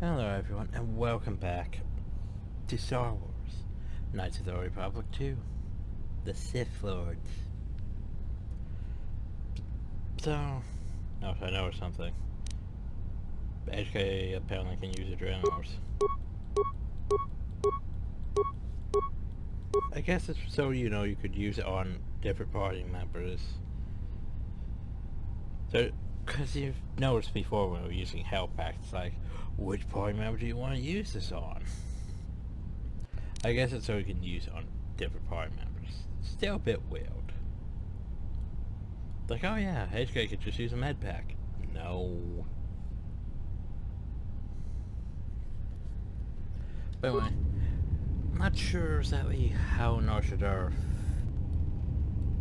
Hello everyone, and welcome back to Star Wars Knights of the Old Republic 2, the Sith Lords. So, I know something. HK apparently can use adrenals. I guess it's so you could use it on different party members. So, because you've noticed before when we were using health packs, it's like, which party member do you want to use this on? I guess it's so you can use it on different party members. Still a bit weird. Like, oh yeah, HK could just use a med pack. No. But anyway, I'm not sure exactly how Nar Shaddaa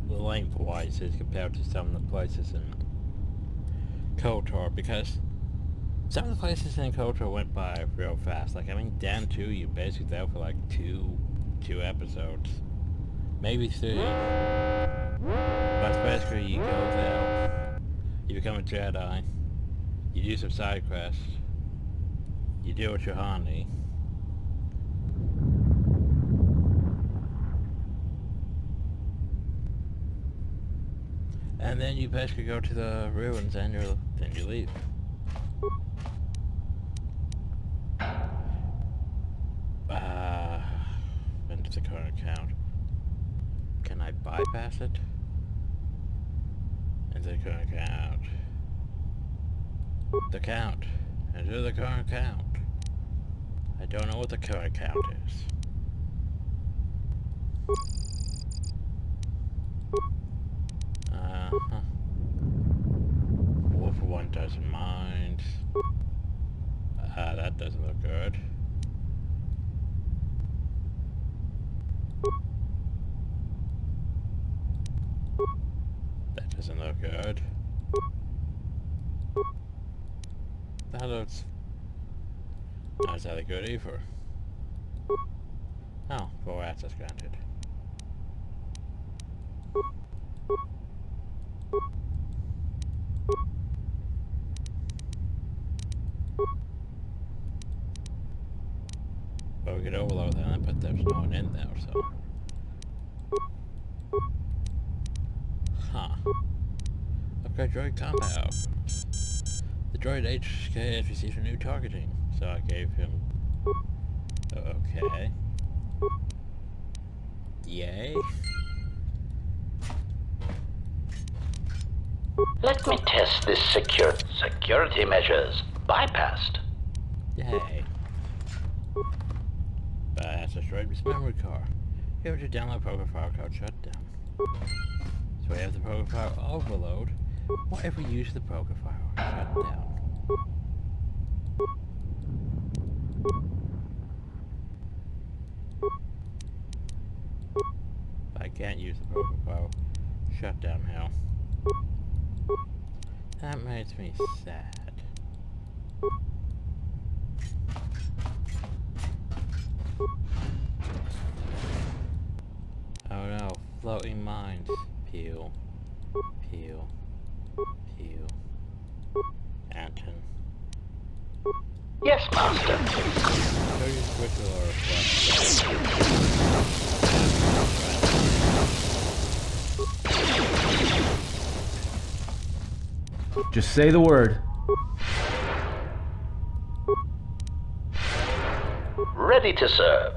lengthwise is compared to some of the places in KOTOR, because some of the places in KOTOR went by real fast. Like, I mean, Dan 2, you basically there for like two episodes. Maybe 3. But basically, you go there, you become a Jedi, you do some side quests, you deal with your Hani, and then you basically go to the ruins and then you leave. Into the current account. Can I bypass it? Into the current account. The count. Into the current account. I don't know what the current count is. Wolf for one doesn't mind. That doesn't look good. That doesn't look good. That looks not exactly good either. Oh, 4 access granted. But we could overload that, but there's no one in there, so. Huh. Upgrade droid compound. The droid HK has received a new targeting, so I gave him... Okay. Yay. Let me test this security measures. Bypassed. Yay. But that's destroyed this memory card. Here to download program file code shutdown. So we have the program file overload. What if we use the program file shutdown? I can't use the program file shutdown now. That makes me sad. Oh no, floating mines. Peel. Peel. Peel. Anton. Yes, Master. Show you quickly or Just say the word. Ready to serve.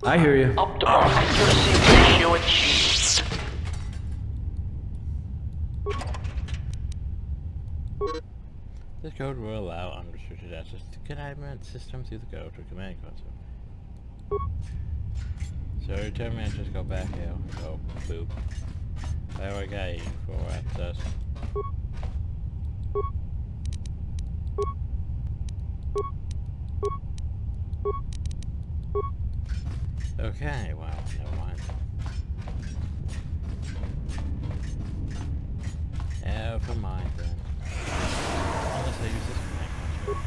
I hear you. Optimal accuracy ratio achieved. This code will allow unrestricted access to command system through the code or command console. So every time I just go back here, go boop. There we go, for access. Okay, well, never mind. Never mind then. Unless I use this command console.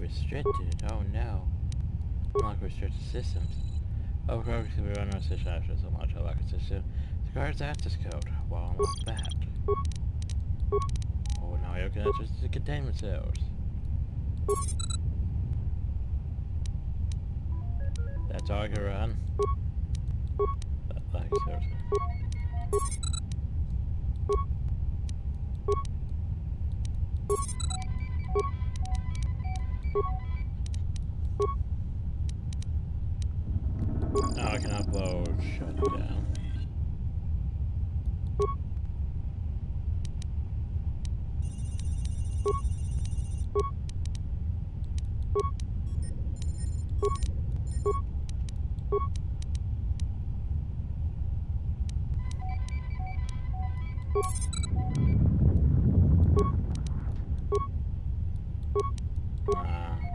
Restricted? Oh no. Unlock restricted systems. Overclockers can be run on system after so much. Unlock a system. The guard's access code. Well, unlock that. Oh, now I can access the containment cells. That's all I can run. Like, seriously. Now I can upload shutdown.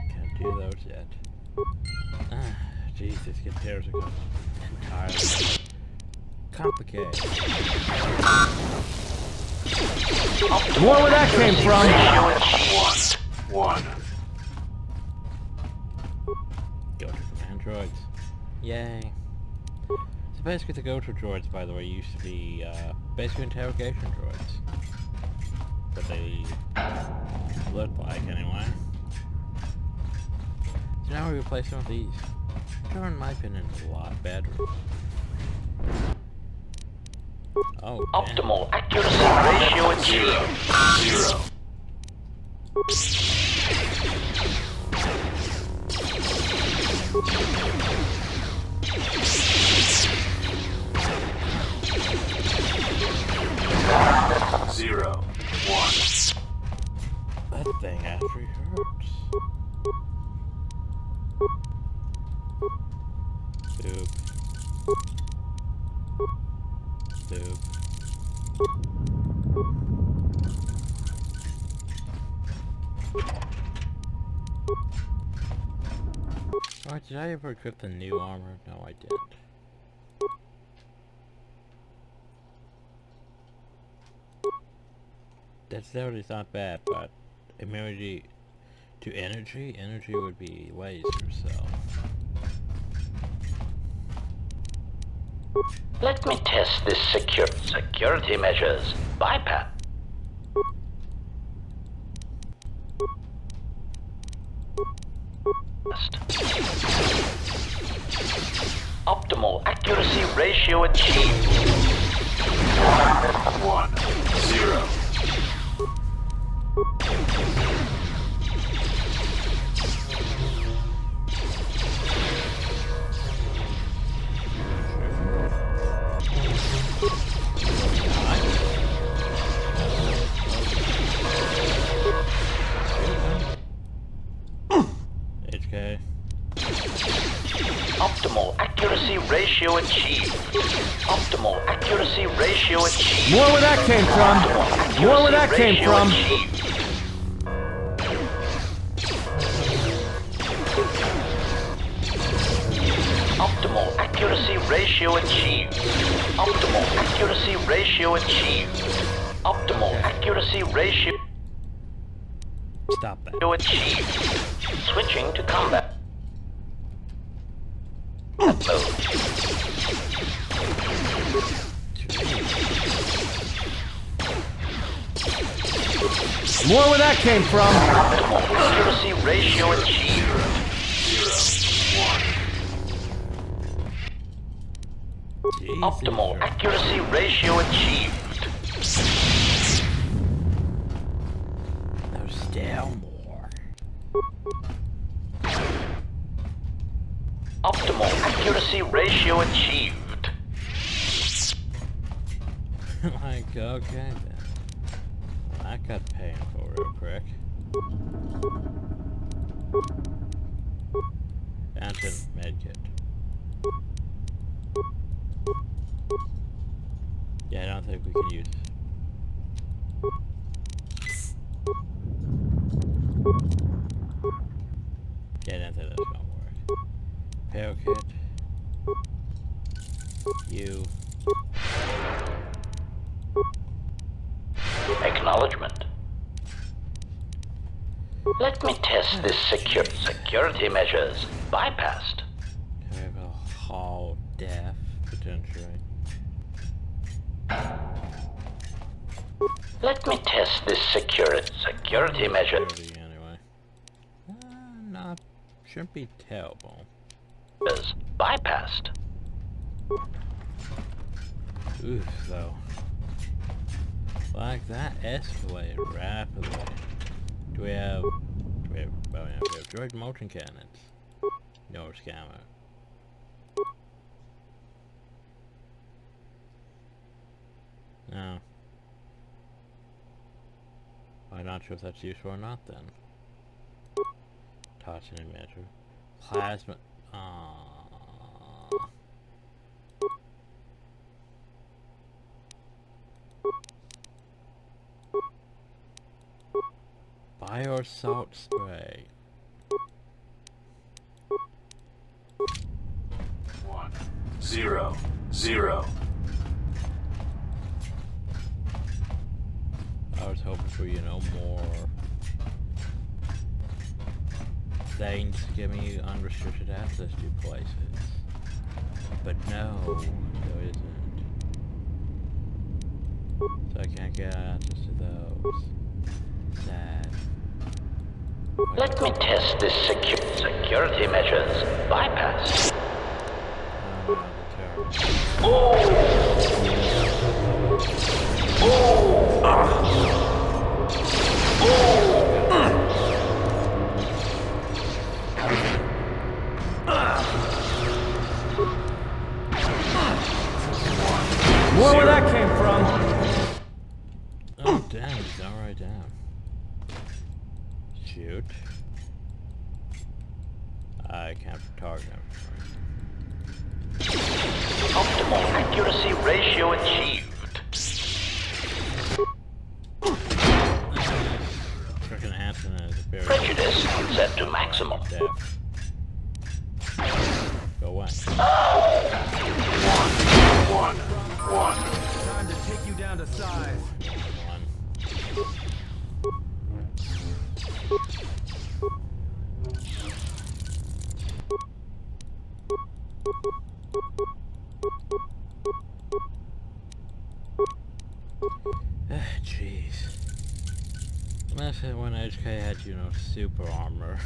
Can't do those yet. Jeez, this containers are entirely complicated. More where that came from. One. Go to command droids. Yay. So basically the go-to droids, by the way, used to be basically interrogation droids. But they look like, anyway. So now we replace them with these. Which are, in my opinion, a lot better. Oh, Optimal accuracy ratio achieved. 0. Zero. 1. That thing actually hurts. Boop. Boop. Alright, did I ever equip the new armor? No, I didn't. That stability's not bad, but immunity to energy? Energy would be waste yourself. Let me test this security measures. Bypass. Optimal accuracy ratio achieved. 1. 0. HK. Optimal accuracy ratio achieved. Optimal accuracy ratio achieved. More where that came from. More where that came from. Optimal accuracy ratio achieved. Optimal accuracy ratio achieved. Optimal accuracy ratio Stop that. achieved. Switching to combat mode. More where that came from. Optimal accuracy ratio achieved. 0. 1. Optimal accuracy ratio achieved. There's still more. Optimal accuracy ratio achieved. Like, okay then. That got painful real quick. Anton medkit. Yeah, I don't think we can use. Yeah, I don't think that's gonna work. Repair kit. You. Acknowledgement. Let me test this security measures. Bypassed. We have a hall death, potentially. Let me test this security measure. Anyway. Not, shouldn't be terrible. Bypassed. Oof, though. Like that escalated rapidly. Do we have droid motion cannons? No scammer. No. I'm not sure if that's useful or not then. Tossing and measure. Plasma. Bio salt spray. 1 0 0. I was hoping for, you know, more things to give me unrestricted access to places. But no, there isn't. So I can't get access to those. Sad. Let me test this security measures. Bypass. More where that came from. Oh damn, he's alright down. Shoot. I can't target him. Optimal accuracy ratio achieved. Freaking Anson is very Prejudice set to maximum. deaf. Go away. 1 1. Time to take you down to size. One. Jeez. Imagine when HK had, you know, super armor.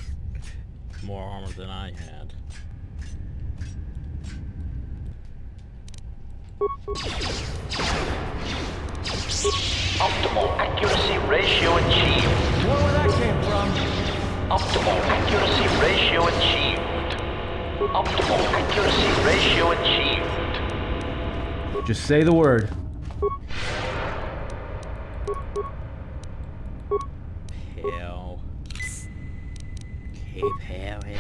More armor than I had. Optimal accuracy ratio achieved. More where that came from. Optimal accuracy ratio achieved. Optimal accuracy ratio achieved. Just say the word. Hell. Keep hell in.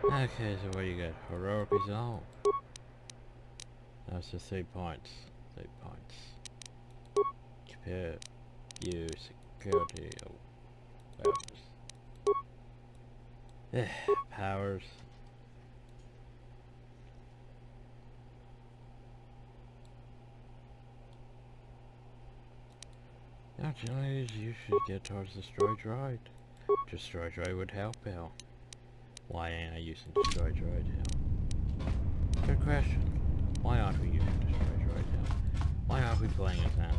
Okay, so what do you got? Heroic result. That's just 3 points. 3 points. Compare. View. Security. Oh. Powers. Now, generally, you should get towards Destroy Droid. Destroy Droid would help out. Why ain't I using Destroy Droid now? Good question. Why aren't we using Destroy Droid now? Why aren't we playing as that?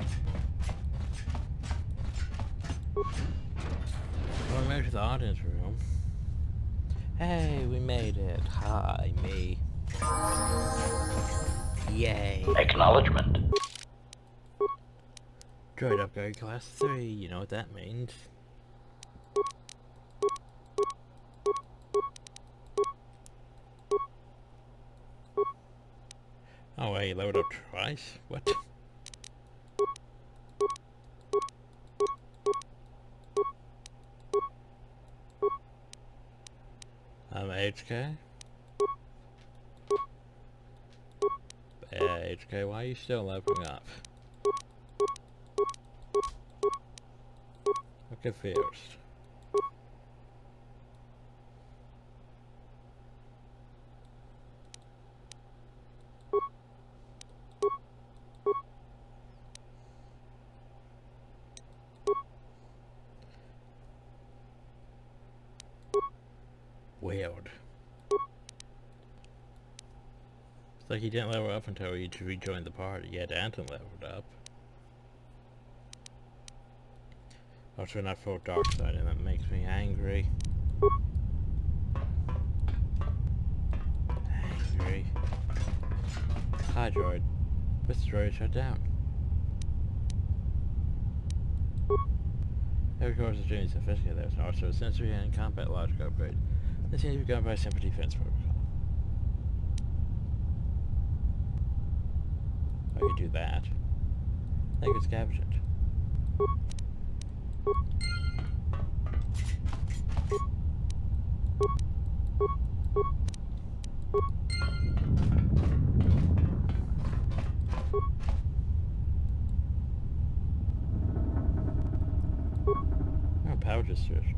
Well, I measure the audience room. Hey, we made it. Hi, me. Yay. Acknowledgement. Droid upgrade class 3, you know what that means. Oh wait, he leveled up twice? What? HK? HK, why are you still leveling up? I'm confused. Weird. It's like he didn't level up until he rejoined the party, yet Anton leveled up. Also not full dark side, and that makes me angry. Angry. Hi droid. This droid shut down. Every course is doing sophisticated. There's also a sensory and combat logic upgrade. This seems to be governed by simple defense protocol. I could do that. I could scavenge it. Oh, power distribution.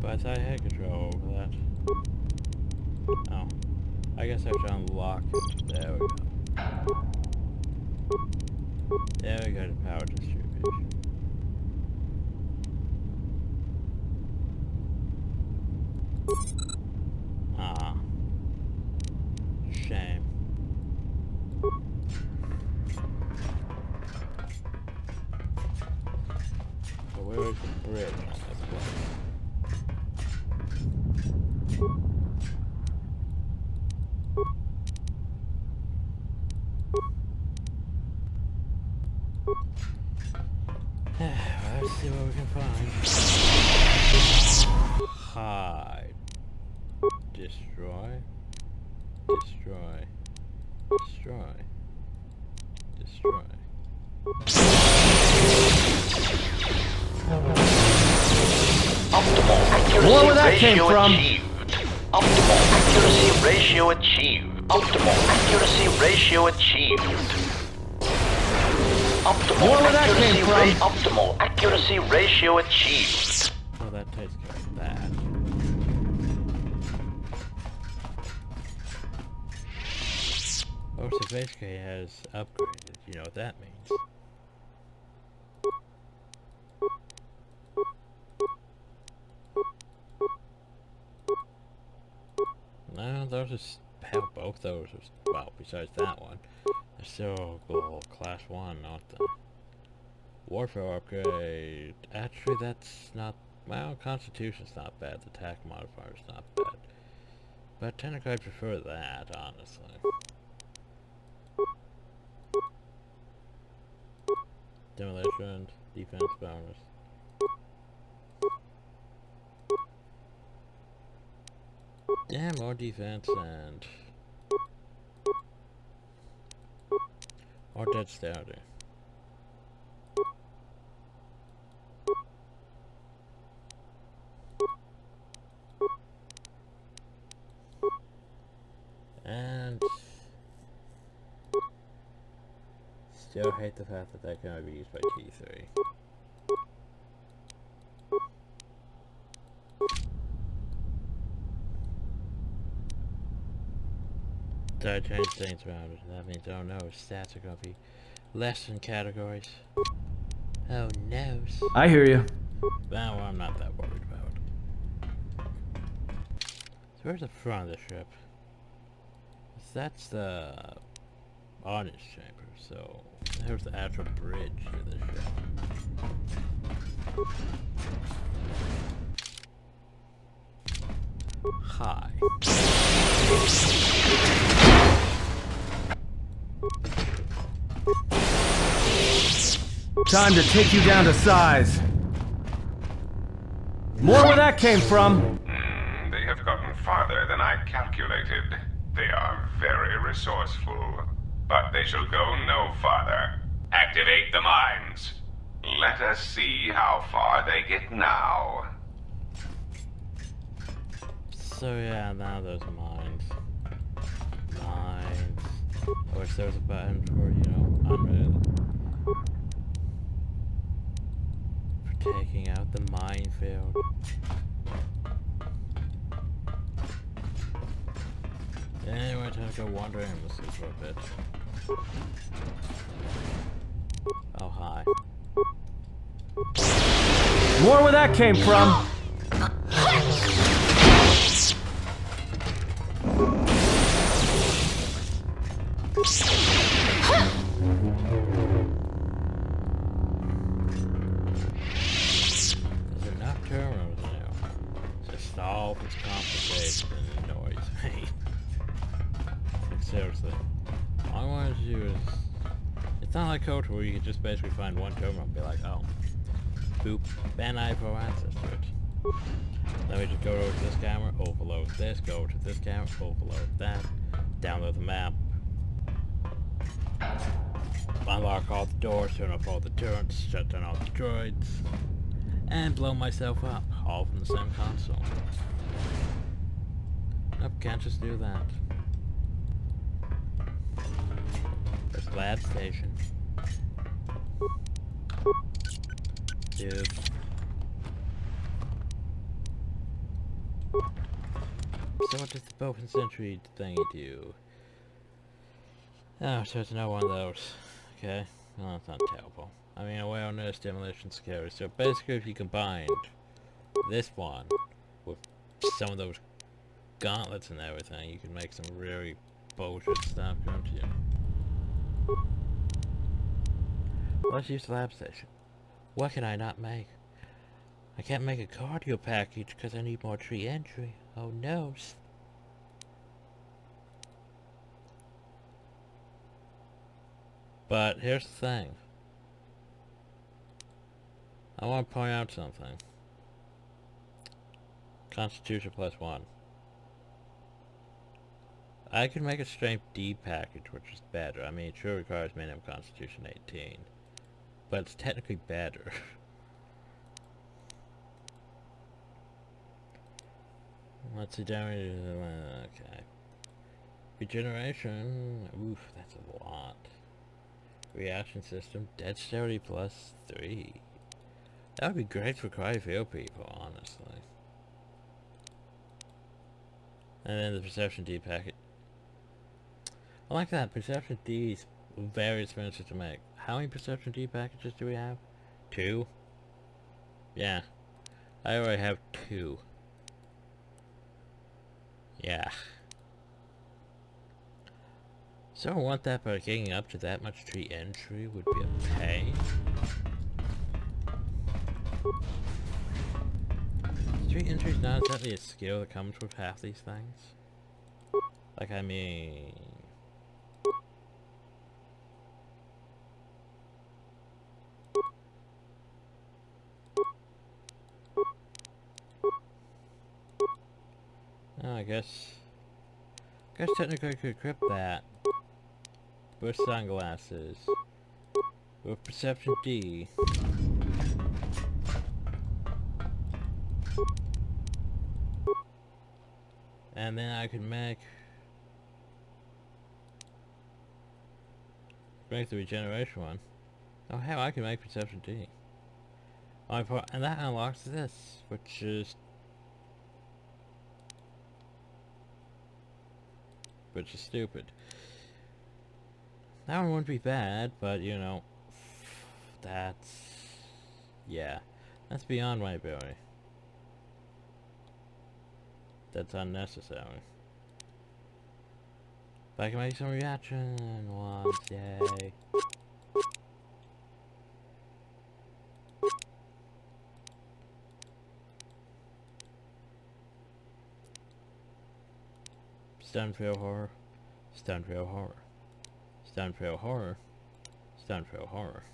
But I had control over that. Oh. I guess I have to unlock it. There we go. There we go to power distribution. Ah. Shame. So where is the bridge on this place? Let's see what we can find. Hide. Destroy. Destroy. Destroy. Destroy. Optimal accuracy More where that came ratio from. achieved. Optimal accuracy ratio achieved. Optimal accuracy ratio achieved. Optimal More where that came accuracy from. optimal accuracy ratio achieved. Well, that takes care of that. Oh, so basically it has upgraded. You know what that means. No, those are hell, both those are, well, besides that one, they're still class 1, not the warfare upgrade. Actually, that's not, well, Constitution's not bad, the attack modifier's not bad. But technically I prefer that, honestly. Demolition, defense bonus. Yeah, more defense and more dexterity. And still hate the fact that that can only be used by T3. So I changed things around, and that means, oh no, stats are gonna be less in categories. Oh no. I hear you. Well, I'm not that worried about. So where's the front of the ship? That's the audience chamber, so there's the actual bridge to the ship. Hi. Time to take you down to size. More where that came from. They have gotten farther than I calculated. They are very resourceful, but they shall go no farther. Activate the mines. Let us see how far they get now. Also, yeah, now there's mines. Mines. I wish there was a button for, you know, unmove. For taking out the minefield. Anyway, time to go wander aimlessly for a bit. Oh, hi. More where that came from. There's enough terminals now to solve this complication and annoys me. Like, seriously. All I wanted to do is... It's not like KOTOR where you can just basically find one terminal and be like, oh, boop, and I have access to it. Let me just go over to this camera, overload this, go over to this camera, overload that, download the map, unlock all the doors, turn off all the turrets, shut down all the droids, and blow myself up, all from the same console. Nope, can't just do that. There's Lab Station. Dude. So what does the open sentry thingy do? Oh, so it's not one of those. Okay. Well, that's not terrible. I mean, awareness, demolition, scary. So basically, if you combined this one with some of those gauntlets and everything, you can make some really bullshit stuff, can't you? Let's use the lab station. What can I not make? I can't make a cardio package because I need more tree entry. Oh no. But here's the thing. I want to point out something. Constitution +1. I could make a strength D package, which is better. I mean, it sure requires minimum Constitution 18. But it's technically better. Let's see, damage. Okay. Regeneration. Oof, that's a lot. Reaction system. Dexterity +3. That would be great for quite a few people, honestly. And then the Perception D packet. I like that. Perception D is very expensive to make. How many Perception D packages do we have? 2? Yeah. I already have 2. Yeah. So I want that, but getting up to that much tree entry would be a pain. Tree entry is not exactly a skill that comes with half these things. Like, I mean... Oh, I guess technically I could equip that with sunglasses, with Perception D, and then I could make the regeneration one. Oh hell, I can make Perception D. And that unlocks this, which is stupid. That one wouldn't be bad, but you know, yeah, that's beyond my ability. That's unnecessary. But I can make some reaction ones, yay. Stun fail horror. Stun fail horror. Stun fail horror. Stun fail horror.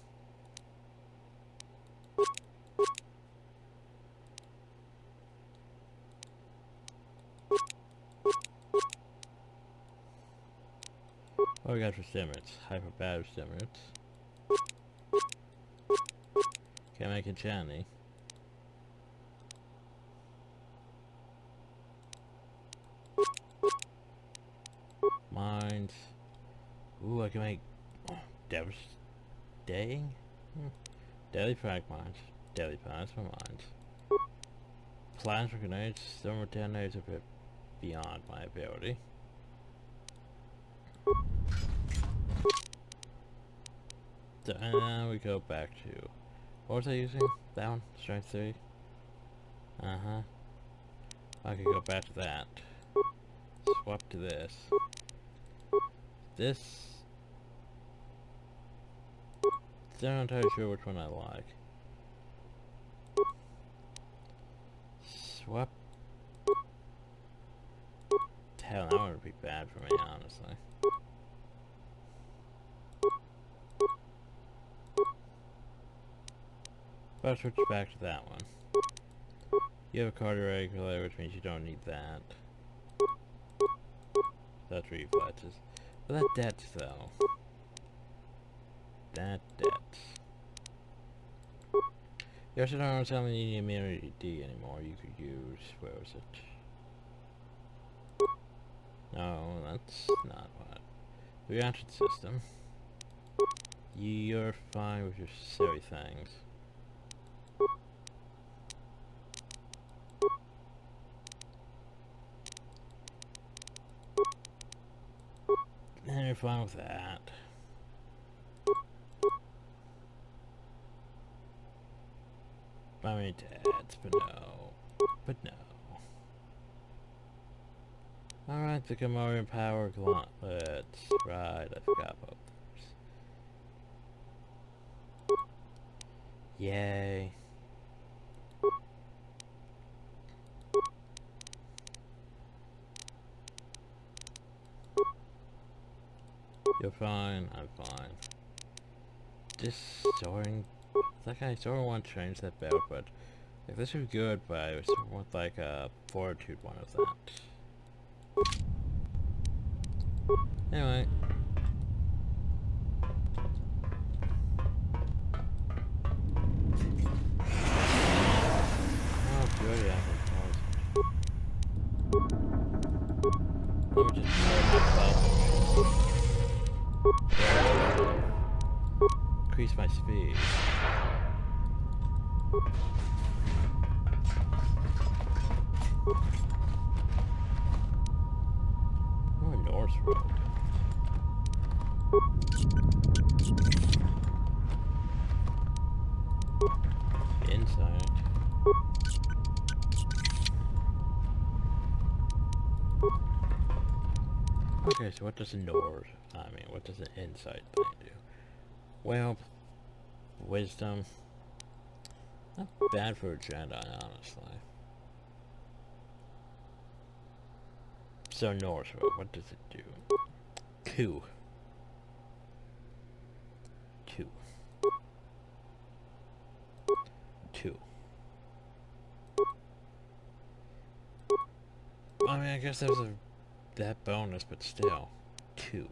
What we got for stimulants? Hyper bad stimulants. Can't make it shiny. I can make devastating? Deadly frag mines. Deadly plasma mines. Plasma grenades. Thermal detonators are a bit beyond my ability. So, and now we go back to... What was I using? That one? Strength 3? Uh-huh. I could go back to that. Swap to this. This... Still not entirely sure which one I like. Swap. Hell, that would be bad for me, honestly. But I'll switch back to that one. You have a cardio regulator, which means you don't need that. That's reflexes. But that debts, though. That debts. You also don't necessarily need immunity D anymore. You could use... Where was it? No, that's not what. Reaction system. You're fine with your silly things. And you're fine with that. I mean, dads, but no. But no. Alright, the Gamorrean power gauntlets. Right, I forgot about those. Yay. You're fine, I'm fine. Just soaring. Like I sort of want to change that belt, but like this would be good, but I sort of want like a fortitude one of that. Anyway. Oh good, yeah, let me just increase my speed. Oh, North Road. Inside. Okay, so what does a North, what does an insight thing do? Well, wisdom. Not bad for a Jedi, honestly. So North Road, what does it do? Two. I mean, I guess there's that bonus, but still. 2.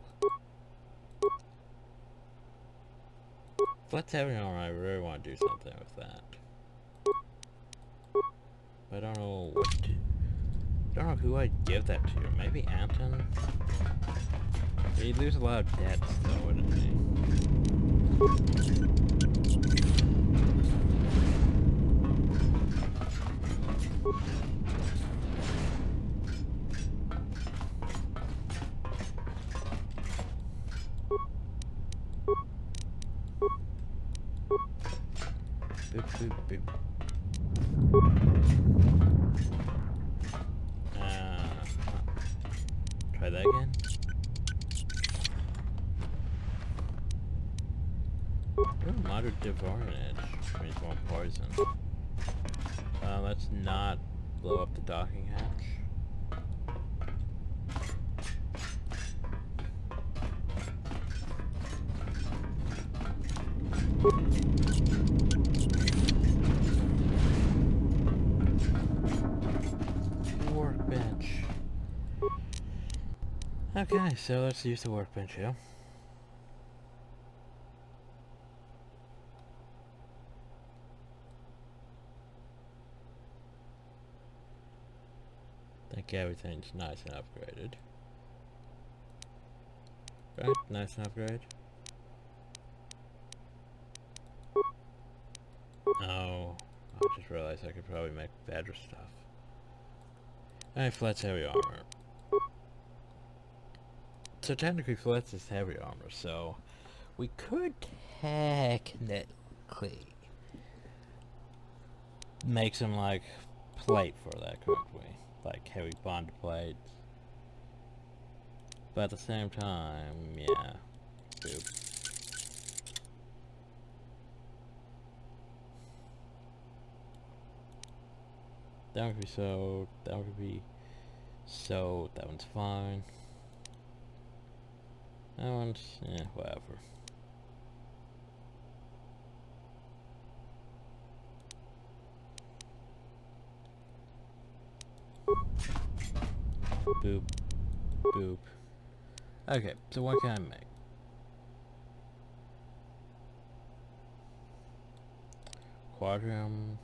Let's have it on. I really want to do something with that. I don't know what to... I don't know who I'd give that to. Maybe Anton? He'd lose a lot of debts, though, wouldn't he? Boop, boop, boop. Try that again. Ooh, moderate devouring edge. Means more poison. Let's not blow up the docking hatch. Workbench. Okay, so let's use the workbench here. I think everything's nice and upgraded. Right, nice upgrade. Oh, I just realized I could probably make better stuff. Alright, Flet's heavy armor. So technically Flet's is heavy armor, so we could technically make some like plate for that, couldn't we? Like heavy bond plates. But at the same time, yeah. Boop. That would be so, that would be so, that one's fine. That one's, yeah, whatever. Boop. Boop. Okay, so what can I make? Quadrium.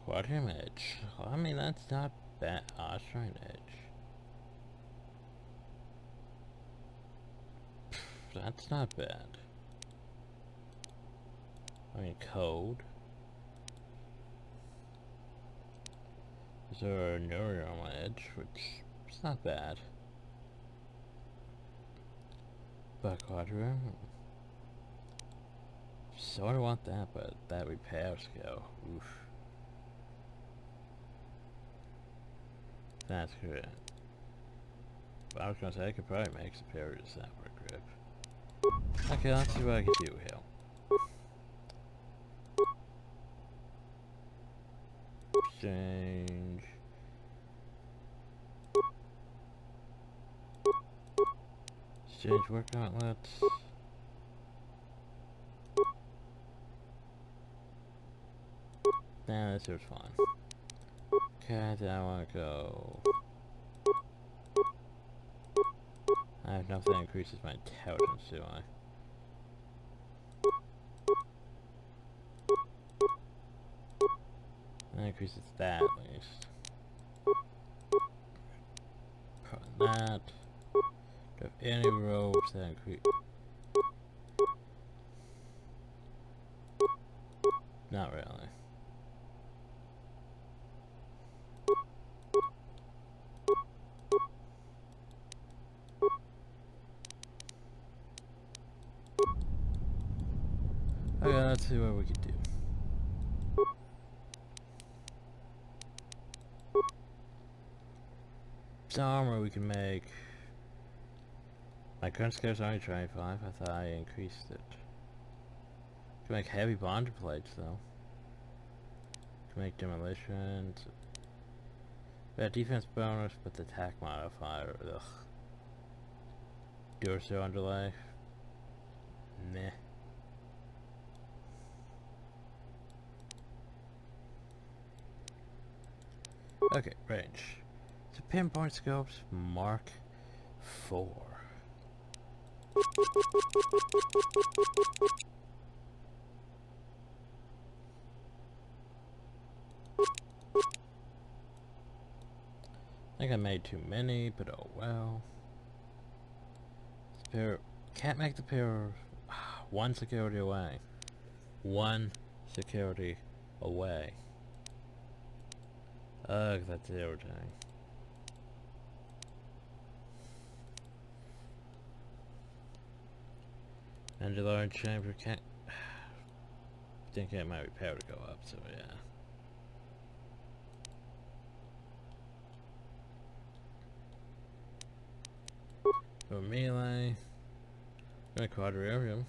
Quadrium edge. I mean, that's not bad. Austrian edge. Pff, that's not bad. I mean, code. Is there a neuron edge, which is not bad. But quadrium. So I want that, but that repair skill. Oof. That's good. But I was gonna say I could probably make superior separate grip. Okay, let's see what I can do here. Exchange. Exchange work gauntlets. Nah, this is fine. Okay, then I wanna go. I have nothing that increases my intelligence, do I? That increases that at least. Put that. Do I have any robes that increase? Not really. Okay, let's see what we can do. Some armor we can make. My current scale is only 25. I thought I increased it. Can make heavy bonder plates though. Can make demolitions. Yeah, defense bonus, but the attack modifier. Ugh. Duracell underlay. Meh. Okay, range. So pinpoint scopes, Mark 4. I think I made too many, but oh well. Spare, can't make the pair. One security away. One security away. Ugh, that's irritating. And the large chamber can't. Think it might repair to go up, so yeah. For melee, gonna quadrium,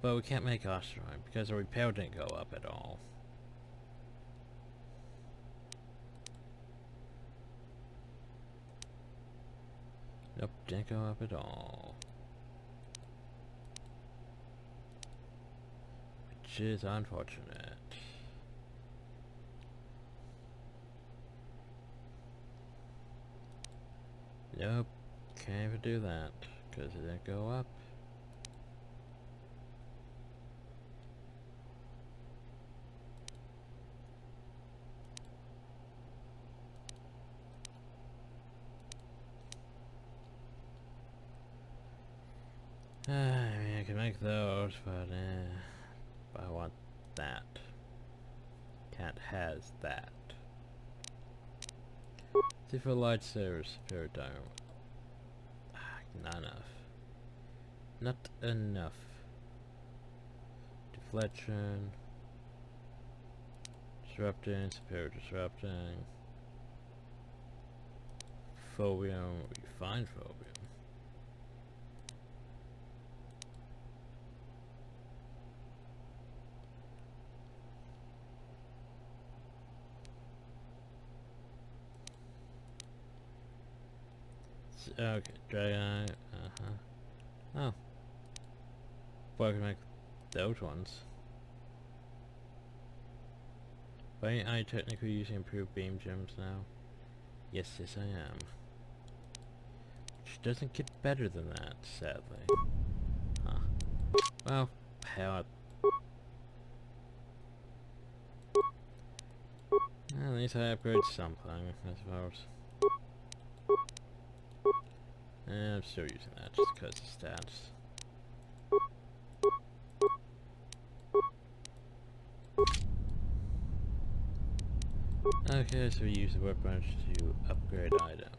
but we can't make Osterheim because the repair didn't go up at all. Nope, didn't go up at all. Which is unfortunate. Nope, can't even do that because it didn't go up. I mean, I can make those, but I want that. Can't has that. See for lightsabers, superior diamond. Not enough. Not enough. Deflection. Disrupting, superior disrupting. Phobium, refined phobium. Okay, Dragon Eye, Oh. Well, I can make those ones. But ain't I technically using improved beam gems now? Yes, I am. Which doesn't get better than that, sadly. Huh. Well, hell. At least I upgrade something, I suppose. I'm still using that just because of stats. Okay, so we use the workbench to upgrade items.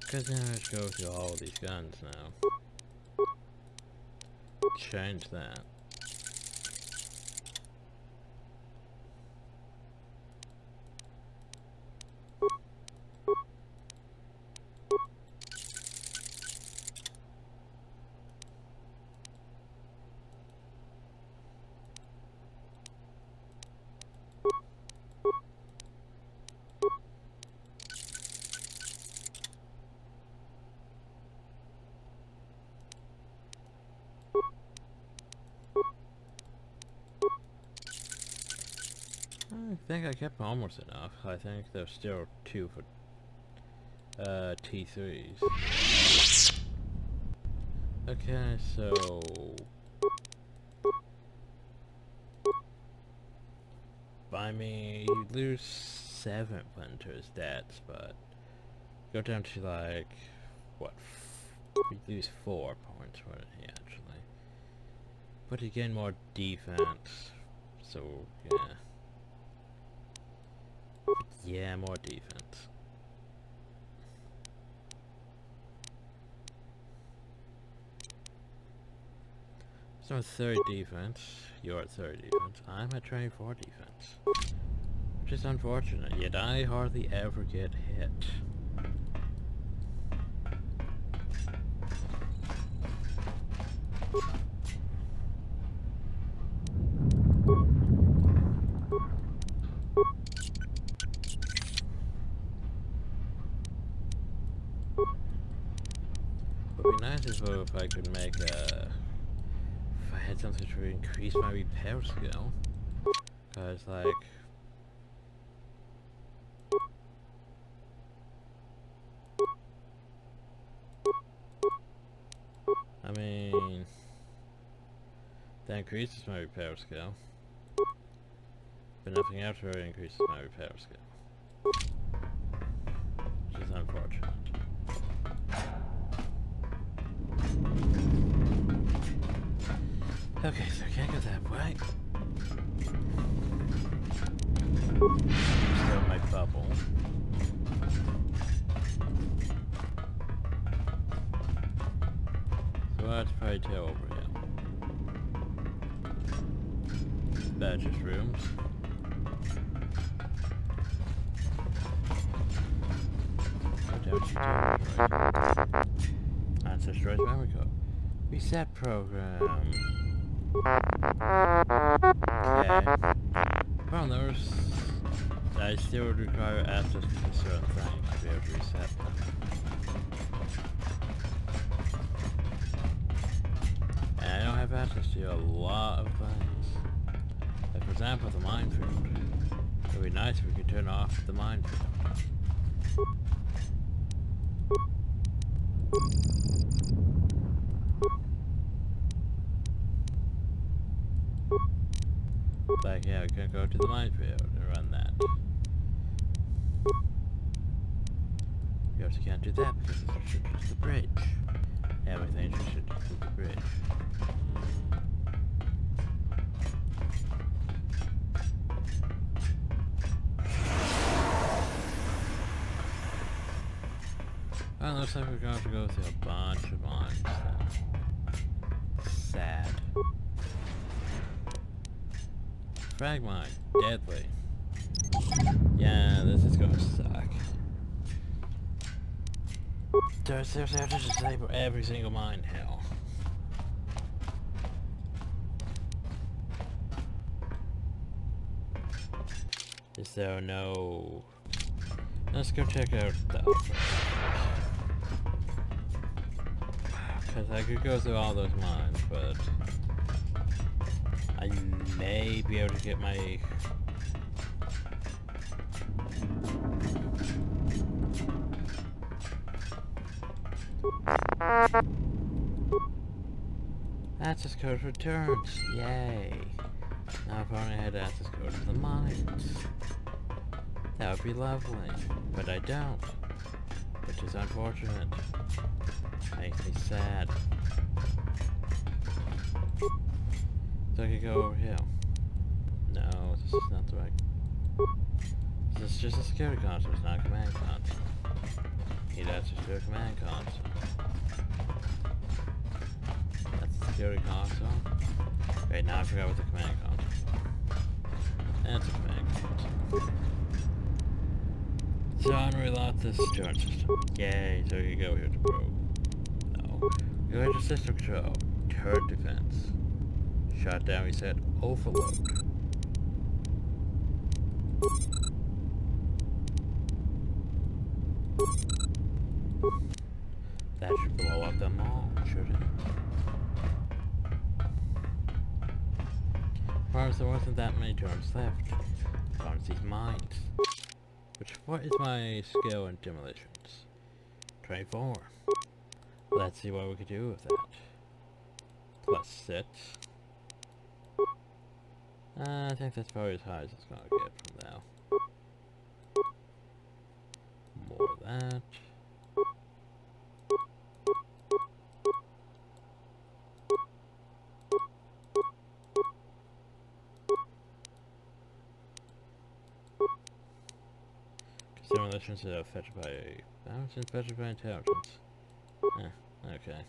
Because now I have to go through all of these guns now. Change that. I think I kept almost enough. I think there's still 2 for T3s. Okay, so I mean, you lose 7 to his stats, but go down to like what? You lose 4 points for it, actually. But you gain more defense, so yeah. Yeah, more defense. So at 30 defense, you're at 30 defense, I'm at 24 defense. Which is unfortunate, yet I hardly ever get hit. Would be nice as well if I could make if I had something to increase my repair skill. Cause like I mean that increases my repair skill. But nothing else really increases my repair skill. Which is unfortunate. Okay, so I can't go that way. Still my bubble. So let's probably tail over here. Badges rooms. Ancestors memory code. Reset program. Okay. Well, there's... I still would require access to certain things to be able to reset them. And I don't have access to a lot of things. Like for example, the minefield. It would be nice if we could turn off the minefield. Like, yeah, we could go to the minefield and run that. You also can't do that because it's restricted to the bridge. Everything's restricted to the bridge. Well, looks like we're going to have to go through a bunch of mines now. Sad. Frag mine. Deadly. Yeah, this is gonna suck. Do I seriously have to disable every single mine? Hell. Is there no... Let's go check out the upper. Because I could go through all those mines, but... I may be able to get my... Access code returns. Yay. Now if I only had access code to the mines. That would be lovely. But I don't. Which is unfortunate. Makes me sad. So I could go over here. No, this is not the right... This is just a security console, it's not a command console. Need access to a command console. That's the security console. Wait, now I forgot what the command console is. That's a command console. So unreload this turn system. Yay, so you can go here to probe. No. Go here to system control. Turret defense. Shutdown reset. Overload. That should blow up them all, shouldn't it? Of course, there wasn't that many turns left. On these mines. What is my skill in demolitions? 24. Let's see what we can do with that. +6. I think that's probably as high as it's gonna get from now. More of that. Demolitions are fetched by... balance and fetched by intelligence. Okay.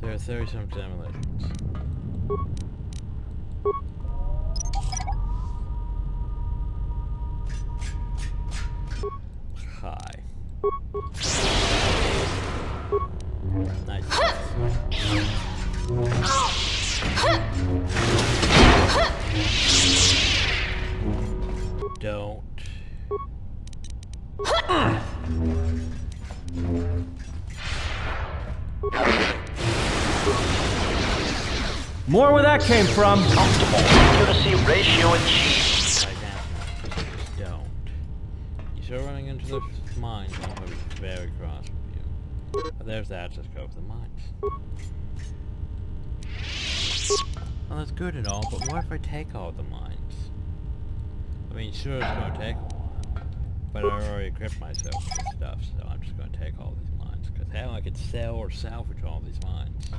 There are 30-some demolitions. Hi. Nice. Don't. More where that came from. Optimal accuracy ratio achieved. Don't. You start running into the mines, I'm going to be very cross with you. But there's the access code for the mines. Well, that's good and all, but what if I take all the mines? I mean, sure, it's going to take a while, but I already equipped myself with this stuff, so I'm just going to take all these mines. Because hell, I could sell or salvage all these mines.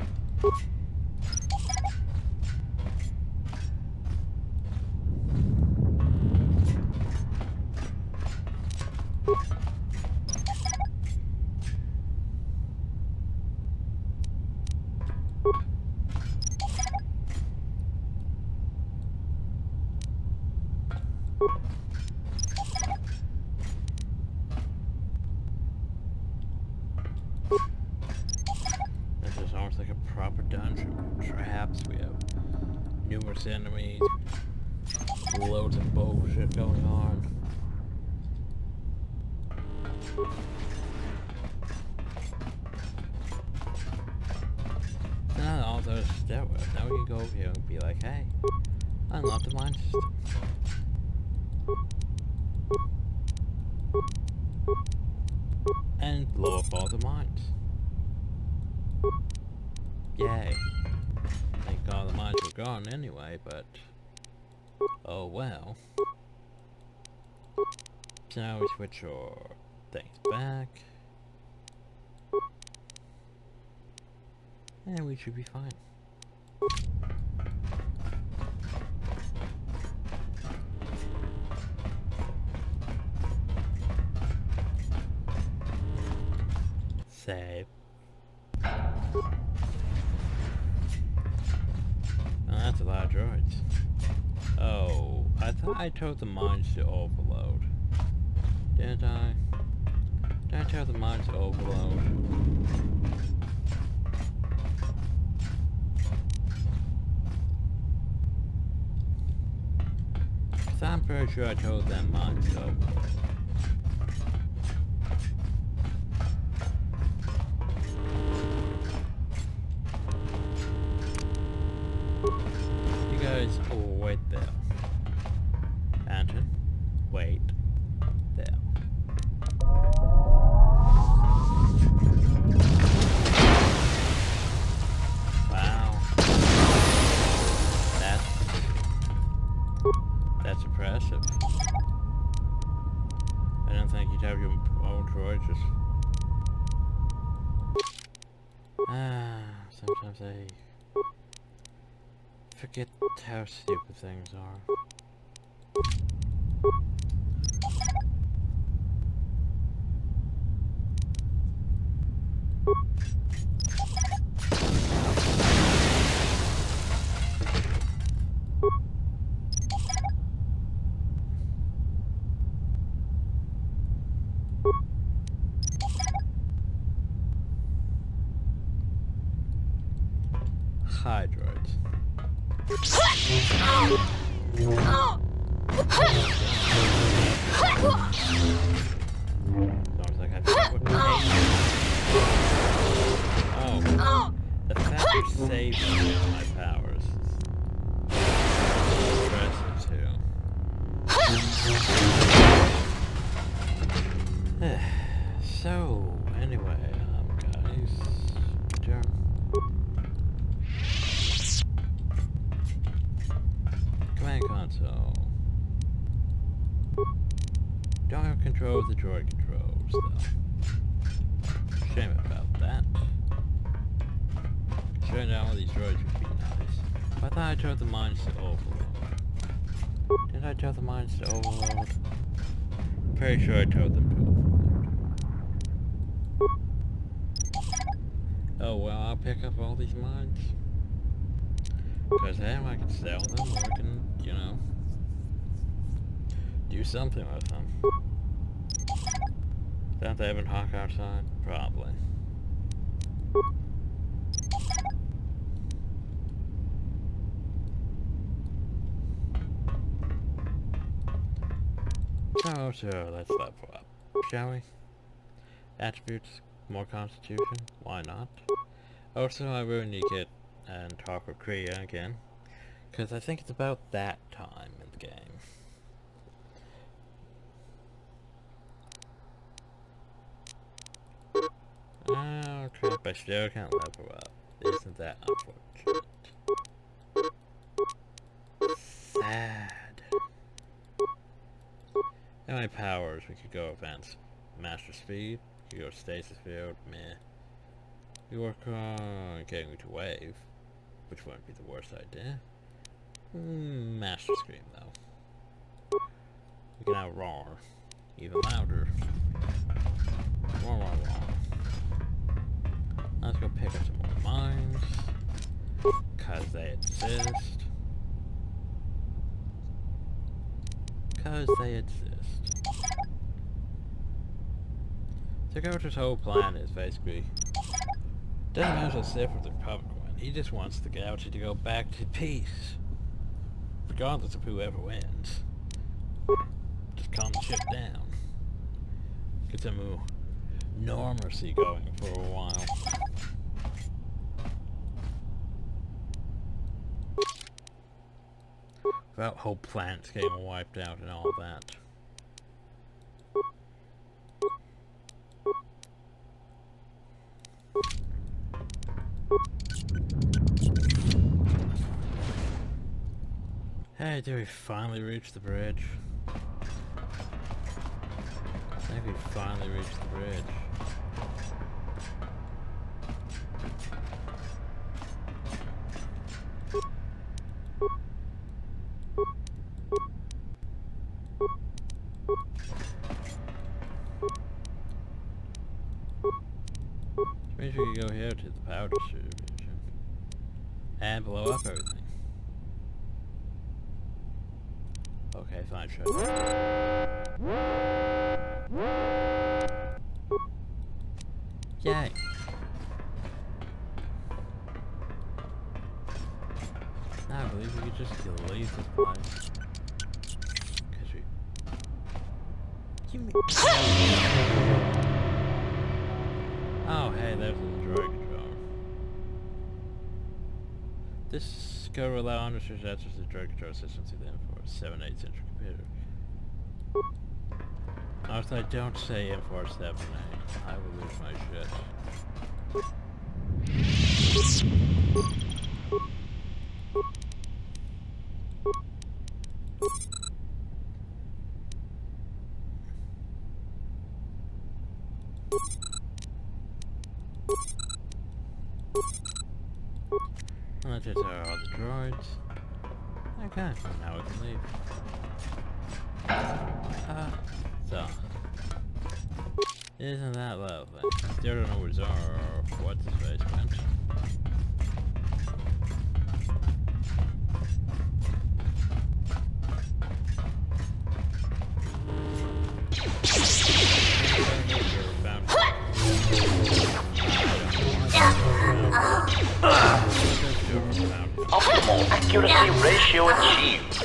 Like a proper dungeon. Traps, we have numerous enemies, loads of bullshit going on. Now all those steroids. Now we can go over here and be like, hey, unlock the mine system. And blow up all the mines. Yay. I think all the mines were gone anyway, but oh well. So now we switch our things back. And we should be fine. Save. Oh, that's a lot of droids. Oh, I thought I told the mines to overload. Did I? Did I tell the mines to overload? Cause I'm pretty sure I told them mines to overload. You guys wait there. Anton, wait there. Wow. That's impressive. I don't think you'd have your own droid just... sometimes I forget how stupid things are. Hi, droids. Sounds like I forgot what oh, the fact you're saving my powers is impressive too. So, anyway, guys, adjourn. Command console. Don't have control of the droid controls, though. Shame about that. Shutting down all these droids would be nice. I thought I told the mines to overload. Did I tell the mines to overload? Pretty sure I told them to overload. Oh well, I'll pick up all these mines. Because then I can sell them, or I can, you know, do something with them. Don't they have a hawk outside? Probably. So let's level up, shall we? Attributes, more constitution, why not? Also, I really need to get and talk with Kriya again, because I think it's about that time in the game. Oh crap, I still can't level up. Isn't that unfortunate? Sad. How many powers? We could go advanced master speed, we could go stasis field, meh. We work on getting to wave, which wouldn't be the worst idea. Master scream though. We can now roar, even louder. Roar, roar, roar. Let's go pick up some more mines, cause they exist. Cause they exist. So KOTOR's whole plan is basically, doesn't matter if Sith or the Republic win, he just wants the galaxy to go back to peace. Regardless of whoever wins. Just calm the shit down. Get some normalcy going for a while. Without whole planets getting wiped out and all that. Hey, did we finally reach the bridge? I think we finally reached the bridge. Which means we could go here to the power distribution and blow up everything. Okay, fine, sure. Yay! Now I believe we could just delete this place. Cause we... Give me... Oh, hey, there's the droid controller. This code will allow underserved access to the droid control system through the M4's 7/8 inch computer. If I don't say M4 7/8, I will lose my shit. Let's just all the droids. Okay, now we can leave. So. Isn't that lovely? Still don't know where's what's his face went. Optimal accuracy ratio achieved.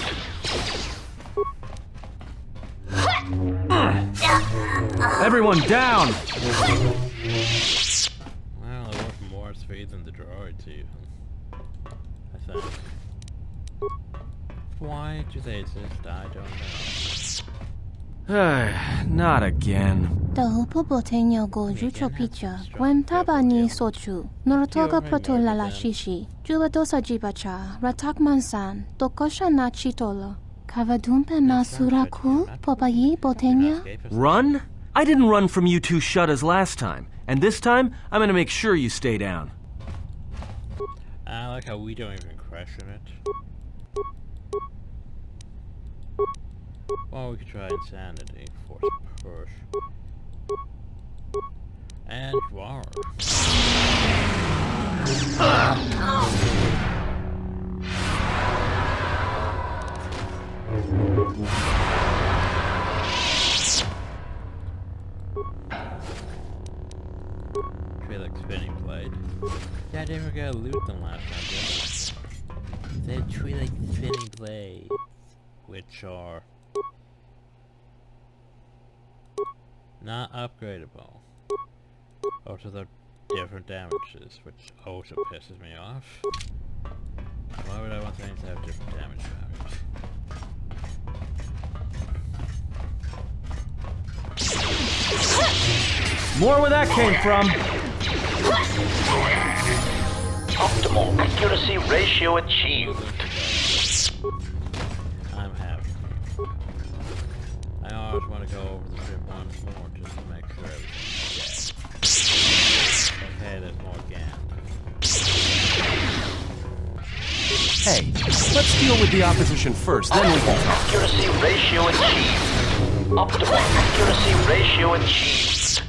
Everyone down! Well, it worked more speed than the droids even. I think. Why do they exist? I don't know. Not again. Dahil botenya go jucho picha, wem tabani sochu, norotoga protolala shishi, jubadosa jibacha, ratakmansan, tokosha na chitolo. Kavadumpe masuraku, popayi botenya? Run? I didn't run from you two shuttas last time, and this time, I'm gonna make sure you stay down. I like how we don't even question it. Well, we could try insanity, force push. And you are. Feel like spinning blade. Yeah, I didn't even get to loot them last time, did I? They treat like spinning blades, which are not upgradable. Also, they're different damages, which also pisses me off. Why would I want things to have different damage values? More where that came from! Optimal accuracy ratio achieved. I'm happy. I always want to go over the ship once more just to make sure everything's dead. Okay, there's more GAN. Hey, let's deal with the opposition first, then we can talk. Accuracy ratio achieved. Optimal accuracy ratio achieved.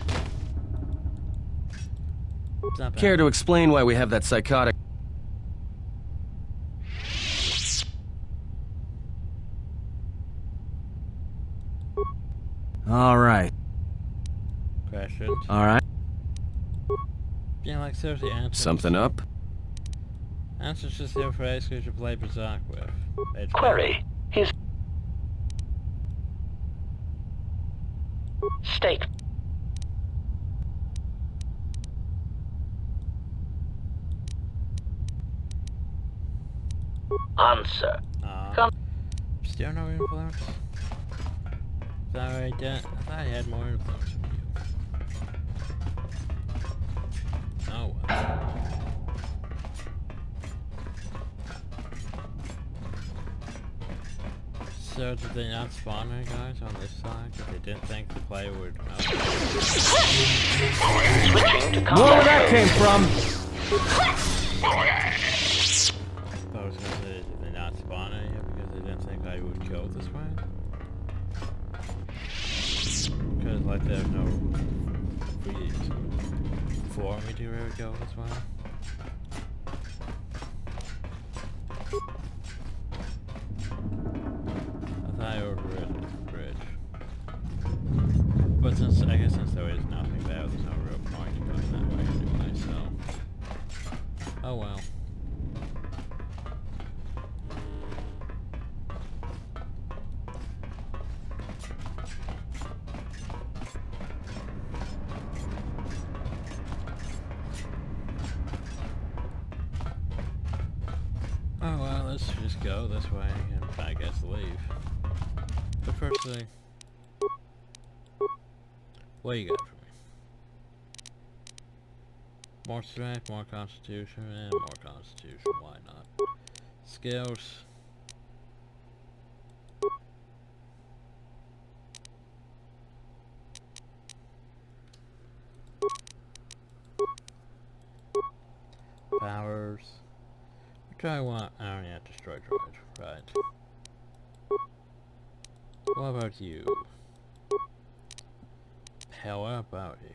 It's not bad. Care to explain why we have that psychotic... Alright. Questions? Alright. Yeah, like seriously, answers. Something up? Answers just here for ace because you play Berserk with. Query. His state. Answer. Come. Still no influence? Sorry, I thought I had more influence from you. Oh well. So did they not spawn any guys on this side? Because they didn't think the player would know. Switching to combat. More where that came from! I was gonna say, did they not spawn any here because they didn't think I would go this way? Because like there's no reason for me to really go this way. I overridden the bridge. But since, I guess since there is nothing there, there's no real point in going that way anyway, so... Oh well. Oh well, let's just go this way and I guess leave. But first thing, what you got for me? More strength, more constitution, and more constitution, why not? Skills. Powers. Which I want, oh yeah, destroy droid, right. What about you? How about you?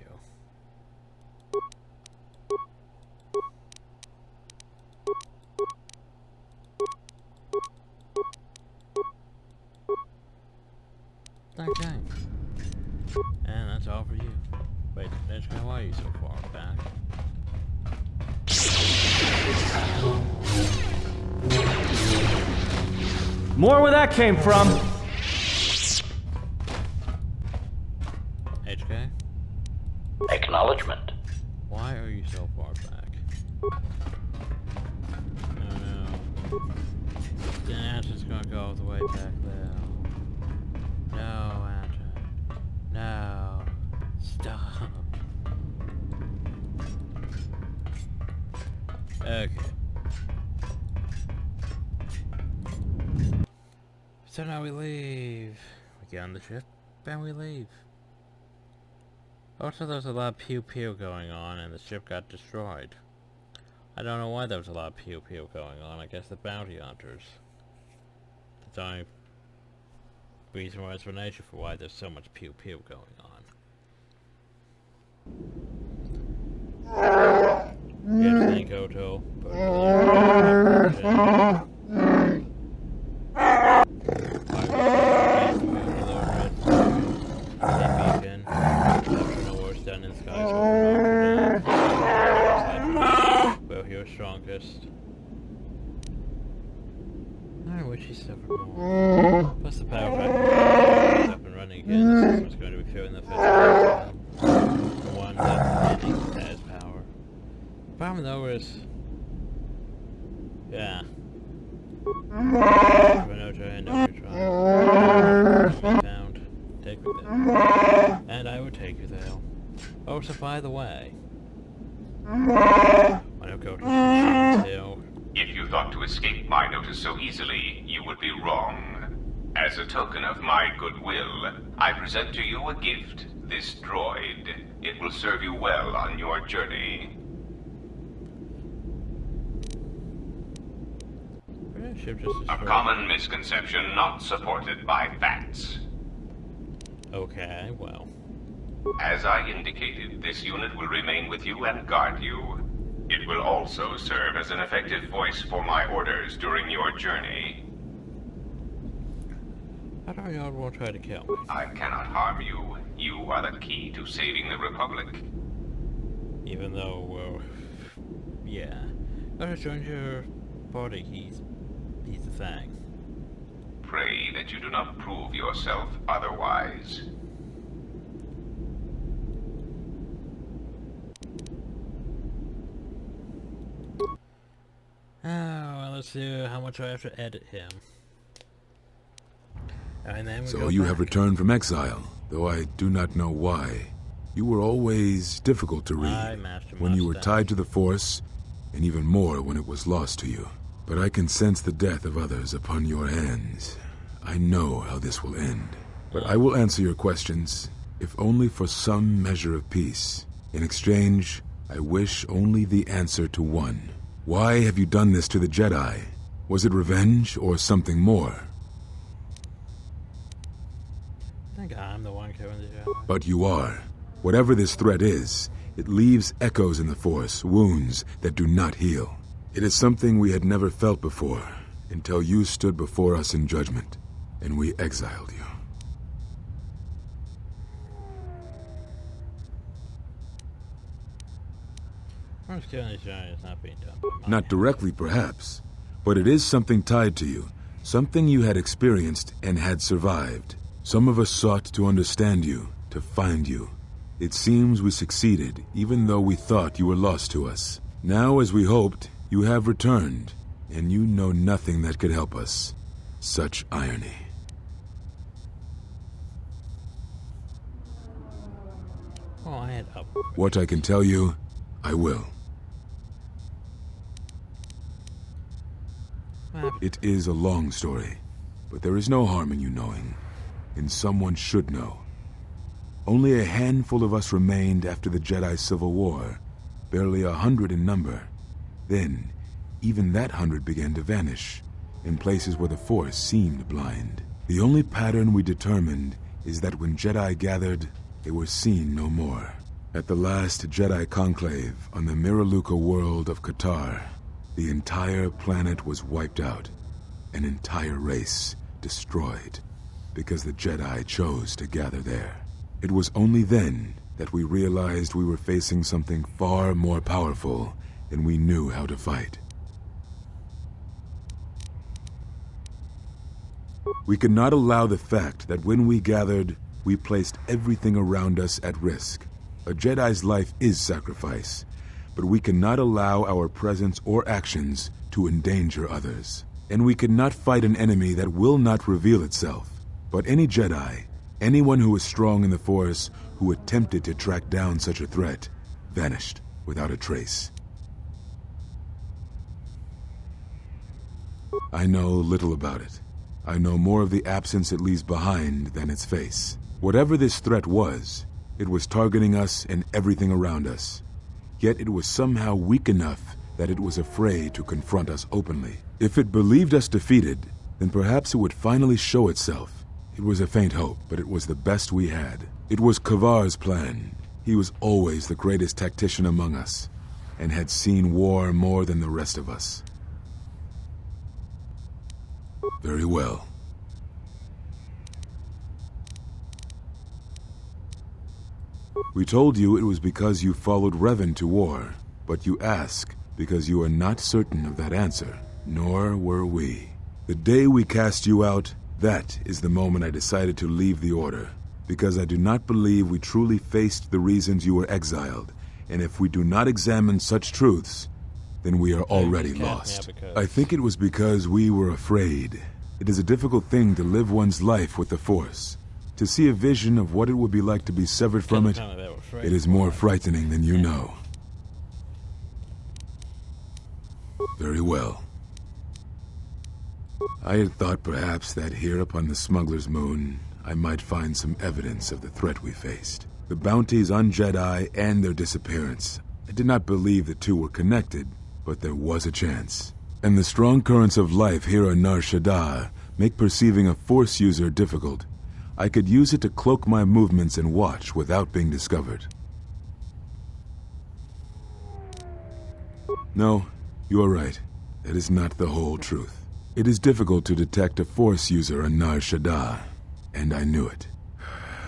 Okay. And that's all for you. Wait, Ninja, why are you so far back? More where that came from! HK? Acknowledgement. Why are you so far back? No, no. The answer's gonna go all the way back there. No, answer. No. Stop. Okay. So now we leave. We get on the ship and we leave. Also, there's a lot of pew-pew going on, and the ship got destroyed. I don't know why there was a lot of pew-pew going on. I guess the bounty hunters. That's the only reason or explanation for why there's so much pew-pew going on. Yes, thank KOTOR. Well, you're strongest. I wish he suffered more. Plus the power factor is up and running again. The system's going to be feeling the effects of the one that has power. The problem though is... yeah. Found. Take me there. And I would take you there. Oh, so by the way... I don't go to the hill. If you thought to escape my notice so easily, you would be wrong. As a token of my goodwill, I present to you a gift, this droid. It will serve you well on your journey. A common misconception not supported by facts. Okay, well. As I indicated, this unit will remain with you and guard you. It will also serve as an effective voice for my orders during your journey. How do y'all will try to kill me? I cannot harm you. You are the key to saving the Republic. Even though, well, yeah. Gotta join your party, he's the thing. Pray that you do not prove yourself otherwise. Oh, well, let's see how much I have to edit him. And then we So go you back. have returned from exile, though I do not know why. You were always difficult to I read master when you were mustache. tied to the Force, and even more when it was lost to you. But I can sense the death of others upon your hands. I know how this will end. But I will answer your questions, if only for some measure of peace. In exchange, I wish only the answer to one. Why have you done this to the Jedi? Was it revenge or something more? I think I'm the one killing the Jedi. But you are. Whatever this threat is, it leaves echoes in the Force, wounds that do not heal. It is something we had never felt before, until you stood before us in judgment, and we exiled you. I'm just killing these Jedi. It's not being done by my Not hand. directly, perhaps, but it is something tied to you, something you had experienced and had survived. Some of us sought to understand you, to find you. It seems we succeeded, even though we thought you were lost to us. Now, as we hoped, you have returned, and you know nothing that could help us. Such irony. Oh, I had up. What I can tell you, I will. What happened? It is a long story, but there is no harm in you knowing, and someone should know. Only a handful of us remained after the Jedi Civil War, barely 100 in number. Then, even that 100 began to vanish, in places where the Force seemed blind. The only pattern we determined is that when Jedi gathered, they were seen no more. At the last Jedi conclave on the Miraluka world of KOTOR, the entire planet was wiped out, an entire race destroyed, because the Jedi chose to gather there. It was only then that we realized we were facing something far more powerful than we knew how to fight. We could not allow the fact that when we gathered, we placed everything around us at risk. A Jedi's life is sacrifice, but we cannot allow our presence or actions to endanger others. And we cannot fight an enemy that will not reveal itself. But any Jedi, anyone who was strong in the Force, who attempted to track down such a threat, vanished without a trace. I know little about it. I know more of the absence it leaves behind than its face. Whatever this threat was, it was targeting us and everything around us. Yet it was somehow weak enough that it was afraid to confront us openly. If it believed us defeated, then perhaps it would finally show itself. It was a faint hope, but it was the best we had. It was Kavar's plan. He was always the greatest tactician among us, and had seen war more than the rest of us. Very well. We told you it was because you followed Revan to war, but you ask because you are not certain of that answer, nor were we. The day we cast you out, that is the moment I decided to leave the Order, because I do not believe we truly faced the reasons you were exiled, and if we do not examine such truths, then we are already lost. I think it was because we were afraid. It is a difficult thing to live one's life with the Force. To see a vision of what it would be like to be severed from it, it is more frightening than you know. Very well. I had thought perhaps that here upon the Smuggler's Moon, I might find some evidence of the threat we faced. The bounties on Jedi and their disappearance. I did not believe the two were connected, but there was a chance. And the strong currents of life here on Nar Shaddaa make perceiving a Force user difficult. I could use it to cloak my movements and watch without being discovered. No, you are right. That is not the whole truth. It is difficult to detect a Force user on Nar Shaddaa, and I knew it.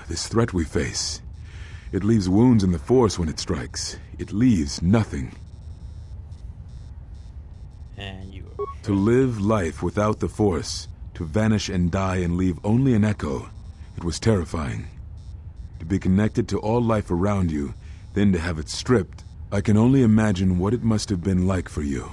This threat we face, it leaves wounds in the Force when it strikes. It leaves nothing. And you To live life without the Force, to vanish and die and leave only an echo, it was terrifying. To be connected to all life around you, then to have it stripped, I can only imagine what it must have been like for you.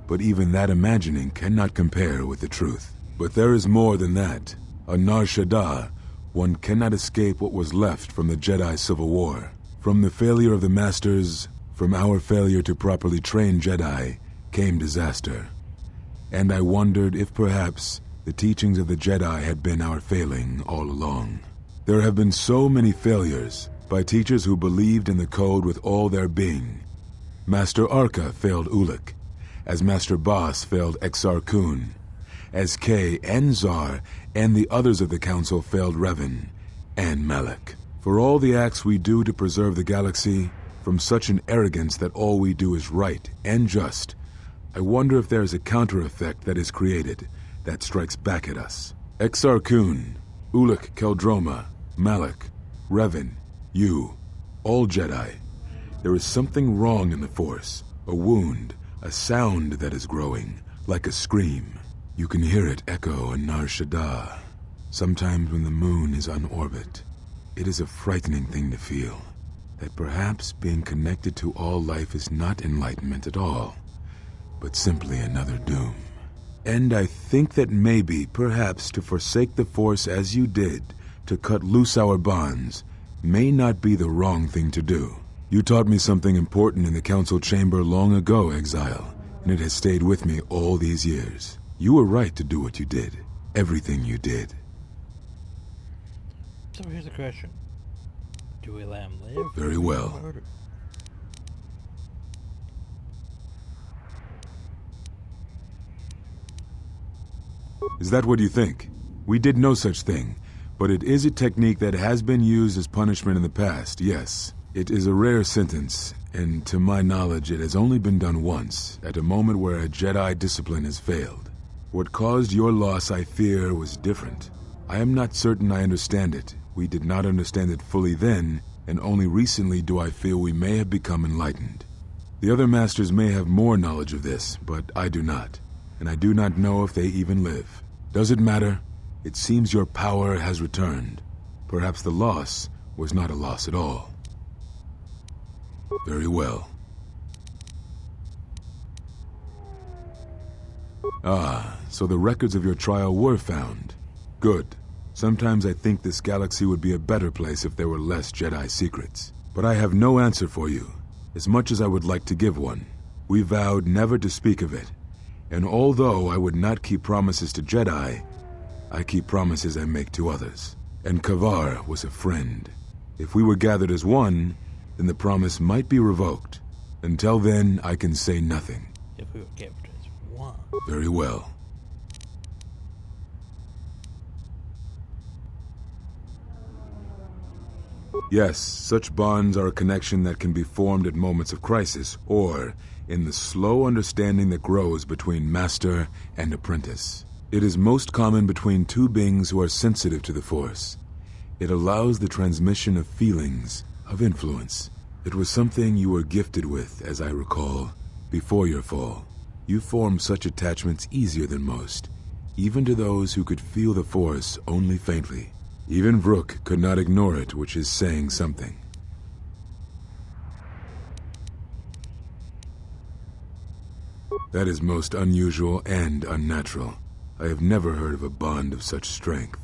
but even that imagining cannot compare with the truth. But there is more than that. On Nar Shaddaa, one cannot escape what was left from the Jedi Civil War. From the failure of the Masters, from our failure to properly train Jedi, came disaster. And I wondered if perhaps the teachings of the Jedi had been our failing all along. There have been so many failures by teachers who believed in the code with all their being. Master Arca failed Ulic, as Master Boss failed Exar Kun, as Kay and Zar and the others of the Council failed Revan and Malak. For all the acts we do to preserve the galaxy, from such an arrogance that all we do is right and just, I wonder if there is a counter-effect that is created that strikes back at us. Exar Kun, Ulic Keldroma, Malak, Revan, you, all Jedi. There is something wrong in the Force, a wound, a sound that is growing, like a scream. You can hear it echo on Nar Shaddaa. Sometimes when the moon is on orbit, it is a frightening thing to feel, that perhaps being connected to all life is not enlightenment at all, but simply another doom. And I think that maybe, perhaps, to forsake the Force as you did, to cut loose our bonds, may not be the wrong thing to do. You taught me something important in the Council Chamber long ago, Exile, and it has stayed with me all these years. You were right to do what you did. Everything you did. So here's the question. Do we let him live? Very well. Murder? Is that what you think? We did no such thing, but it is a technique that has been used as punishment in the past, yes. It is a rare sentence, and to my knowledge it has only been done once, at a moment where a Jedi discipline has failed. What caused your loss, I fear, was different. I am not certain I understand it. We did not understand it fully then, and only recently do I feel we may have become enlightened. The other Masters may have more knowledge of this, but I do not, and I do not know if they even live. Does it matter? It seems your power has returned. Perhaps the loss was not a loss at all. Very well. Ah, so the records of your trial were found. Good. Sometimes I think this galaxy would be a better place if there were less Jedi secrets. But I have no answer for you, as much as I would like to give one. We vowed never to speak of it, and although I would not keep promises to Jedi, I keep promises I make to others. And Kavar was a friend. If we were gathered as one, then the promise might be revoked. Until then, I can say nothing. If we were kept as one. Very well. Yes, such bonds are a connection that can be formed at moments of crisis, or in the slow understanding that grows between master and apprentice. It is most common between two beings who are sensitive to the Force. It allows the transmission of feelings, of influence. It was something you were gifted with, as I recall, before your fall. You formed such attachments easier than most, even to those who could feel the Force only faintly. Even Vrook could not ignore it, which is saying something. That is most unusual and unnatural. I have never heard of a bond of such strength.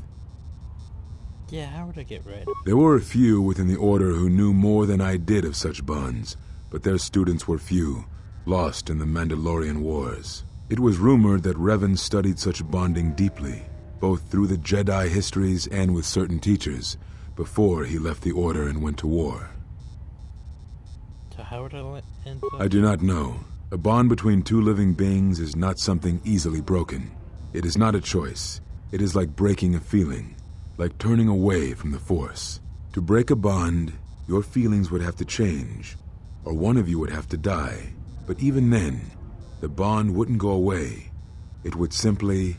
Yeah, how would I get rid? There were a few within the Order who knew more than I did of such bonds, but their students were few, lost in the Mandalorian Wars. It was rumored that Revan studied such bonding deeply, both through the Jedi histories and with certain teachers, before he left the Order and went to war. So how would I end up? I do not know. A bond between two living beings is not something easily broken. It is not a choice. It is like breaking a feeling, like turning away from the Force. To break a bond, your feelings would have to change, or one of you would have to die. But even then, the bond wouldn't go away. It would simply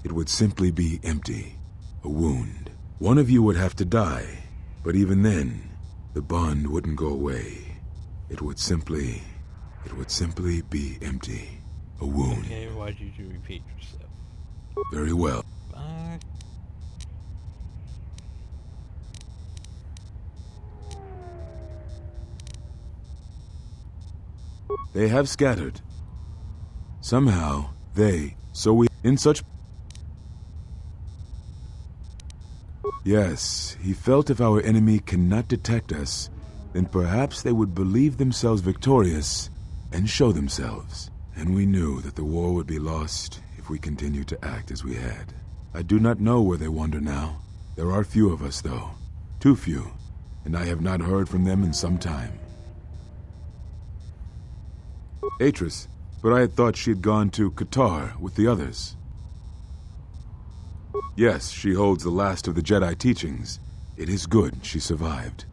be empty, a wound. One of you would have to die, but even then, the bond wouldn't go away. It would simply be empty, a wound. Okay, why did you repeat yourself? Very well. They have scattered. Somehow, in such... Yes, he felt if our enemy cannot detect us, then perhaps they would believe themselves victorious and show themselves. And we knew that the war would be lost if we continued to act as we had. I do not know where they wander now. There are few of us, though. Too few, and I have not heard from them in some time. Atris, but I had thought she had gone to KOTOR with the others. Yes, she holds the last of the Jedi teachings. It is good she survived.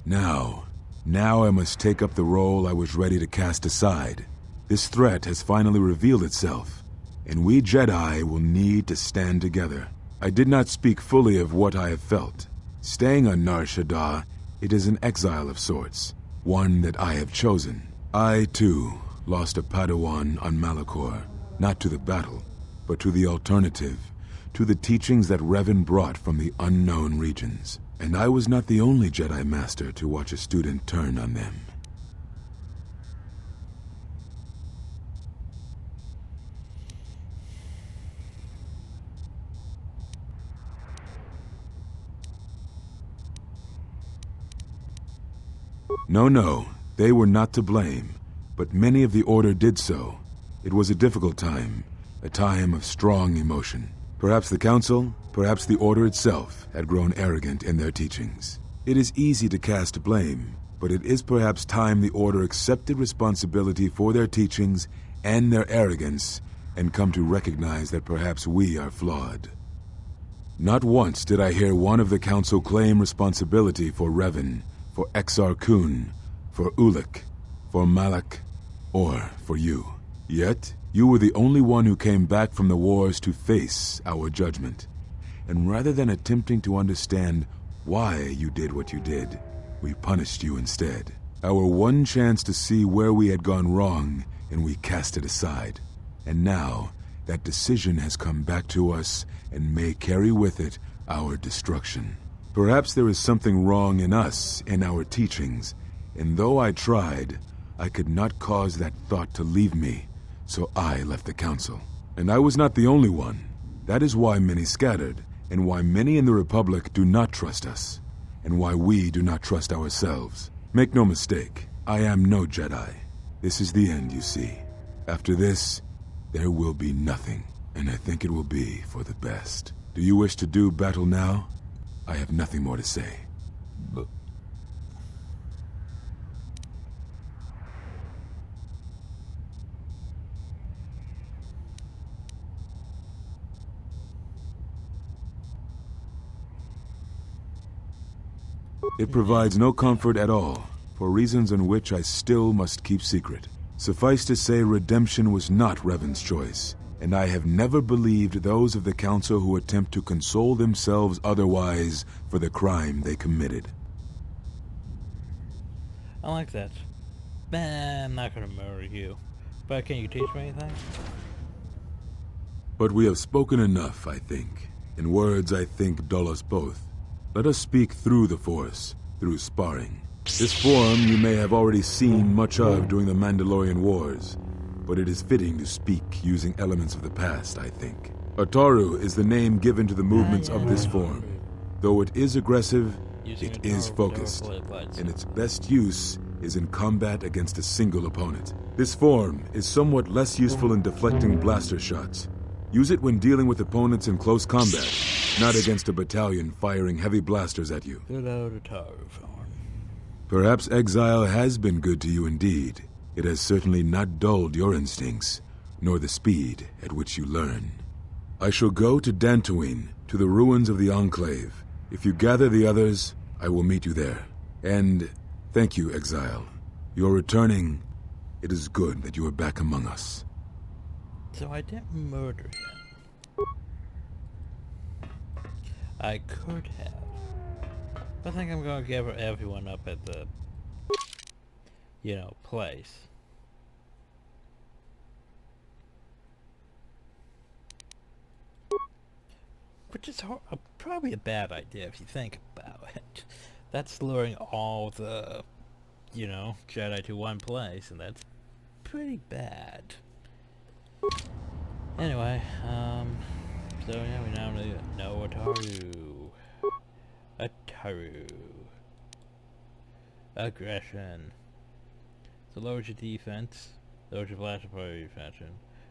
Now I must take up the role I was ready to cast aside. This threat has finally revealed itself, and we Jedi will need to stand together. I did not speak fully of what I have felt. Staying on Nar Shaddaa, it is an exile of sorts, one that I have chosen. I, too, lost a Padawan on Malachor, not to the battle, but to the alternative, to the teachings that Revan brought from the unknown regions. And I was not the only Jedi Master to watch a student turn on them. No, they were not to blame, but many of the Order did so. It was a difficult time, a time of strong emotion. Perhaps the Council, perhaps the Order itself, had grown arrogant in their teachings. It is easy to cast blame, but it is perhaps time the Order accepted responsibility for their teachings and their arrogance, and come to recognize that perhaps we are flawed. Not once did I hear one of the Council claim responsibility for Revan, for Exar Kun, for Ulic, for Malak, or for you. Yet, you were the only one who came back from the wars to face our judgment. And rather than attempting to understand why you did what you did, we punished you instead. Our one chance to see where we had gone wrong, and we cast it aside. And now, that decision has come back to us and may carry with it our destruction. Perhaps there is something wrong in us, in our teachings, and though I tried, I could not cause that thought to leave me, so I left the Council. And I was not the only one. That is why many scattered, and why many in the Republic do not trust us, and why we do not trust ourselves. Make no mistake, I am no Jedi. This is the end, you see. After this, there will be nothing, and I think it will be for the best. Do you wish to do battle now? I have nothing more to say. It provides no comfort at all, for reasons in which I still must keep secret. Suffice to say, redemption was not Revan's choice, and I have never believed those of the Council who attempt to console themselves otherwise for the crime they committed. I like that. Nah, I'm not gonna murder you. But can you teach me anything? But we have spoken enough, I think. In words I think dull us both. Let us speak through the Force, through sparring. This form you may have already seen much of during the Mandalorian Wars, but it is fitting to speak using elements of the past, I think. Ataru is the name given to the movements of this form. Though it is aggressive, it is focused, and its best use is in combat against a single opponent. This form is somewhat less useful in deflecting blaster shots. Use it when dealing with opponents in close combat, not against a battalion firing heavy blasters at you. Good old Ataru form. Perhaps exile has been good to you indeed. It has certainly not dulled your instincts, nor the speed at which you learn. I shall go to Dantooine, to the ruins of the Enclave. If you gather the others, I will meet you there. And thank you, Exile. You're returning. It is good that you are back among us. So I didn't murder him. I could have. I think I'm gonna give everyone up at the, place. Which is probably a bad idea if you think about it. That's luring all the you know, Jedi to one place, and that's pretty bad. Anyway, so yeah, we now know Ataru. Ataru. Aggression. So lowers your defense, lowers your blast party defension.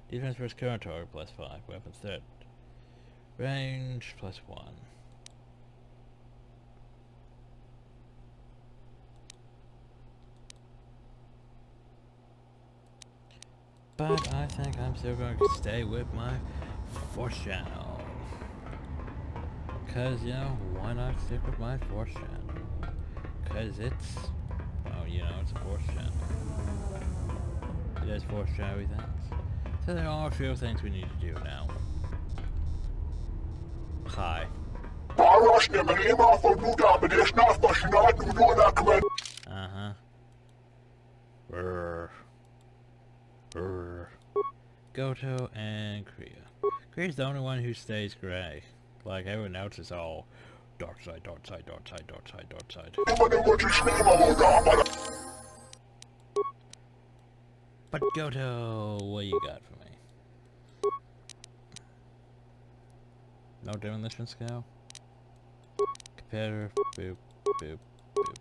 Defense versus current target +5, weapons threat. Range +1. But I think I'm still going to stay with my Force channel. Cause, you know, why not stick with my Force channel? Cause it's, well, you know, it's a Force channel. It has Force channel things. So there are a few things we need to do now. Hi. Uh-huh. Goto and Kriya. Kriya's the only one who stays gray. Like, everyone else is all dark side, dark side, dark side, dark side, dark side. But Goto, what you got for me? No demolition scale? Competitor, boop, boop, boop.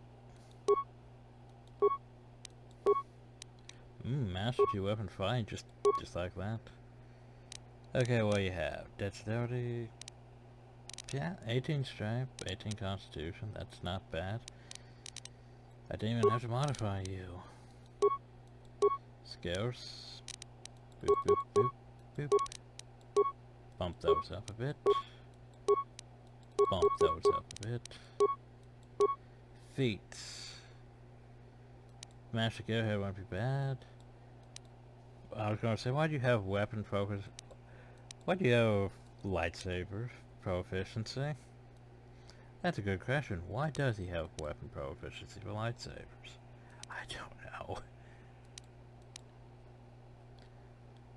Master 2 weapon fighting, just like that. Okay, what you have? Dexterity. Yeah, 18 strength, 18 constitution, that's not bad. I didn't even have to modify you. Skills. Boop, boop, boop, boop. Bump those up a bit. Bump those up a bit. Feet. Master Gearhead won't be bad. I was gonna say, why do you have weapon focus? Why do you have lightsaber proficiency? That's a good question. Why does he have weapon proficiency for lightsabers? I don't know.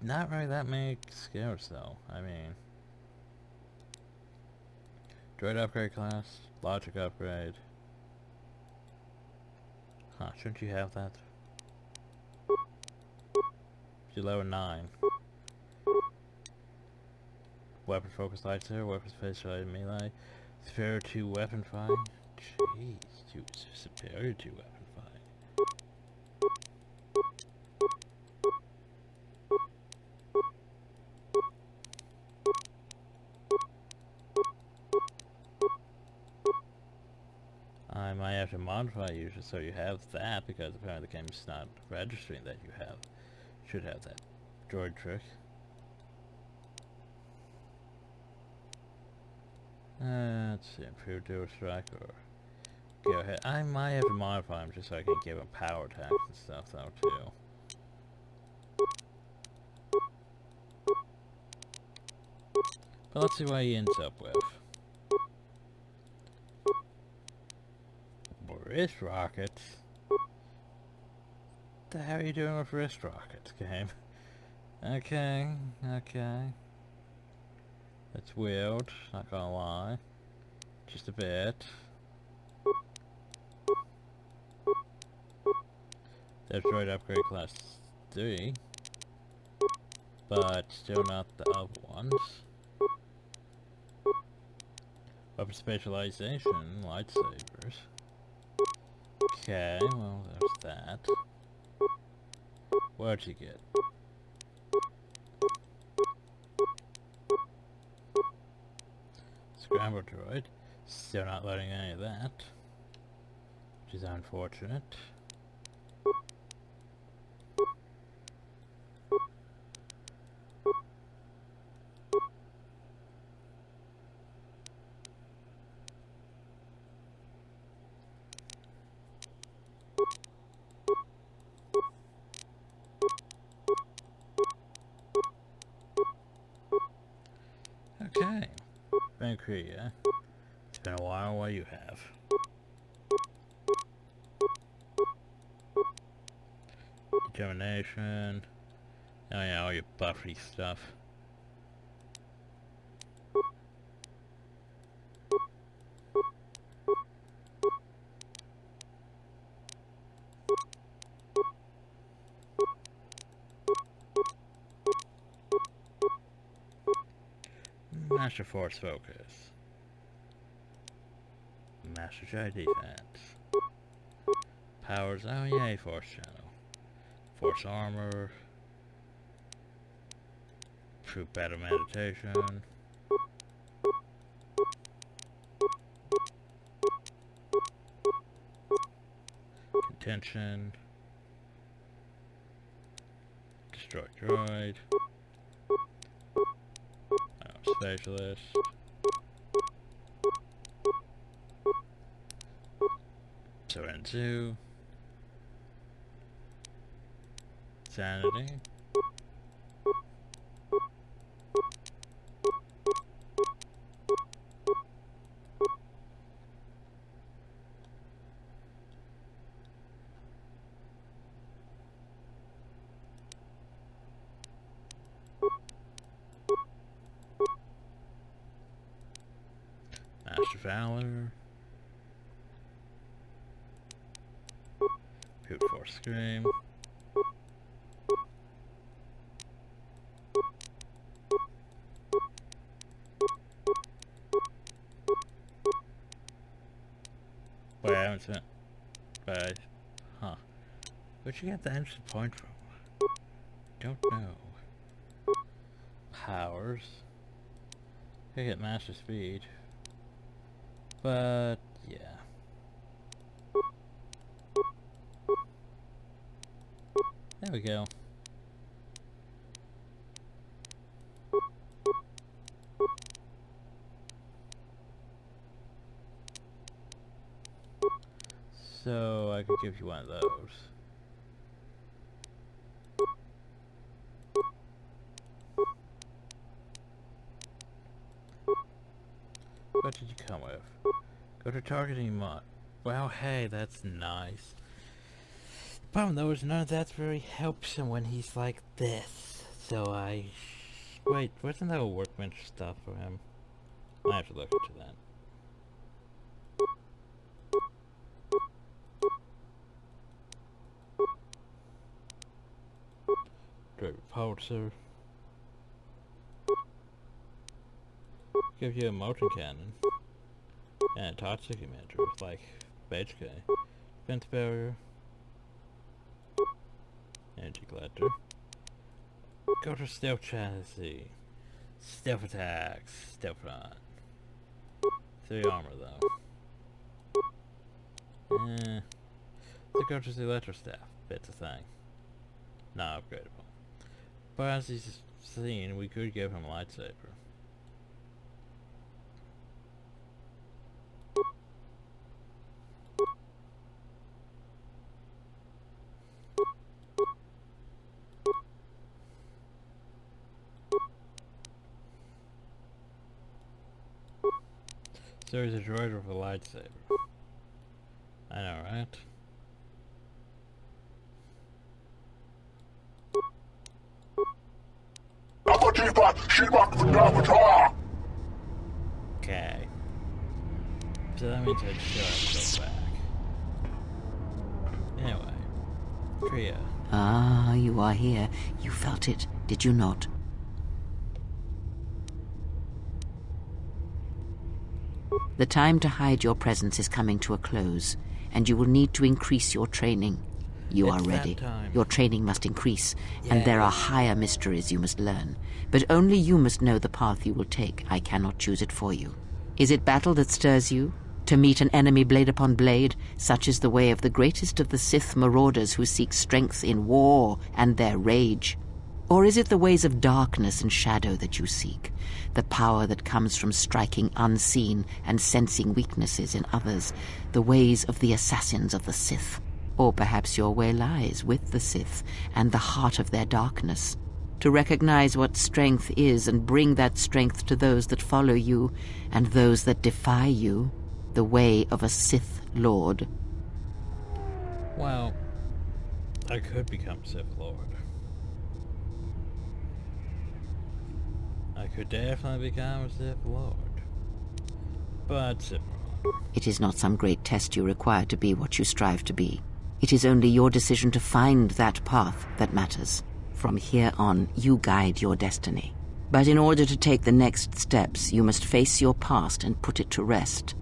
Not really that many skills though. I mean, droid upgrade class, logic upgrade. Huh, shouldn't you have that? You're level 9. Weapon focus lightsaber, weapons specialized melee, superior to weapon fighting. Jeez, superior to weapon fighting. I might have to modify you just so you have that, because apparently the game's not registering that you have. Should have that droid trick. Let's see, improve dual strike or go ahead. I might have to modify him just so I can give him power attacks and stuff though too. But let's see what he ends up with. Wrist rockets? What the hell are you doing with wrist rockets, game? Okay, okay. That's weird, not gonna lie. Just a bit. There's droid upgrade class 3. But still not the other ones. Weapon specialization, lightsabers. Okay, well there's that. What'd you get? Scramble droid. Still not letting any of that. Which is unfortunate. Okay. Kriya. It's been a while. What you have? Determination. Oh yeah, all your buffy stuff. Master Force Focus. Master Jedi Defense. Powers, oh yay, Force Channel. Force Armor. True Battle Meditation. Contention. Destroy Droid. Specialist. Serenzu. Sanity. Master Valor. Brute Force Scream. Wait, I haven't spent. But huh. Where'd you get the extra point from? Don't know. Powers. Could get Master Speed. But, yeah. There we go. So, I could give you one of those. What did you come with? Go to targeting mod. Well, hey, that's nice. Problem though is none of that's very helpful when he's like this. So wait, wasn't that a workbench stuff for him? I have to look into that. Droid repulsor. Give you a motion cannon. And a toxic emitter with like HK. Defense barrier. Energy collector. Go to stealth chassis. Stealth attacks. Stealth run. 3 armor though. Let's go to the electro staff. It's a thing. Not upgradable. But as he's seen, we could give him a lightsaber. So he's a droid with a lightsaber. I know, right? Okay. So that means I'd show him back. Anyway. Kriya. Ah, you are here. You felt it, did you not? The time to hide your presence is coming to a close, and you will need to increase your training. You are ready. Your training must increase, and there are higher mysteries you must learn. But only you must know the path you will take. I cannot choose it for you. Is it battle that stirs you? To meet an enemy blade upon blade? Such is the way of the greatest of the Sith marauders who seek strength in war and their rage. Or is it the ways of darkness and shadow that you seek? The power that comes from striking unseen and sensing weaknesses in others? The ways of the assassins of the Sith? Or perhaps your way lies with the Sith and the heart of their darkness? To recognize what strength is and bring that strength to those that follow you and those that defy you? The way of a Sith Lord. Well, I could become Sith Lord. I could definitely become a Sith Lord. But Sith Lord. It is not some great test you require to be what you strive to be. It is only your decision to find that path that matters. From here on, you guide your destiny. But in order to take the next steps, you must face your past and put it to rest.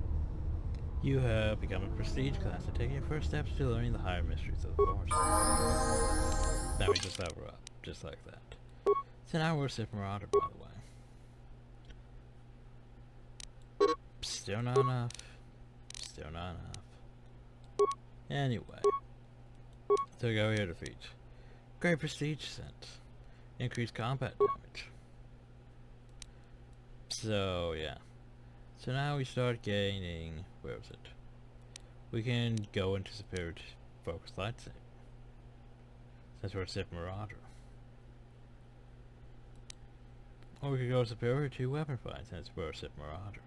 You have become a prestige class and taking your first steps to learning the higher mysteries of the Force. Now we just level up, just like that. So now we're Sith Marauder, by the way. Still not enough. Still not enough. Anyway. So we go here to feat. Great prestige sense. Increased combat damage. So, yeah. So now we start gaining... Where was it? We can go into superior focused lightsaber. Since we're Sith Marauder. Or we could go superior to weapon fight since we're Sith Marauder.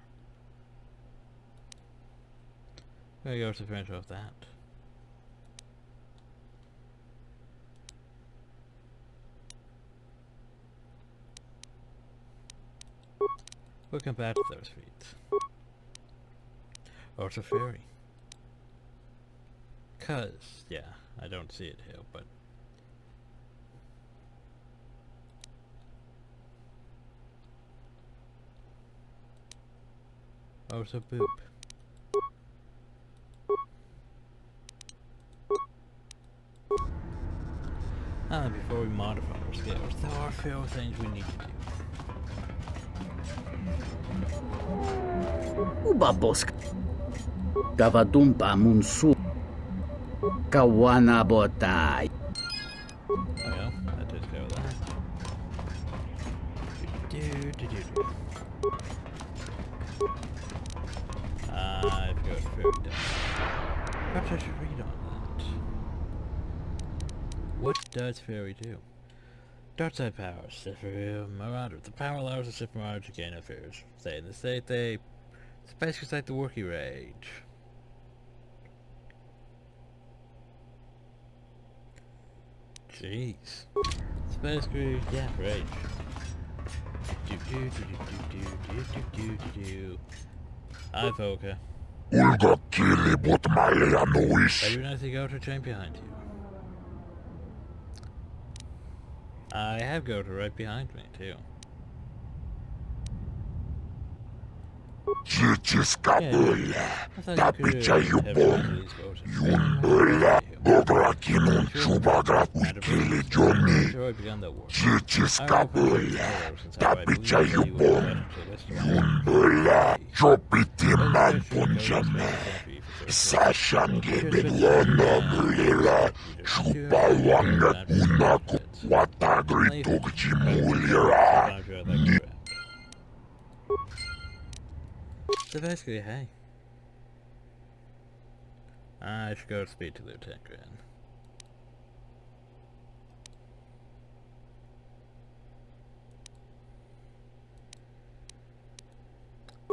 We're gonna go to finish off that. We'll come back to those feats. Or it's a fairy. Cause, yeah, I don't see it here, but... Oh, it's a boop. Before we modify our skills, there are a few things we need to do. Ubabosk. Gavadumpa munsu. Kawana botai. Oh yeah, that did go there. I forgot to figure it out. Perhaps I should read on that. What does fairy do? Dark side power, Sith Marauder. The power allows the Sith Marauder to gain affairs. Stay in the state, it's basically like the Wookiee Rage. Jeez. It's basically, yeah, rage. Hi, Volker. I do not see KOTOR chain behind you. I have KOTOR right behind me, too. So basically, hey. I should go speak to Lieutenant Grin.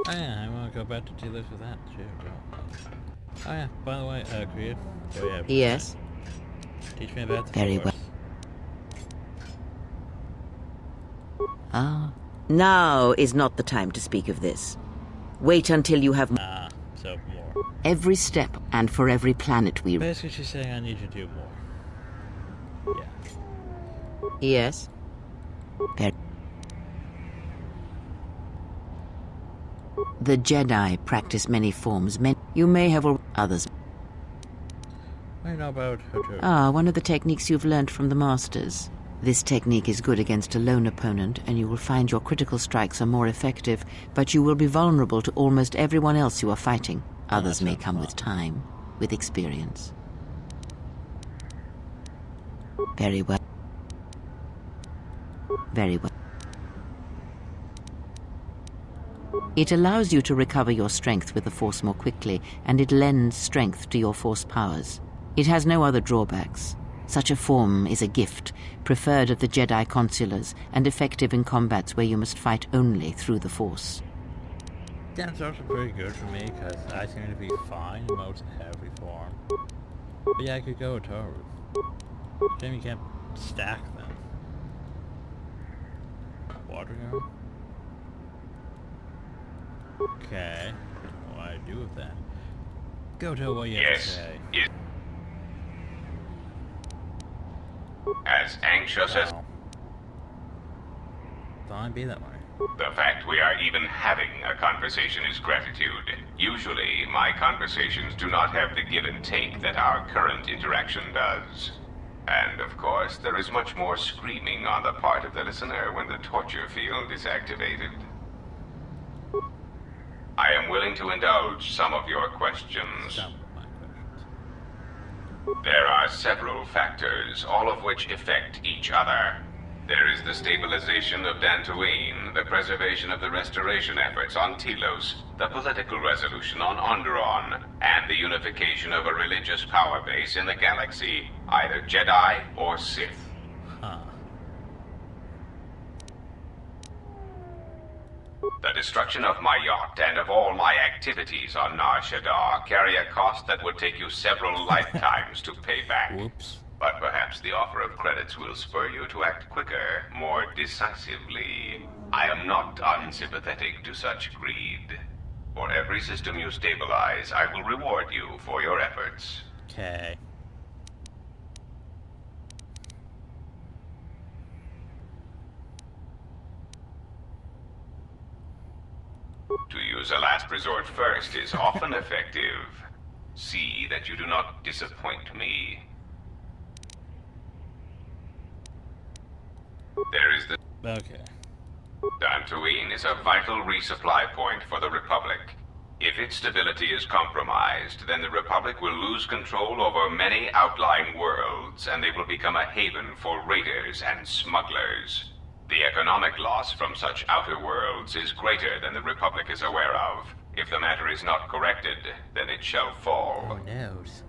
Oh yeah, I want to go back to T-List with that too. Oh yeah, by the way, Kriya. Yes? Teach me about the Very Force. well. Ah. Now is not the time to speak of this. Wait until you have... so more. Every step and for every planet we... Basically, she's saying I need to do more. Yeah. Yes? The Jedi practice many forms. You may have others. I know about her too. One of the techniques you've learned from the Masters. This technique is good against a lone opponent, and you will find your critical strikes are more effective, but you will be vulnerable to almost everyone else you are fighting. Others may come with time, with experience. Very well. Very well. It allows you to recover your strength with the Force more quickly, and it lends strength to your Force powers. It has no other drawbacks. Such a form is a gift, preferred of the Jedi consulars, and effective in combats where you must fight only through the Force. That's also pretty good for me, because I seem to be fine in most every form. But yeah, I could go KOTOR. Shame you can't stack them. Water gun? Okay. What do I do with that? Go to what you have to say. Yes. As anxious as... Fine, be that way. The fact we are even having a conversation is gratitude. Usually, my conversations do not have the give and take that our current interaction does. And of course, there is much more screaming on the part of the listener when the torture field is activated. I am willing to indulge some of your questions. Some of my questions. There are several factors, all of which affect each other. There is the stabilization of Dantooine, the preservation of the restoration efforts on Telos, the political resolution on Onderon, and the unification of a religious power base in the galaxy, either Jedi or Sith. Huh. The destruction of my yacht and of all my activities on Nar Shaddaa carry a cost that would take you several lifetimes to pay back. Whoops. But perhaps the offer of credits will spur you to act quicker, more decisively. I am not unsympathetic to such greed. For every system you stabilize, I will reward you for your efforts. Okay. To use a last resort first is often effective. See that you do not disappoint me. There is the... Okay. Dantooine is a vital resupply point for the Republic. If its stability is compromised, then the Republic will lose control over many outlying worlds, and they will become a haven for raiders and smugglers. The economic loss from such outer worlds is greater than the Republic is aware of. If the matter is not corrected, then it shall fall. Who knows?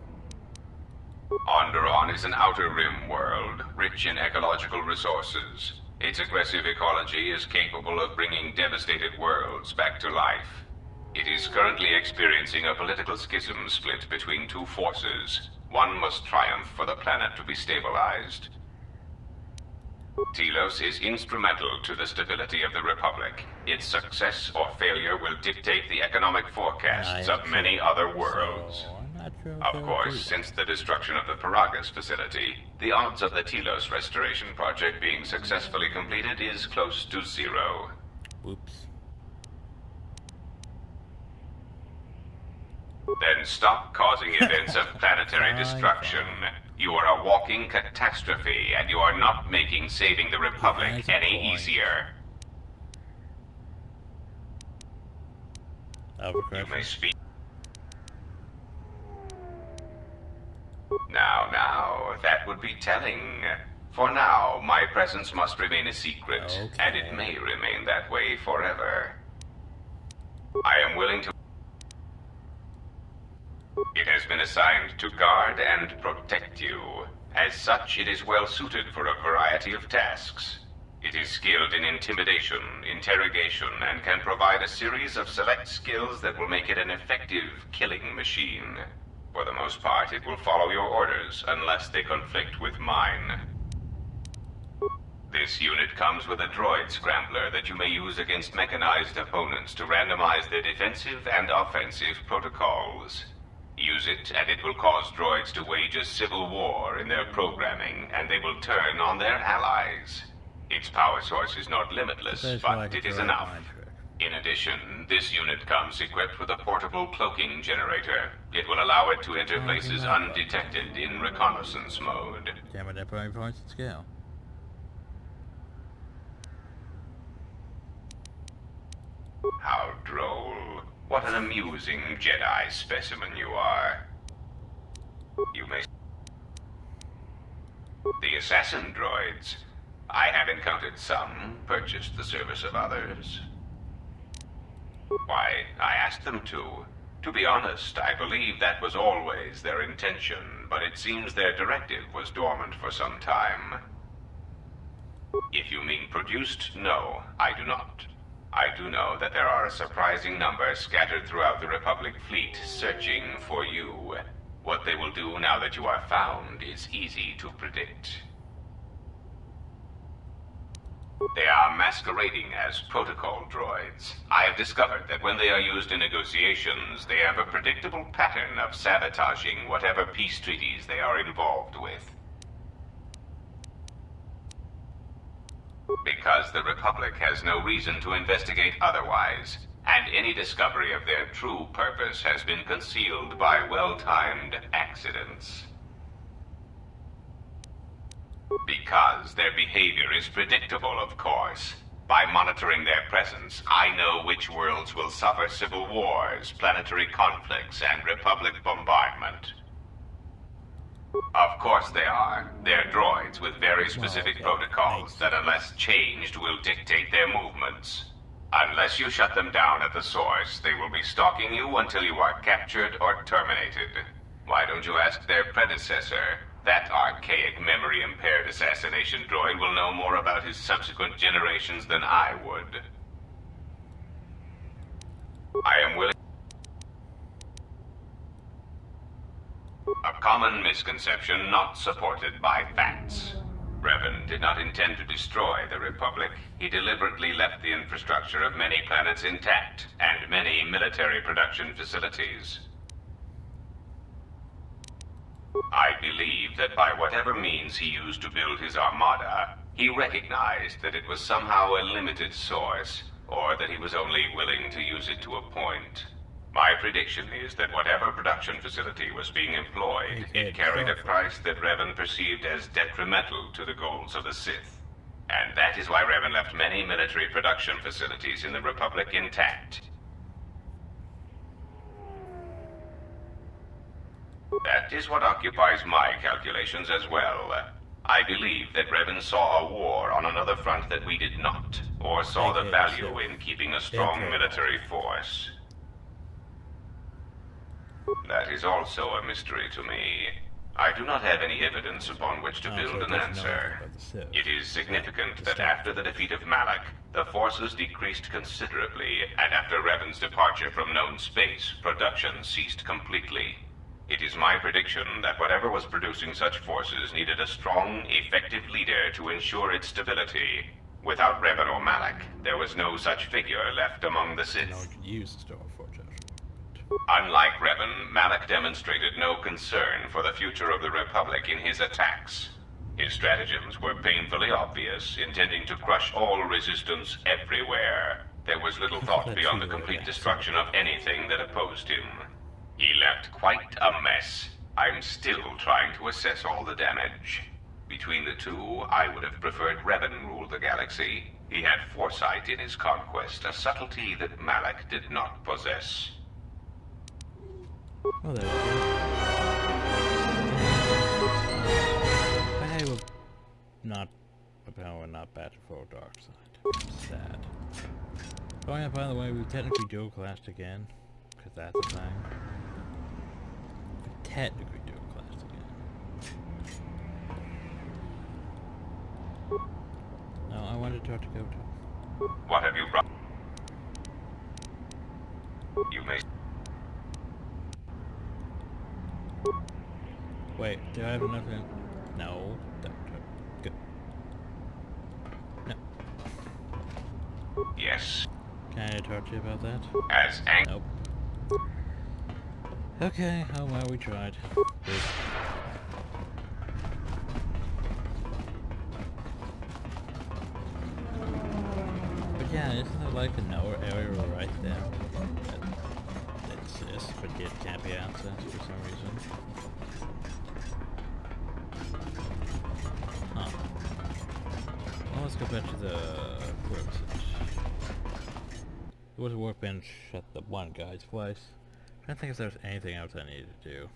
Onderon is an outer rim world, rich in ecological resources. Its aggressive ecology is capable of bringing devastated worlds back to life. It is currently experiencing a political schism split between two forces. One must triumph for the planet to be stabilized. Telos is instrumental to the stability of the Republic. Its success or failure will dictate the economic forecasts of many other worlds. So, I'm not sure if Of they'll course, do since the destruction of the Paragas facility, the odds of the Telos restoration project being successfully completed is close to zero. that. Whoops. Then stop causing events of planetary Fine, destruction. fine. You are a walking catastrophe, and you are not making saving the Republic That's a any point. easier. You may Overcorrection. speak. Now, that would be telling. For now, my presence must remain a secret, and it Okay. may remain that way forever. I am willing to... It has been assigned to guard and protect you. As such, it is well suited for a variety of tasks. It is skilled in intimidation, interrogation, and can provide a series of select skills that will make it an effective killing machine. For the most part, it will follow your orders, unless they conflict with mine. This unit comes with a droid scrambler that you may use against mechanized opponents to randomize their defensive and offensive protocols. Use it, and it will cause droids to wage a civil war in their programming, and they will turn on their allies. Its power source is not limitless, That's but like it a is droid enough. mind trick. In addition, this unit comes equipped with a portable cloaking generator. It will allow it to enter places undetected in reconnaissance mode. Damn it, that probably points at scale. How droll. What an amusing Jedi specimen you are. You may... The assassin droids. I have encountered some, purchased the service of others. Why, I asked them to. To be honest, I believe that was always their intention, but it seems their directive was dormant for some time. If you mean produced, no, I do not. I do know that there are a surprising number scattered throughout the Republic fleet searching for you. What they will do now that you are found is easy to predict. They are masquerading as protocol droids. I have discovered that when they are used in negotiations, they have a predictable pattern of sabotaging whatever peace treaties they are involved with. Because the Republic has no reason to investigate otherwise, and any discovery of their true purpose has been concealed by well-timed accidents. Because their behavior is predictable, of course. By monitoring their presence, I know which worlds will suffer civil wars, planetary conflicts, and Republic bombardment. Of course they are. They're droids with very specific protocols that, unless changed, will dictate their movements. Unless you shut them down at the source, they will be stalking you until you are captured or terminated. Why don't you ask their predecessor? That archaic, memory-impaired assassination droid will know more about his subsequent generations than I would. I am willing... A common misconception not supported by facts. Revan did not intend to destroy the Republic. He deliberately left the infrastructure of many planets intact, and many military production facilities. I believe that by whatever means he used to build his armada, he recognized that it was somehow a limited source, or that he was only willing to use it to a point. My prediction is that whatever production facility was being employed, it carried a price that Revan perceived as detrimental to the goals of the Sith. And that is why Revan left many military production facilities in the Republic intact. That is what occupies my calculations as well. I believe that Revan saw a war on another front that we did not, or saw the value in keeping a strong military force. That is also a mystery to me. I do not have any evidence upon which to build an answer. It is significant that after the defeat of Malak, the forces decreased considerably, and after Revan's departure from known space, production ceased completely. It is my prediction that whatever was producing such forces needed a strong, effective leader to ensure its stability. Without Revan or Malak, there was no such figure left among the Sith. Unlike Revan, Malak demonstrated no concern for the future of the Republic in his attacks. His stratagems were painfully obvious, intending to crush all resistance everywhere. There was little thought beyond the complete destruction of anything that opposed him. He left quite a mess. I'm still trying to assess all the damage. Between the two, I would have preferred Revan rule the galaxy. He had foresight in his conquest, a subtlety that Malak did not possess. Well, there we go. But hey, we're not, apparently we're not bad for dark side. Sad. Oh yeah, by the way, we technically dual classed again, because that's a thing. We technically dual classed again. No, I wanted to talk to KOTOR. What have you brought? You may... Wait, do I have enough in? No. Good. No. Yes. Can I talk to you about that? As Nope. Okay, oh well, we tried. But yeah, isn't there like another area right there that exists, but yet can't be accessed for some reason? Huh. Well, let's go back to the workbench. There was a workbench at the one guy's place. I don't think if there's anything else I needed to do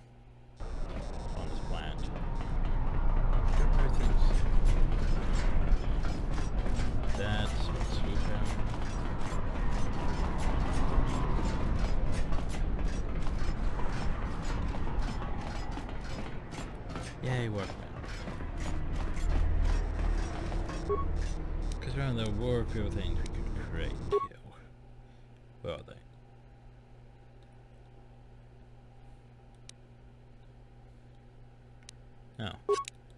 on this planet. That's what's swoop out. Yay, workbench. Because around there were a few things we could create here. Where are they? No.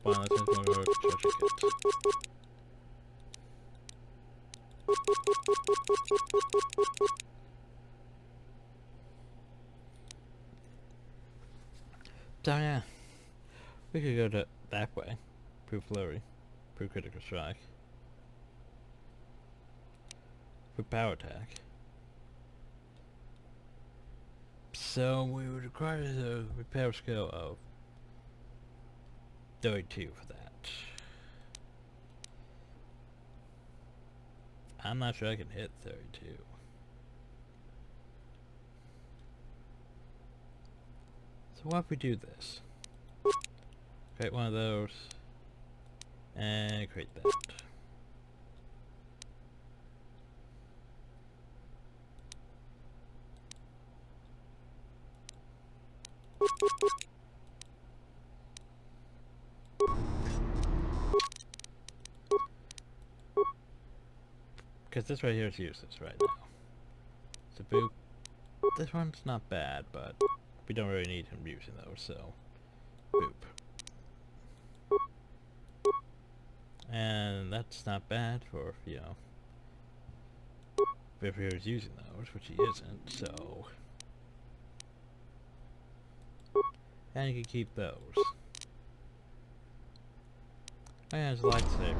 Fine, let's just go to treasure kits. So yeah, we could go to that way. Proof flurry. Proof critical strike. with power attack. So we would require the repair skill of 32 for that. I'm not sure I can hit 32. So what if we do this? Create one of those, and create that. Because this right here is useless right now. So boop. This one's not bad, but we don't really need him using those, so boop. And that's not bad for, you know, if he was using those, which he isn't, so. And you can keep those. And his lightsaber.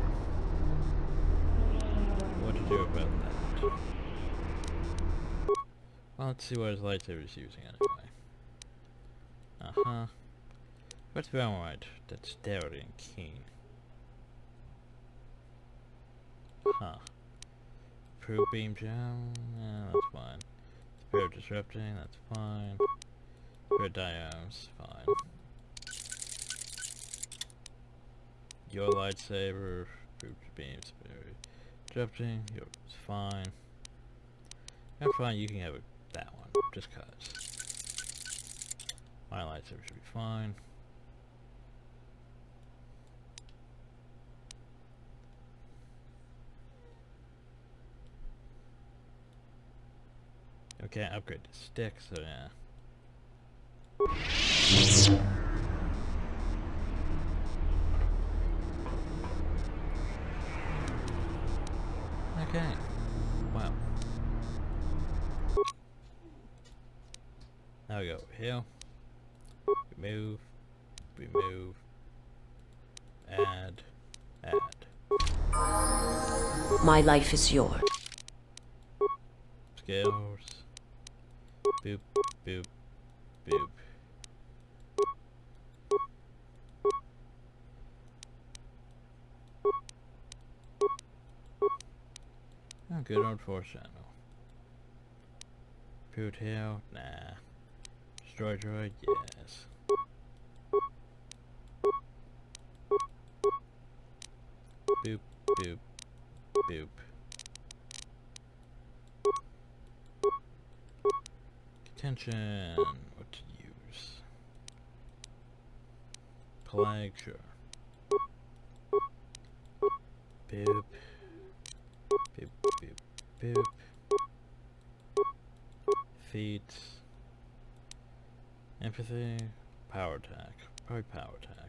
What to do about that? Well, let's see what his lightsaber is using anyway. What's the wrong right? That's steady and keen. Pro beam jam, yeah, that's fine. Spirit disrupting, that's fine. Spirit diomes, fine. Your lightsaber, pro beam, spirit disrupting, yours fine. That's fine, you can have that one, just cause. My lightsaber should be fine. Okay, upgrade the stick, so yeah. Okay. Wow. Now we go over here. Remove. Remove. Add. Add. My life is yours. Skills. Boop, boop, boop. Oh, good old force channel. Put hell? Nah. Destroy droid? Yes. Boop, boop, boop. Attention, what to use? Plague, sure. Boop. Boop, boop, boop. Feet. Empathy. Power attack. Probably power attack.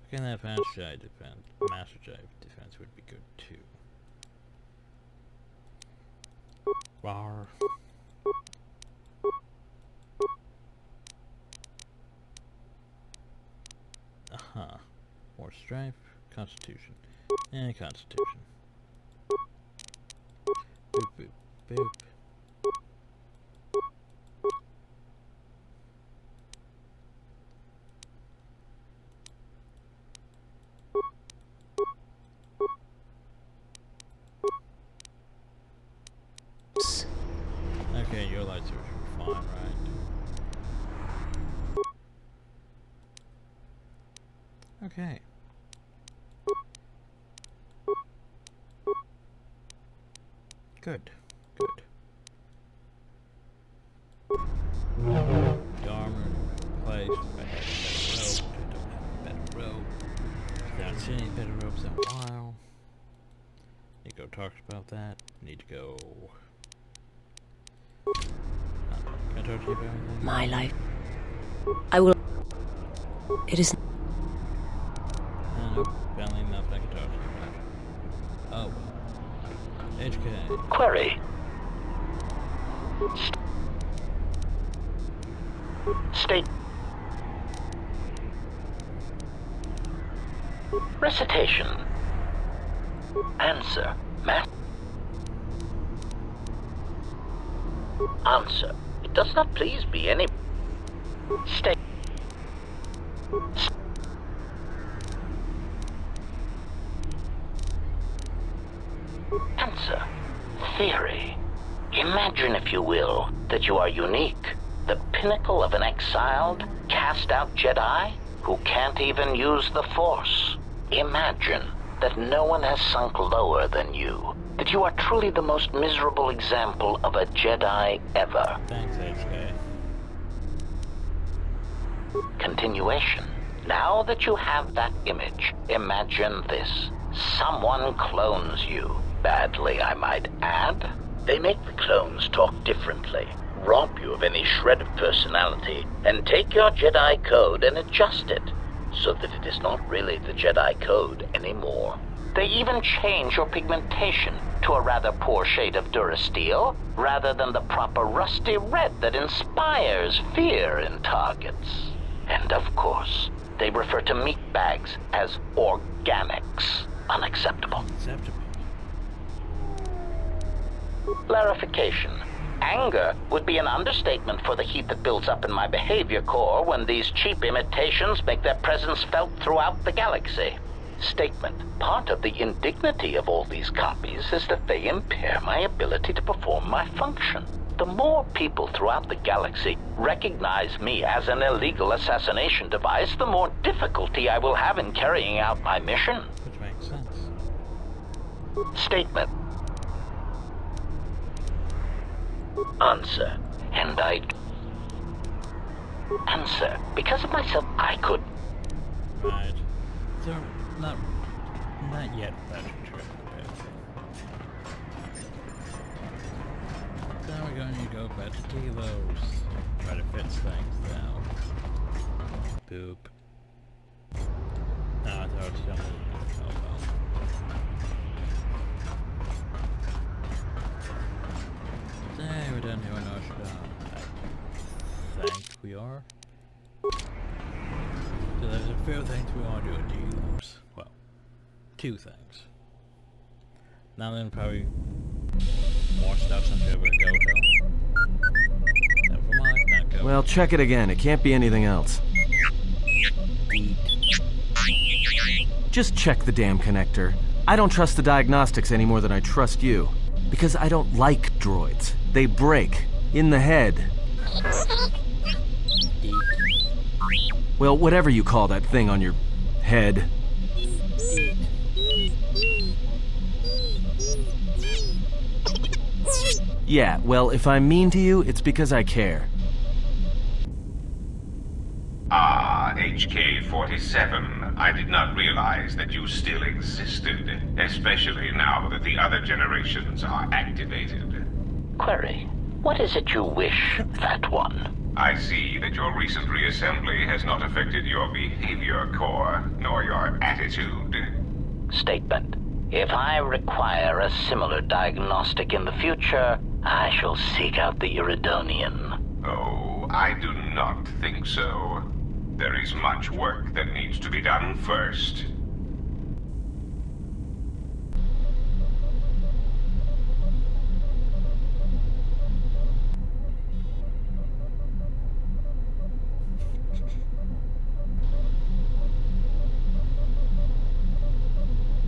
Again, that Master Jedi defense. Master Jedi defense would be good too. Rawr. More strife, constitution, and constitution. Boop, boop, boop. Okay, your lightsaber should be fine, right? Okay. Good. Good. The armor placed. If I had a better rope, I don't have a better rope. I haven't seen any better ropes in a while. Need to go talk about that. Need to go. Can I talk to you about anything? My life. I will. It is. Nope, apparently nothing I can talk to you about. Oh well. HK. Query. State. Recitation. Answer. Answer. It does not please me any... Stay. Answer. Theory. Imagine, if you will, that you are unique, the pinnacle of an exiled, cast-out Jedi who can't even use the Force. Imagine that no one has sunk lower than you, that you are truly the most miserable example of a Jedi ever. Thanks, HK. Continuation. Now that you have that image, imagine this. Someone clones you. Badly, I might add. They make the clones talk differently, rob you of any shred of personality, and take your Jedi code and adjust it, so that it is not really the Jedi code anymore. They even change your pigmentation to a rather poor shade of Durasteel, rather than the proper rusty red that inspires fear in targets. And of course, they refer to meat bags as organics. Unacceptable. Acceptable. Clarification. Anger would be an understatement for the heat that builds up in my behavior core when these cheap imitations make their presence felt throughout the galaxy. Statement. Part of the indignity of all these copies is that they impair my ability to perform my function. The more people throughout the galaxy recognize me as an illegal assassination device, the more difficulty I will have in carrying out my mission. Which makes sense. Statement. Answer. And I... Answer. Because of myself, I could... Right. So, not yet, that's true. So we're going to go back to Delos. Try to fix things down. Boop. No, I thought it was something. Oh well. Hey, we're done here in our shop. I think we are. So there's a few things we want to do in Delos. Well, 2 things. Now then, probably more stuff since we have a KOTOR. Never mind, not KOTOR. Well, check it again. It can't be anything else. Just check the damn connector. I don't trust the diagnostics any more than I trust you. Because I don't like droids. They break. In the head. Well, whatever you call that thing on your head. Yeah, well, if I'm mean to you, it's because I care. Ah, HK-47. I did not realize that you still existed, especially now that the other generations are activated. Query. What is it you wish, Fat One? I see that your recent reassembly has not affected your behavior core, nor your attitude. Statement. If I require a similar diagnostic in the future, I shall seek out the Iridonian. Oh, I do not think so. There is much work that needs to be done first.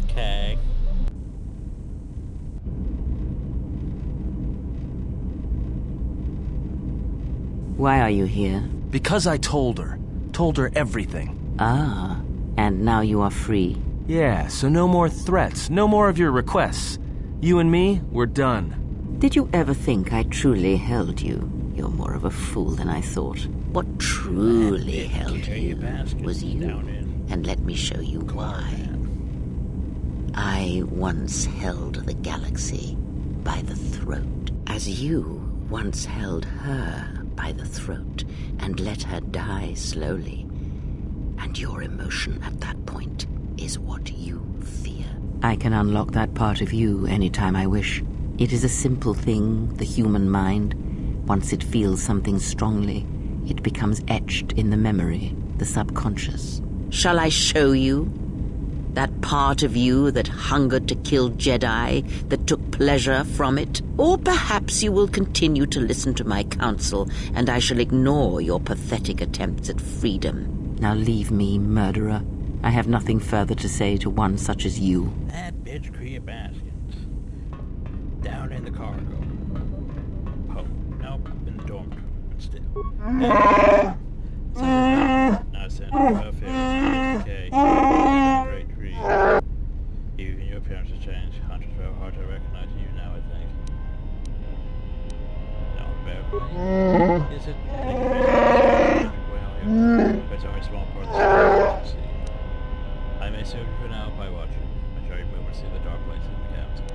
Okay. Why are you here? Because I told her. Told her everything. Ah, and now you are free. Yeah, so no more threats, no more of your requests. You and me, we're done. Did you ever think I truly held you? You're more of a fool than I thought. What truly held you was you. And let me show you why. I once held the galaxy by the throat, as you once held her by the throat and let her die slowly. And your emotion at that point is what you fear. I can unlock that part of you anytime I wish. It is a simple thing, the human mind. Once it feels something strongly, it becomes etched in the memory, the subconscious. Shall I show you? That part of you that hungered to kill Jedi, that took pleasure from it? Or perhaps you will continue to listen to my counsel, and I shall ignore your pathetic attempts at freedom. Now leave me, murderer. I have nothing further to say to one such as you. That bitch Kriya Baskins. Down in the cargo. Oh, nope, in the dormitory, but still. Nonsense, welfare, decay, great tree. Even your appearance has changed. Hunters very hard to recognize you now, I think. Sounds bad for me. Is it? Well, here. It's only a small part of the story, as you see. I may serve you for now by watching. I shall remove and see the dark places in the council.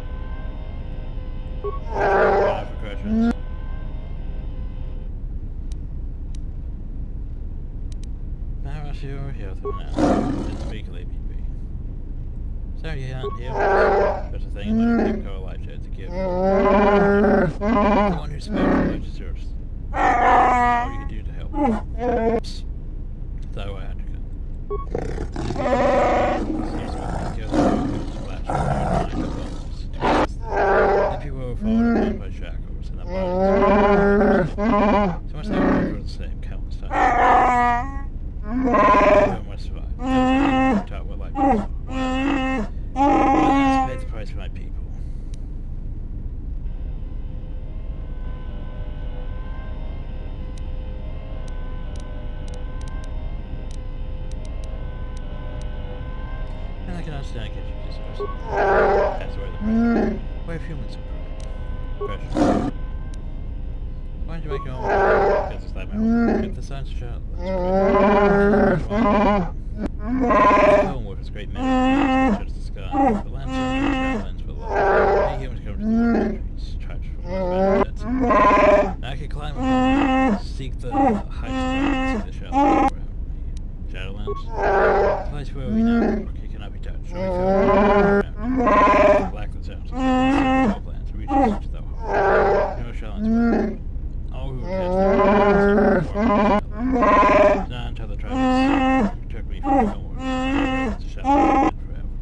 For questions. Now I see your health for now. Then speak, leave me be. Sorry you aren't here. There's a thing in my Cape life shade to give. The one who spared your life deserves. All you can do to help. Psst. So I had to go. The people were followed around by shackles and the bodies. So much they were the same countless times. Everyone must survive. That's taught what life is. I paid the price for my people. And I can understand getting this person. That's where the price. Where humans are precious. Why don't you make your own? Because it's like my own. Get the sun's shot. That's great. The home work is great men. Just the sky. The land lands for love. Many humans come to the world countries. Tribes from all the and I can climb up, seek the heights and see the shadows around me. Shadowlands? The place where we now work. It cannot be touched. Only around me. Blackwood sounds. Tall plants reaches to the heart. No Shadowlands. All who are cast their not until the tribes took me from the world. The Shadowlands forever.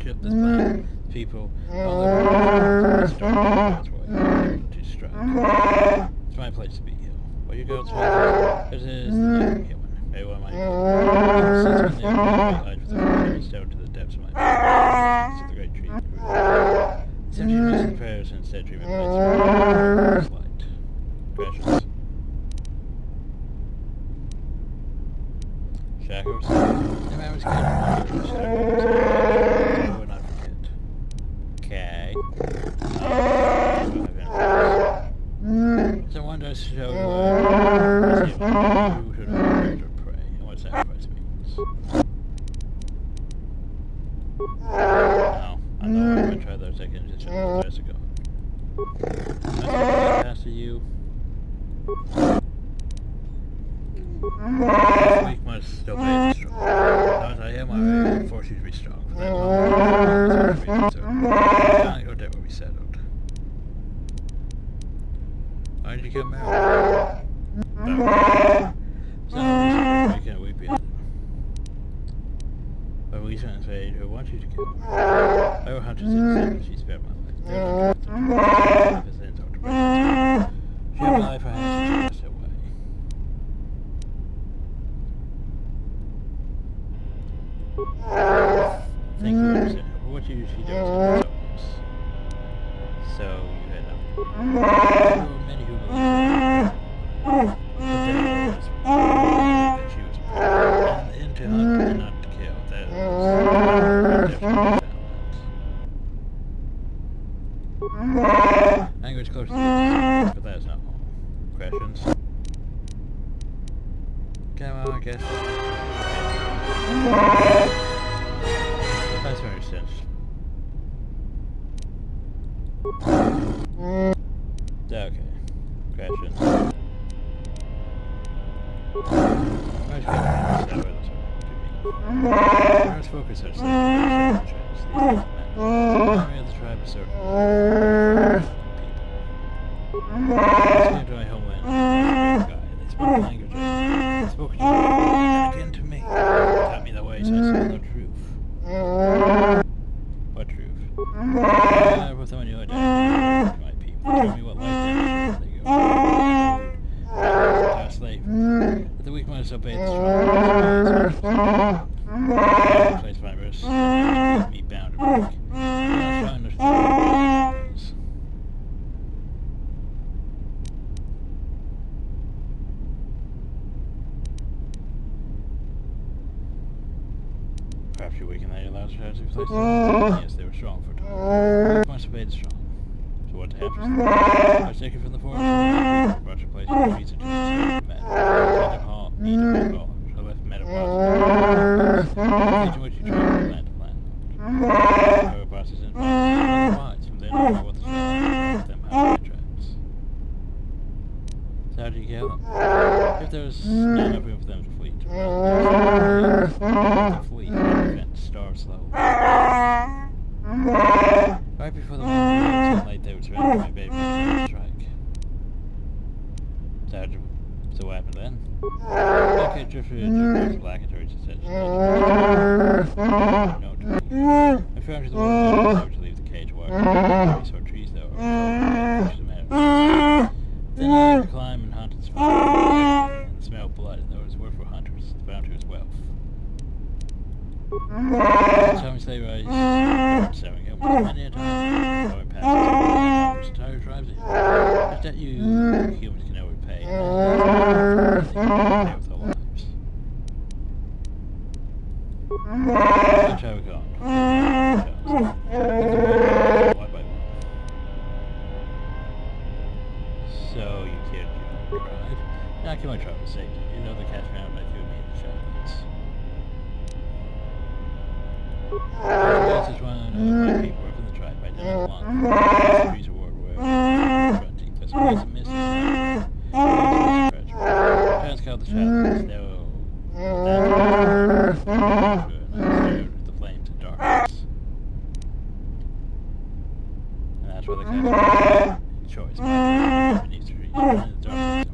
Ship this planet. People all over the world to strike. It's my place to be here. Where you go, this is the name here. Maybe one of my since when they eyes with the fingers down to the depths of my heart. To the great tree. Essentially, most of the prayers and instead treatment plates light. Questions? Shackles? The man was kind of shackles. I would not forget. Okay. Someone does show who should have to pray and what sacrifice means. No, I know I'm going to try those seconds years ago. That's what I pass to you. This week must still be strong. As I am, I will force you to be strong. For that moment, your debt will be settled. Why did you get married? No. So, I can't weep yet. But we can't say who wants you to kill her. I will hunt her since she spared my life. She had my life, her hands, and she passed away. Thank you, understand her. What you usually do is so you had nothing. There were many who believed but there was that she was a and into hunt and not to kill. That was definitely balance. Language close to the but that is not all. Questions? Come on, I guess. That's very sense. Okay. Questions? Let's focus our army of the tribe is certain people. Let's go to my homeland. They spoke languages. They spoke to For someone who identifies my people, tell me what life damage they go entire slavery. That the weak must obey the strong. Place my wrist and keep me bound to break. I'm trying to understand. Perhaps you're weak and they allowed to try to place them. Yes, they were strong for a time. Weak must obey the strong. So what happens? I was taken from the forest and brought to place in the streets into the men. Kind of hall, eat of all. I left metamorphosis. The stage in which you travel from land to land. Power passes in wise. From then on, what the shell them out of traps. So how do you kill them? If there's not enough room for them to flee to run, to flee and prevent starve slowly. Right before the morning light, they would surround my baby and strike. So what happened then? Okay, drifted into blackatories and such. No to me. I found the world never to leave the cage where I saw trees though, which is a matter of then I would climb and hunt and smell and smell blood, and though it was worth for hunters, the bounty was wealth. Tell me say rise, sewing up many a time, going past entire tribes of the debt you humans can never pay, and they pay with their lives. Which have we gone? One by one. So you killed your own tribe. Now kill my tribe for safety. You know the catch me out by threw me in the shadows. This is one of my people from the tribe I didn't want. The trees are fronting. That's why it's a missus. Trans called the shadows. No. The flames and darkness. And that's where the catch choice beneath the trees. In the darkness.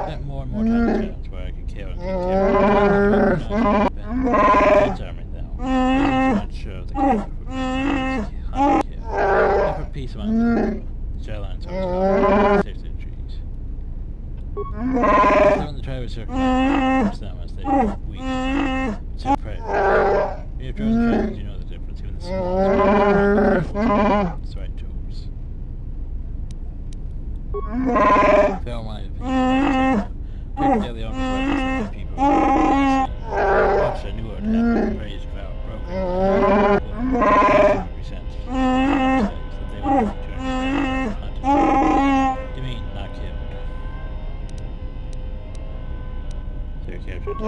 Spent more and more time in the shadows where I could kill and keep killing. That's armored now. This is much of the character for hunting kill. And for peace among the shadowlands always safe to the trees. So when the tribe was circling, it's not much they were weak. So prey. When you have drawn the tribes, you know the difference between the small and the right tools. Fell my opinion. Quick daily on the weapons that the people once I knew what would happen, praised vow broken. Resent that they would return hunted. You mean not killed? So you captured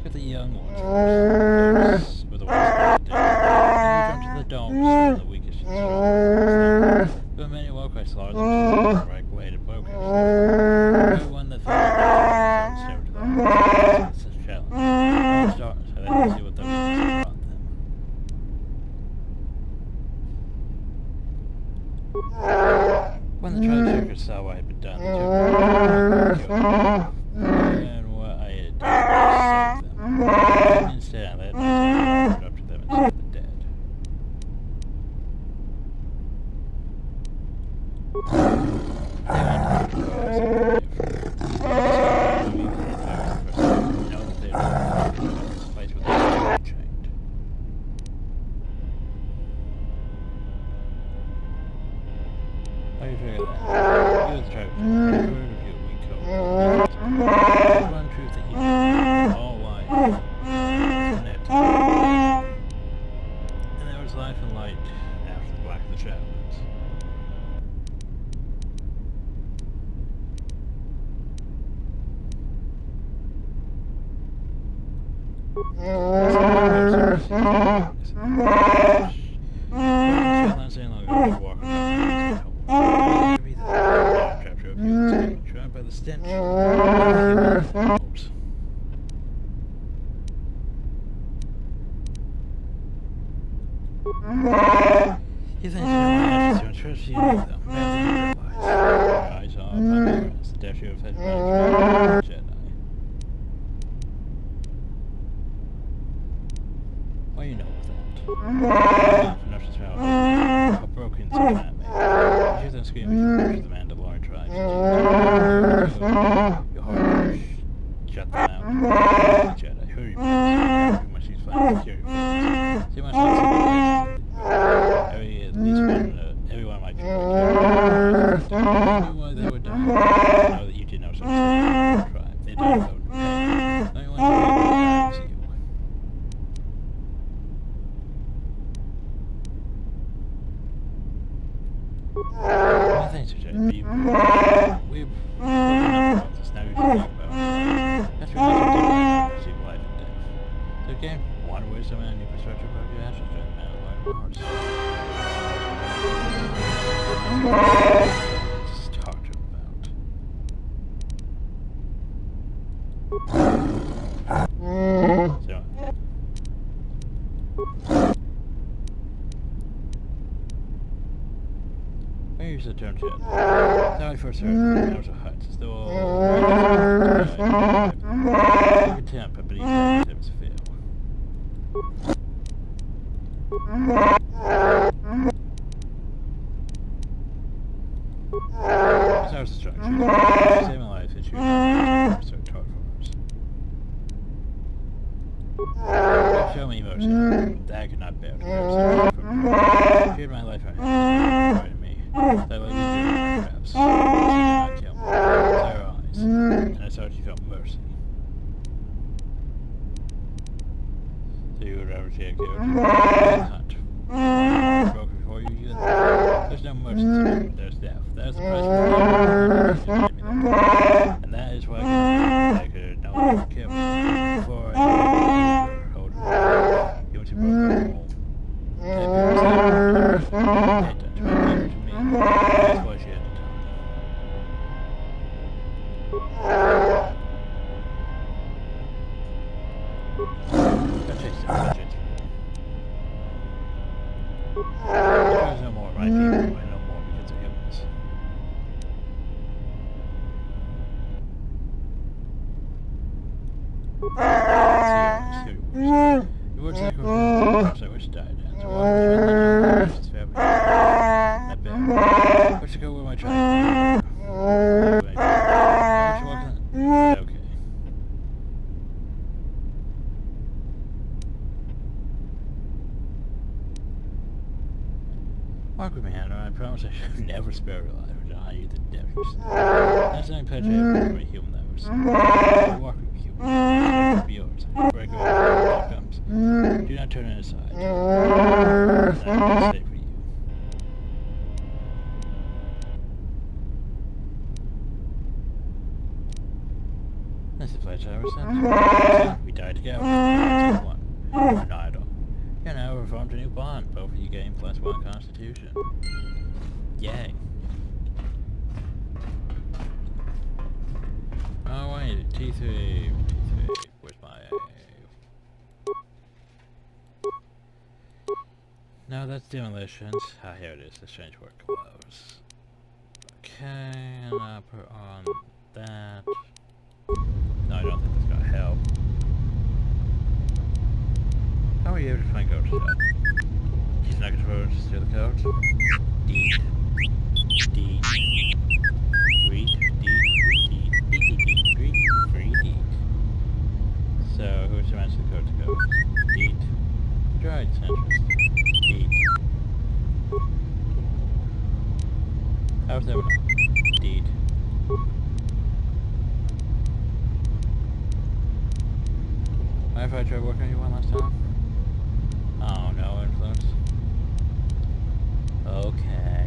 get the young ones first. Those were the ones that dead. You come to the domes, the weakest and strongest. But many Warcry slaughtered them to the right blade of brokers. Everyone that fell stared to them. It's a challenge. Darkness, I let them see what the weakness brought them. When the tribe circus saw what had been done, they took and what I had done was save them. And instead, I let myself up to them and save the dead. Well, you know with that. screen we can watch the Mandalorian tries to your heart shut them out. Jedi, hurry, too much he's fighting security forces. Too much like at least everyone might be knew why they were dying. I know that you did know something about the tribe. They don't go to pay. Everyone knows you. Thanks, Jay. We've spoken about this. Now you're talking about that's really see life and death. So, okay, one wisdom and new perspective of your astral strength and life just talk to him about. So, here's the turn to it. Sorry for certain. That was a hut. Still good temp, but he's not attempts to fail. Stars the structure. Save my life issue. Start talk for us. Show me emotion. That I could not bear to bear. Shared my life on him. That like you do FRAPS. She did not kill me. With her eyes. And I saw she felt mercy. So you would rather take the hunt. Broke before you even there's no mercy to me. There's death. That is the price for and that is why I could no longer kill me. Before I hold her. You want to broke her home. That's why she had to tell me. That takes some budget. There's no more right people. I know more because of humans. It works like a I wish died. So where's to go with my child? Okay. Walk with me, Hannah. I promise I should never spare your life. I you the devil. That's not pledge I have for a human that was. Walk with me, human. It's be yours. Break away when it comes. Do not turn it aside. That is safe for you. That's the pledge I was sent. We died together. That's one. Not at all. You know, we formed a new bond. Both of you gain +1 constitution. Yay. Oh wait, T3. Where's my A? No, that's demolitions. Ah, here it is. The strange work gloves. Okay, and I'll put on that. No, I don't think that's gonna help. How are you able to find codes out? Use not control to steal the codes. D. Read. So, who's to match the code to codes? D. Droids, interest. D. How's that one? D. Mind if I try working on you one last time? Oh, no influence. Okay.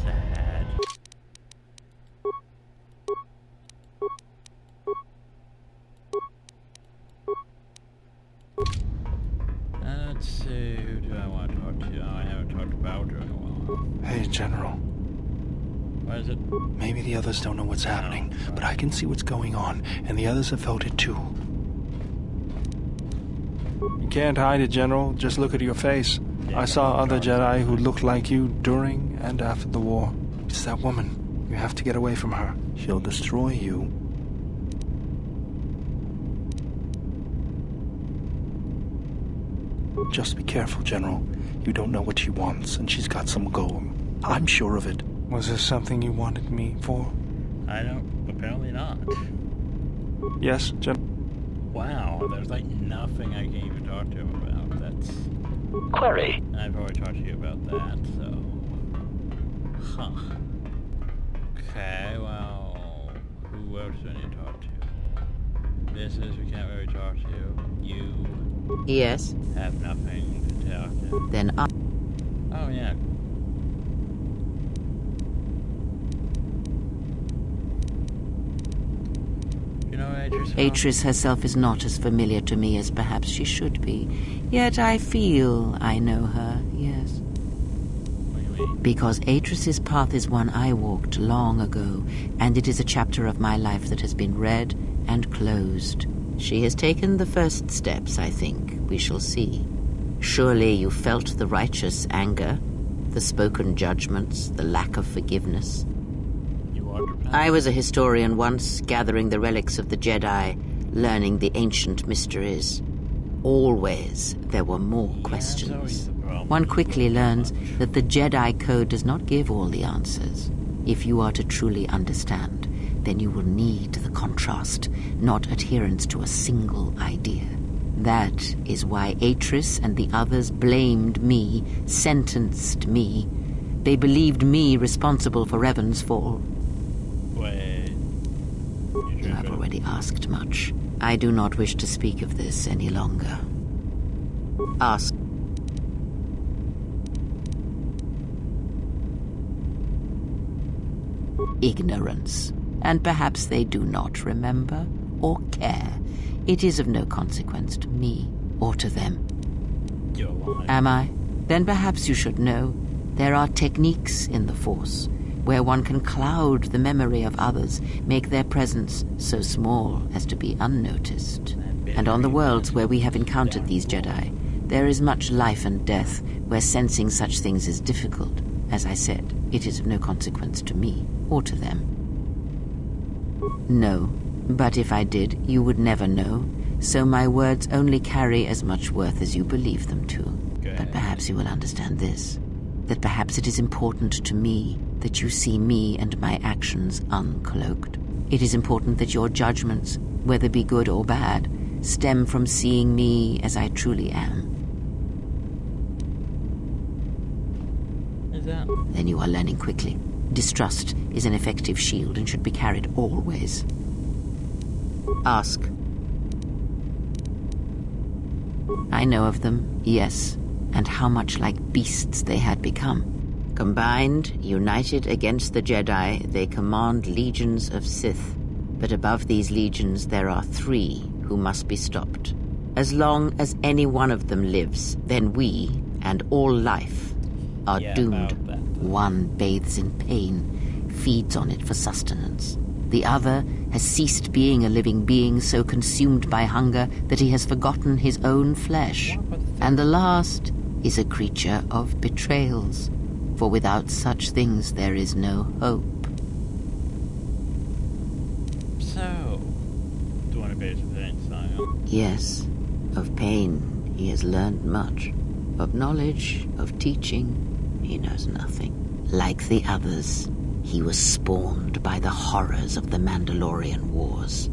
Sad. Let's see, who do I want to talk to? Oh, I haven't talked to Bowder in a while. Hey, General. What is it? Maybe the others don't know what's happening, but I can see what's going on, and the others have felt it too. You can't hide it, General. Just look at your face. I saw other Jedi who looked like you during and after the war. It's that woman. You have to get away from her. She'll destroy you. Just be careful, General. You don't know what she wants, and she's got some goal. I'm sure of it. Was there something you wanted me for? I don't... apparently not. Yes, General? Wow, there's like nothing I can even talk to him about. That's... Query. I've already talked to you about that, so... Huh. Okay, well... Who else do I need to talk to? Business, we can't really talk to. You... Yes? Have nothing to talk to. Then Oh, yeah. You know Atris? Atris herself is not as familiar to me as perhaps she should be. Yet I feel I know her, yes. What do you mean? Because Atris's path is one I walked long ago, and it is a chapter of my life that has been read and closed. She has taken the first steps, I think. We shall see. Surely you felt the righteous anger, the spoken judgments, the lack of forgiveness. You are Japan? I was a historian once, gathering the relics of the Jedi, learning the ancient mysteries. Always there were more questions. One quickly learns that the Jedi Code does not give all the answers. If you are to truly understand, then you will need the contrast, not adherence to a single idea. That is why Atris and the others blamed me, sentenced me. They believed me responsible for Revan's fall. Wait... You have already asked much. I do not wish to speak of this any longer. Ask. Ignorance. And perhaps they do not remember or care. It is of no consequence to me or to them. You're lying. Am I? Then perhaps you should know there are techniques in the Force where one can cloud the memory of others, make their presence so small as to be unnoticed. And on the worlds where we have encountered these Jedi, there is much life and death where sensing such things is difficult. As I said, it is of no consequence to me or to them. No, but if I did, you would never know, so my words only carry as much worth as you believe them to. But perhaps you will understand this, that perhaps it is important to me that you see me and my actions uncloaked. It is important that your judgments, whether be good or bad, stem from seeing me as I truly am. Is that? Then you are learning quickly. Distrust is an effective shield and should be carried always. Ask. I know of them, yes, and how much like beasts they had become. Combined, united against the Jedi, they command legions of Sith. But above these legions there are 3 who must be stopped. As long as any one of them lives, then we, and all life, are doomed. One bathes in pain, feeds on it for sustenance. The other has ceased being a living being, so consumed by hunger that he has forgotten his own flesh. And the last is a creature of betrayals, for without such things there is no hope. So, do you want to base of pain, Sion? Yes, of pain he has learned much. Of knowledge, of teaching, he knows nothing. Like the others, he was spawned by the horrors of the Mandalorian Wars.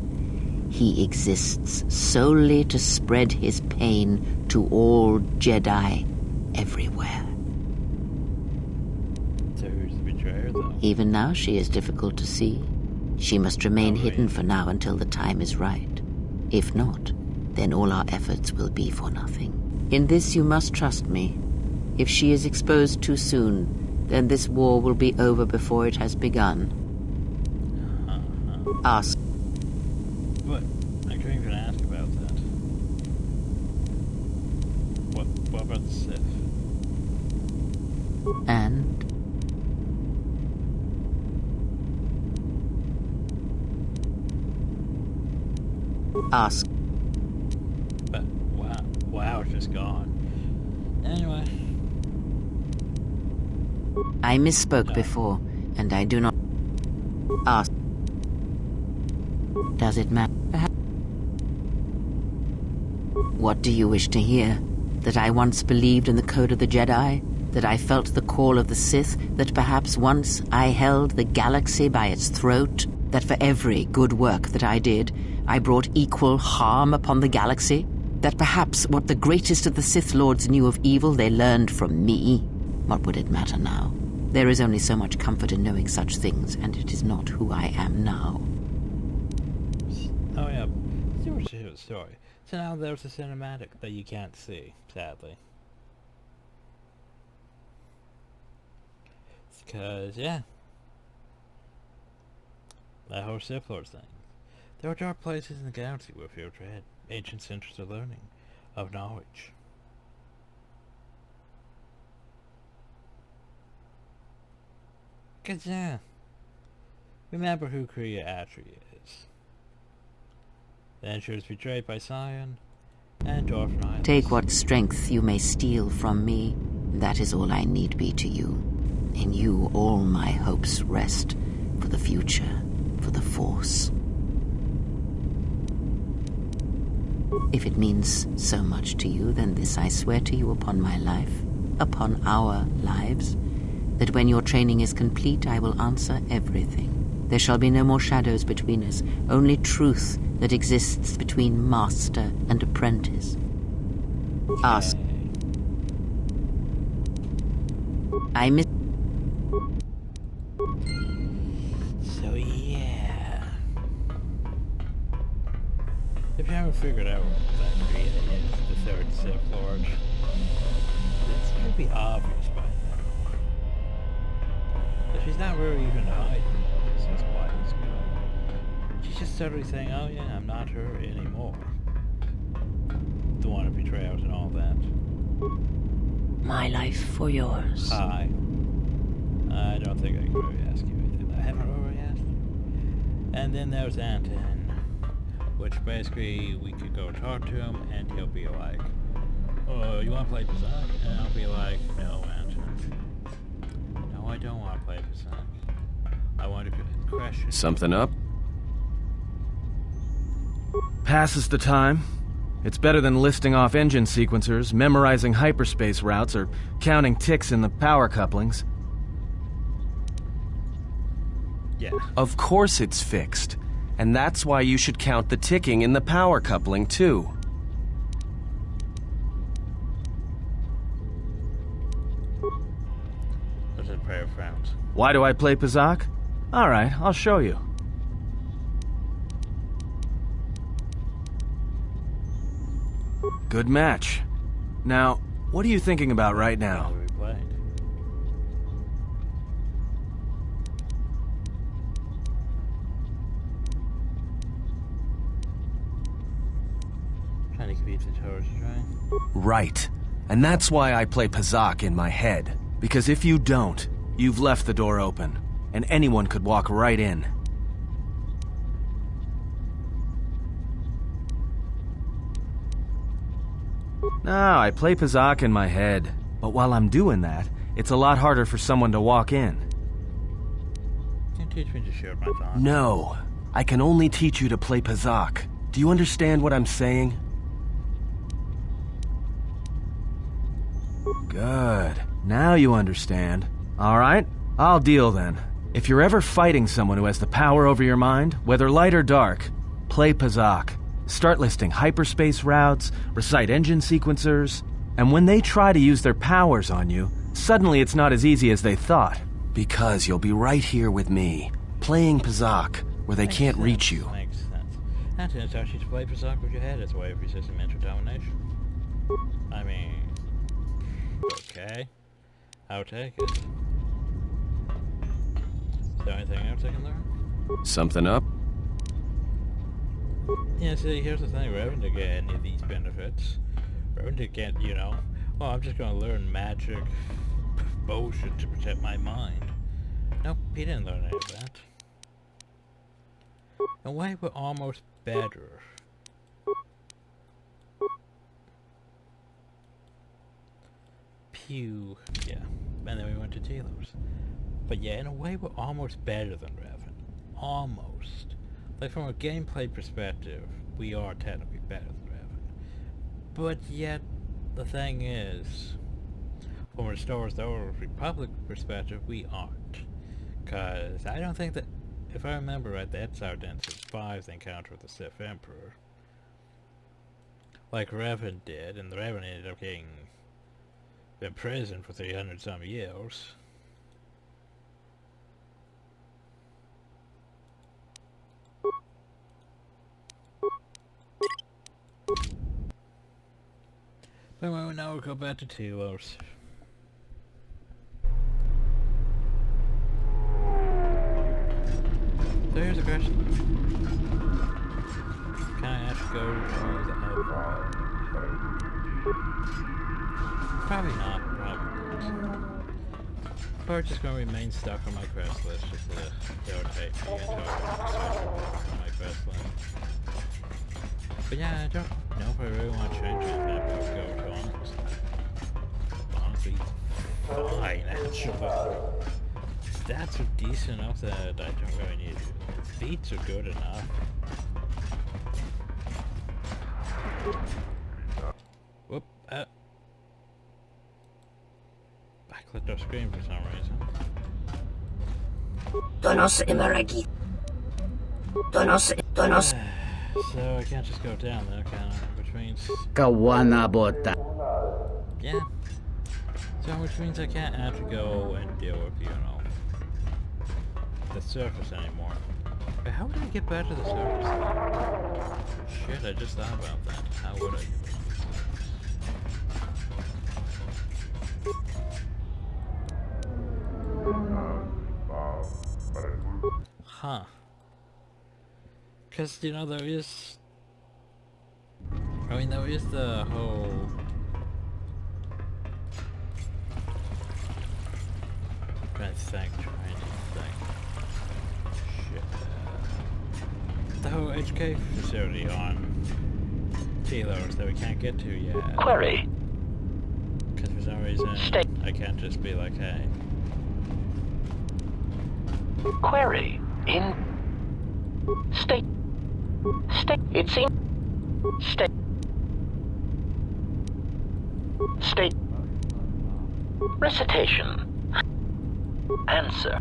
He exists solely to spread his pain to all Jedi everywhere. So who's the betrayer, though? Even now she is difficult to see. She must remain hidden for now until the time is right. If not, then all our efforts will be for nothing. In this you must trust me. If she is exposed too soon, then this war will be over before it has begun. Ask. What? I couldn't even ask about that. What about the Sith? And? Ask. But, wow, it's just gone. Anyway. I misspoke before, and I do not ask. Does it matter? What do you wish to hear? That I once believed in the code of the Jedi, that I felt the call of the Sith, that perhaps once I held the galaxy by its throat, that for every good work that I did, I brought equal harm upon the galaxy, that perhaps what the greatest of the Sith Lords knew of evil they learned from me? What would it matter now? There is only so much comfort in knowing such things, and it is not who I am now. Oh yeah, story. So now there's a cinematic that you can't see, sadly. Because, yeah. That whole Sith Lords thing. There are dark places in the galaxy where fear tread, ancient centers of learning, of knowledge. Cause yeah, remember who Kriya Atri is. Then she was betrayed by Sion and Dorf Niles. Take what strength you may steal from me. That is all I need be to you. In you all my hopes rest, for the future, for the Force. If it means so much to you, then this I swear to you upon my life, upon our lives, that when your training is complete, I will answer everything. There shall be no more shadows between us, only truth that exists between master and apprentice. Ask. I miss... So yeah. If you haven't figured out that Kriya is the third Sith Lord, it's gonna be obvious by now. But she's not really even hiding since why he's good. She's just suddenly saying, oh yeah, I'm not her anymore. The one of betrayals and all that. My life for yours. Hi. I don't think I can really ask you anything that I haven't already asked you. And then there's Anton, which basically we could go talk to him and he'll be like, oh, you want to play Pizak? And I'll be like, no, Anton. No, I don't want to play Pizak. I want to crash it. Something up? Passes the time. It's better than listing off engine sequencers, memorizing hyperspace routes, or counting ticks in the power couplings. Yeah. Of course it's fixed. And that's why you should count the ticking in the power coupling, too. There's a pair of frowns. Why do I play Pizak? Alright, I'll show you. Good match. Now, what are you thinking about right now? We played. Trying to compete the tours, right? Right. And that's why I play Pizak in my head. Because if you don't, you've left the door open, and anyone could walk right in. No, I play Pizak in my head. But while I'm doing that, it's a lot harder for someone to walk in. Can you teach me to share my thoughts? No. I can only teach you to play Pizak. Do you understand what I'm saying? Good. Now you understand. Alright, I'll deal then. If you're ever fighting someone who has the power over your mind, whether light or dark, play Pizak. Start listing hyperspace routes, recite engine sequencers, and when they try to use their powers on you, suddenly it's not as easy as they thought. Because you'll be right here with me, playing Pizak, where they can't reach you. Makes sense. Anton is actually to play Pizak with your head as a way of resisting mental domination. I mean... okay. I'll take it. Is there anything else I can learn? Something up? Yeah, see, here's the thing. Revan didn't get any of these benefits. Revan didn't get, you know, oh, I'm just gonna learn magic bullshit to protect my mind. Nope, he didn't learn any of that. In a way, we're almost better. Pew. Yeah. And then we went to Telos. But yeah, in a way, we're almost better than Revan. Almost. Like, from a gameplay perspective, we are technically better than Revan. But yet, the thing is, from a Star Wars: The Old Republic perspective, we aren't. Because I don't think that, if I remember right, that Sardan survived the encounter with the Sith Emperor. Like Revan did, and the Revan ended up getting imprisoned for 300 some years. But well, now we'll go back to Telos. So here's a question. Can I actually go to the Alpha? Probably not, Or just gonna remain stuck on my quest list just to rotate me until on my quest list. But yeah, I don't know if I really want to change anything about KOTOR. Honestly, fine actually. Stats are decent enough that I don't really need it. Beats are good enough. Whoop, I clicked off screen for some reason. So I can't just go down there, can I? Which means... Yeah. So which means I can't actually go and deal with, you know, the surface anymore. But how would I get back to the surface? Shit, I just thought about that. How would I? Huh. Because, you know, there is... I mean, there is the whole... trying to think. Shit. The whole HK facility on Telos that we can't get to yet. Query. Because for some reason, I can't just be like, hey. Query. In... State. It seems... State. Recitation. Answer.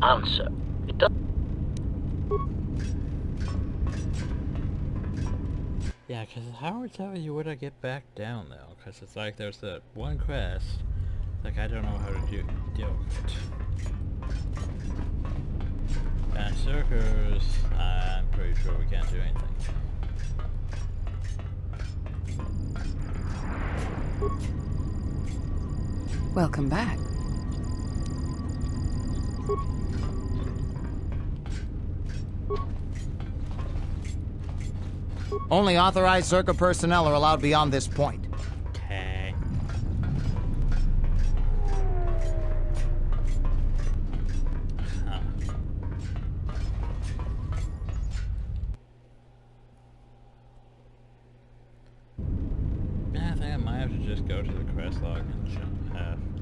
Answer. It does. Yeah, because how would tell you would I get back down though? Because it's like there's that one quest. Like I don't know how to deal with it. And circus, I'm pretty sure we can't do anything. Welcome back. Only authorized Zerka personnel are allowed beyond this point. Okay. Huh. Yeah, I think I might have to just go to the quest log and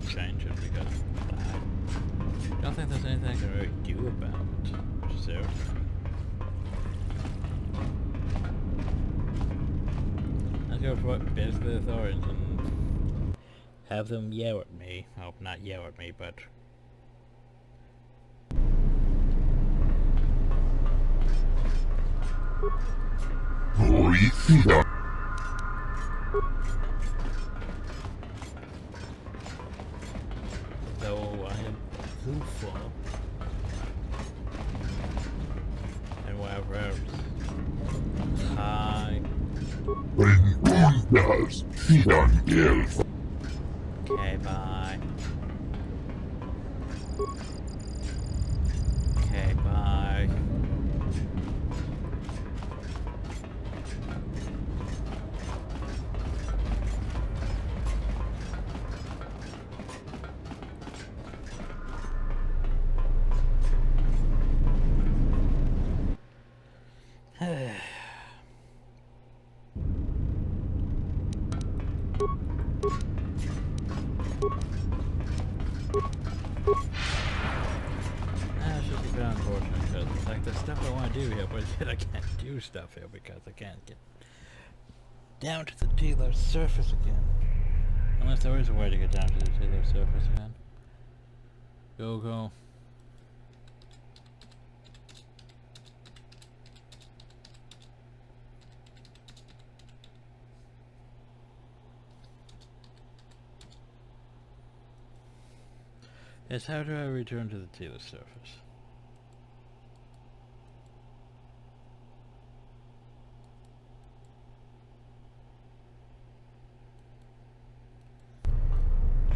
change it because I don't think there's anything I can really do about it. Which is everything. Go for what basically the authorities and have them yell at me. Oh, not yell at me, but though I am goofball and whatever else. Hi. Okay, bye. Okay, bye. do here, but yet I can't do stuff here because I can't get down to the dealer's surface again. Unless there is a way to get down to the dealer's surface again. Go. Yes, how do I return to the dealer's surface?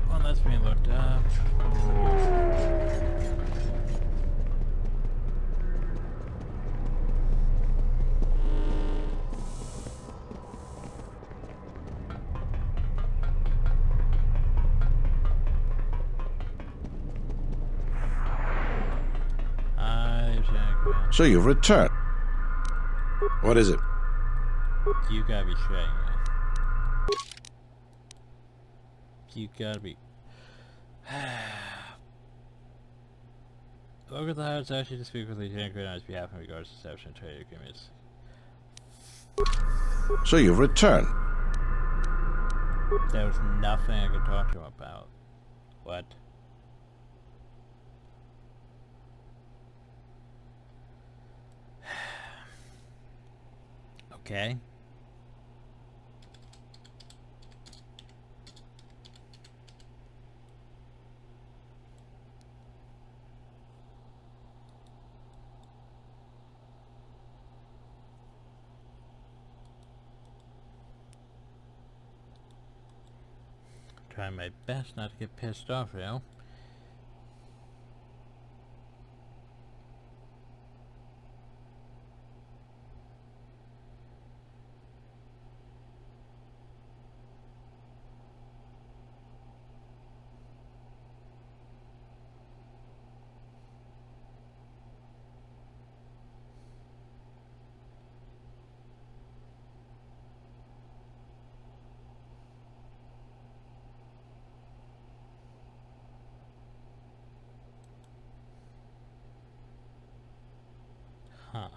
Well, that's being looked up. So you've returned. What is it? You gotta be shitting me. You gotta be... Look at the house actually to speak with Lieutenant Green on his behalf in regards to deception and trade agreements. So you've returned. There was nothing I could talk to him about. What? Okay. Trying my best not to get pissed off, you know. Huh.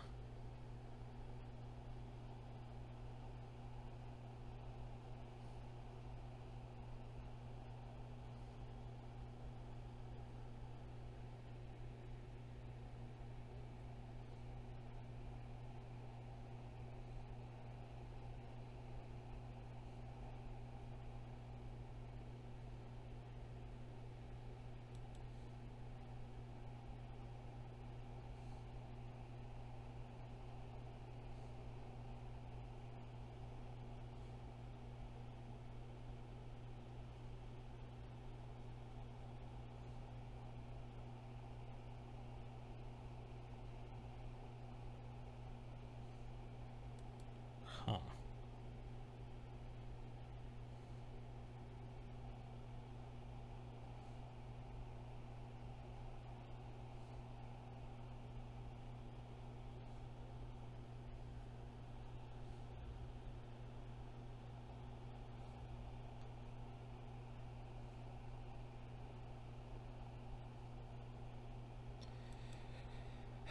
Huh.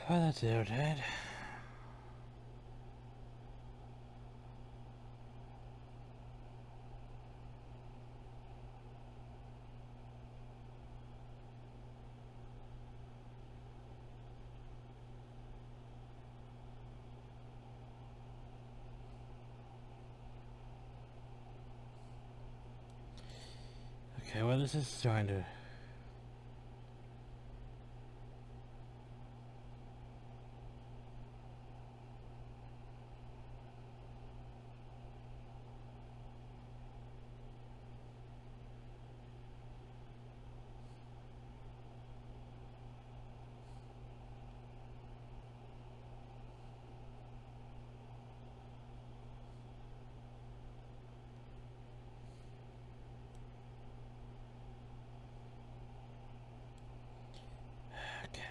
Well, that's irritating. Okay, well, this is trying to...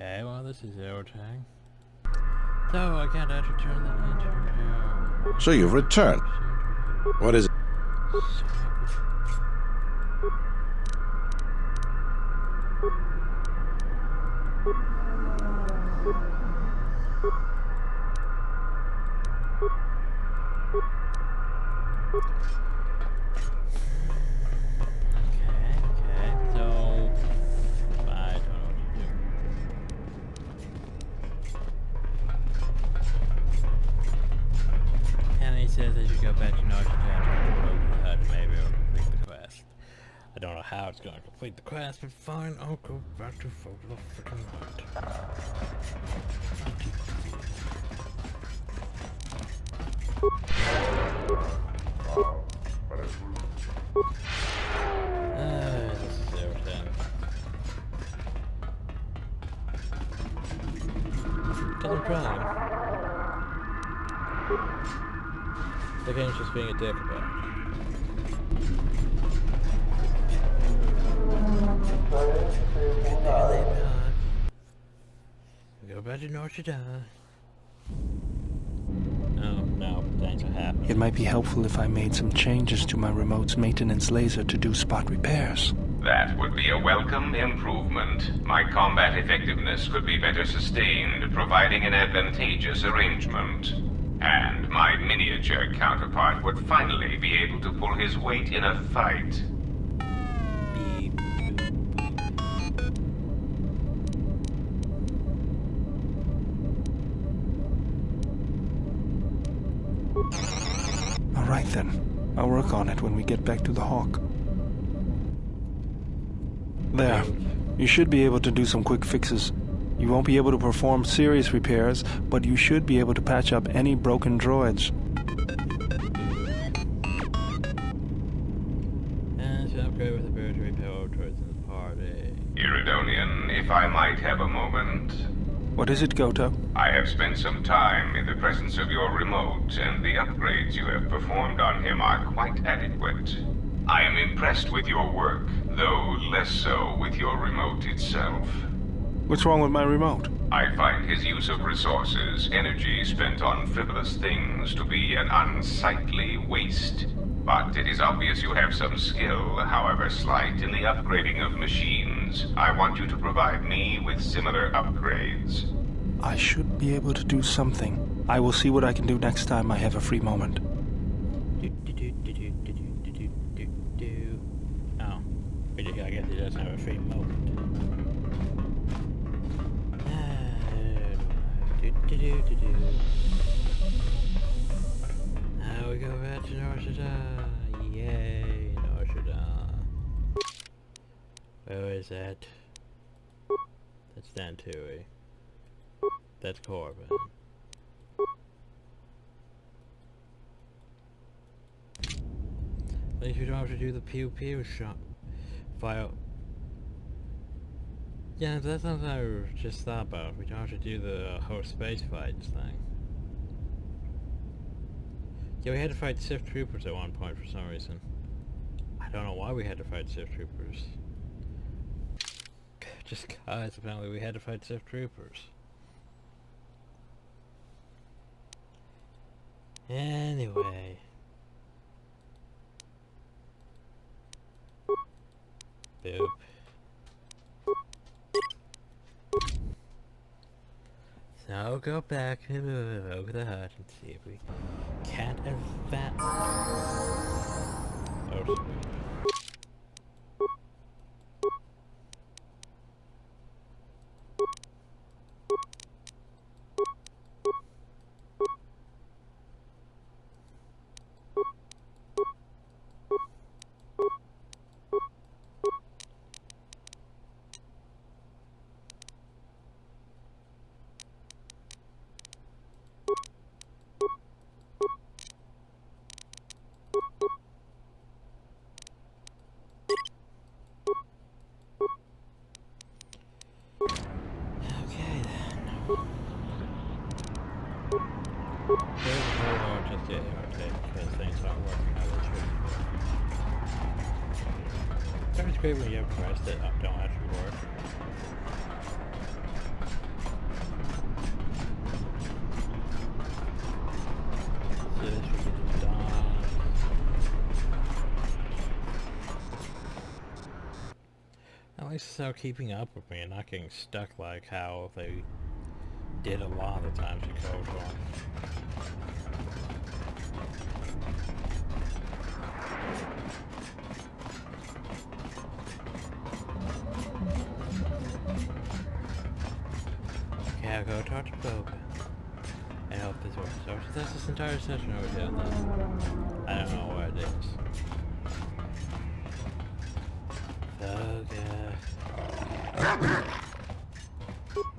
Okay, well, this is irritating. So, I can't actually turn that into... So you've returned. What is it? Okay, so I don't know what to do. And he says I should go back to Notre Dame to maybe I'll complete the quest. I don't know how it's going to complete the quest, but fine, I'll go back to Photo the freaking Hut. This is everything. Because I'm trying. The game's just being a dick about it. Go back to Notre Dame. Oh, no, things are happening. It might be helpful if I made some changes to my remote's maintenance laser to do spot repairs. That would be a welcome improvement. My combat effectiveness could be better sustained, providing an advantageous arrangement. And my miniature counterpart would finally be able to pull his weight in a fight. Alright then. I'll work on it when we get back to the Hawk. There. You should be able to do some quick fixes. You won't be able to perform serious repairs, but you should be able to patch up any broken droids. And to upgrade with the bird to repair all droids in the party. Iridonian, if I might have a moment. What is it, Goto? I have spent some time in the presence of your remote, and the upgrades you have performed on him are quite adequate. I am impressed with your work, though less so with your remote itself. What's wrong with my remote? I find his use of resources, energy spent on frivolous things, to be an unsightly waste. But it is obvious you have some skill, however slight, in the upgrading of machines. I want you to provide me with similar upgrades. I should be able to do something. I will see what I can do next time I have a free moment. Oh, I guess he doesn't have a free moment. Now we go back to Notre Dame. Yay, Notre Dame. Where is that? That's Dantooie. That's Corbin. At least we don't have to do the pew pew shot. File. Yeah, that's something I just thought about. We don't have to do the whole space fights thing. Yeah, we had to fight Sith Troopers at one point for some reason. I don't know why we had to fight Sith Troopers. Just cause apparently we had to fight Sith Troopers. Anyway. Boop. So I'll go back to the hut and see if we can't advance. Oh, sweet. It's great when you have quests that don't actually work. So this we can just dodge. At least it's how keeping up with me and not getting stuck like how they did a lot of the times in KOTOR. Now go talk to Boba. And hope this works. So that's this entire session over here then. I don't know what it is.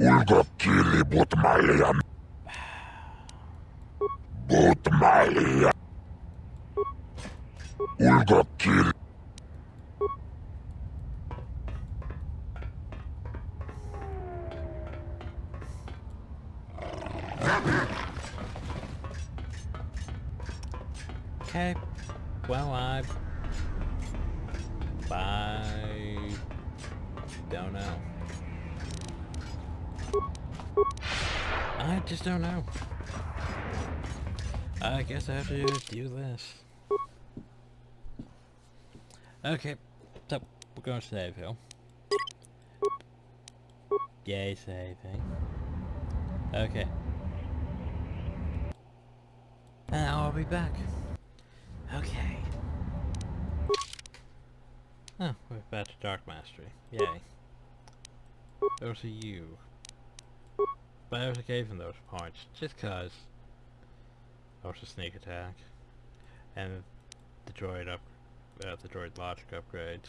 Ulga kili Butmalia. Butmalia. Ulga kili. Okay, well, I don't know. I just don't know. I guess I have to do this. Okay, so we're going to save here. Yay, saving. Okay. And I'll be back. Okay. Oh, we're back to Dark Mastery. Yay. Those are you. But I also gave him those parts just cause. Also sneak attack. And the droid logic upgrades.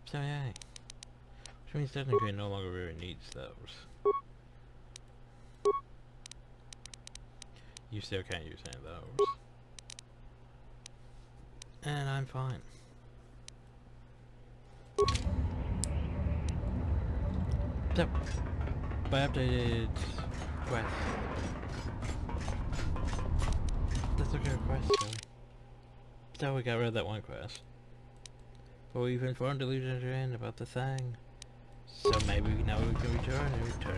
So yay. Which means technically no longer really needs those. You still can't use any of those. And I'm fine. So, by updated quest. Let's look at a quest, shall we? So we got rid of that one quest. But we've informed the Lieutenant about the thing. So maybe now we can return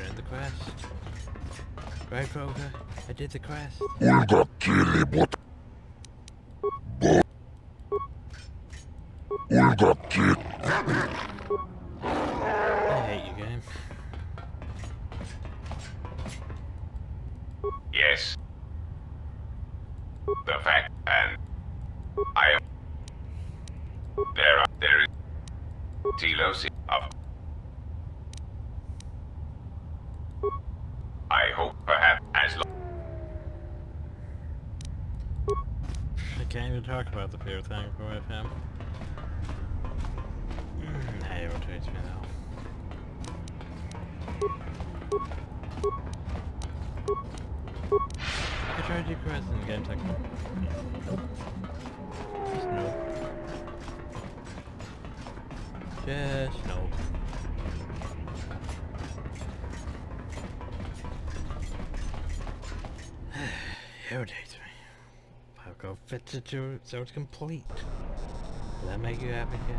in the quest. Right, Kroger? I did the quest. Ulga kili Ulga kili. I hate you, game. Yes. The fact, and I am. There is Telos of. I hope perhaps as long. I can't even talk about the fear thing with him. That irritates me though. I tried to do quests and get technical. Just nope. Just nope. Irritates me. I'll go fix it so it's complete. Does that make you happy, kid?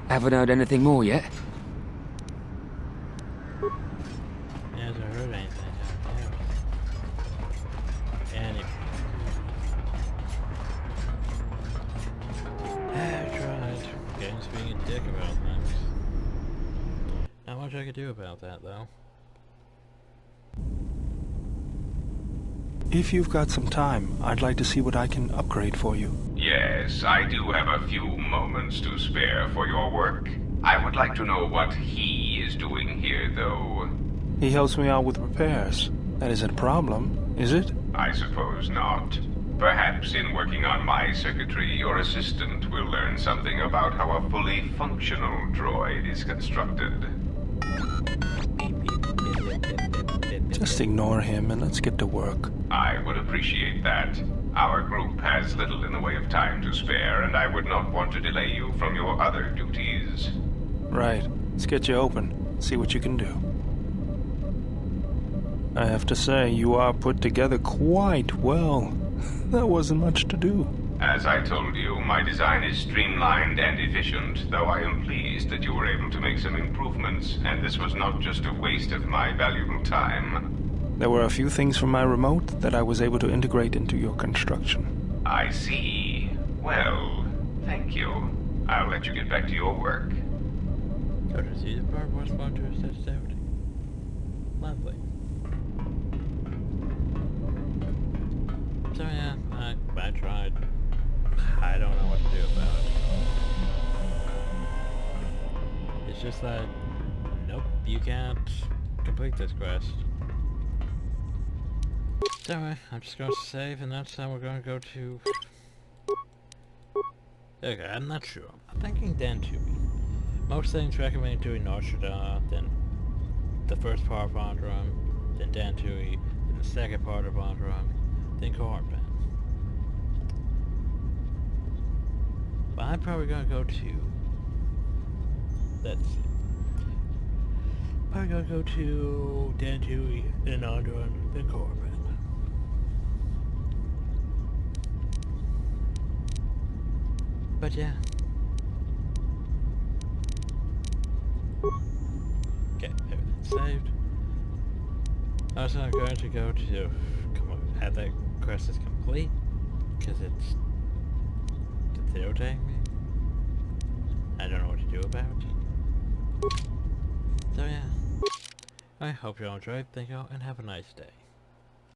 Haven't heard anything more yet? He hasn't heard anything. Anyway. I tried. Game's being a dick about things. Not much I could do about that, though. If you've got some time, I'd like to see what I can upgrade for you. Yes, I do have a few moments to spare for your work. I would like to know what he is doing here, though. He helps me out with repairs. That isn't a problem, is it? I suppose not. Perhaps in working on my circuitry, your assistant will learn something about how a fully functional droid is constructed. Just ignore him and let's get to work. I would appreciate that. Our group has little in the way of time to spare, and I would not want to delay you from your other duties. Right. Let's get you open. See what you can do. I have to say, you are put together quite well. There wasn't much to do. As I told you, my design is streamlined and efficient, though I am pleased that you were able to make some improvements, and this was not just a waste of my valuable time. There were a few things from my remote that I was able to integrate into your construction. I see. Well, thank you. I'll let you get back to your work. KOTOR sees part was spawned to his sensitivity. Lovely. So yeah, I tried. I don't know what to do about it. It's just that, nope, you can't complete this quest. So I'm just going to save, and that's how we're going to go to... Okay, I'm not sure. I'm thinking Dantooine. Most things recommend doing Nostrada, then the first part of Onderon, then Dantooine, then the second part of Onderon, then Korben. But I'm probably gonna go to... Let's see. Probably gonna go to Dantooine, then Onderon, then Korben. But yeah. Okay, everything's saved. Also, I'm going to go to... Come on, have that quest is complete. Because it's... videotaping me. I don't know what to do about it. So yeah. I hope you all enjoyed. Thank you all, and have a nice day.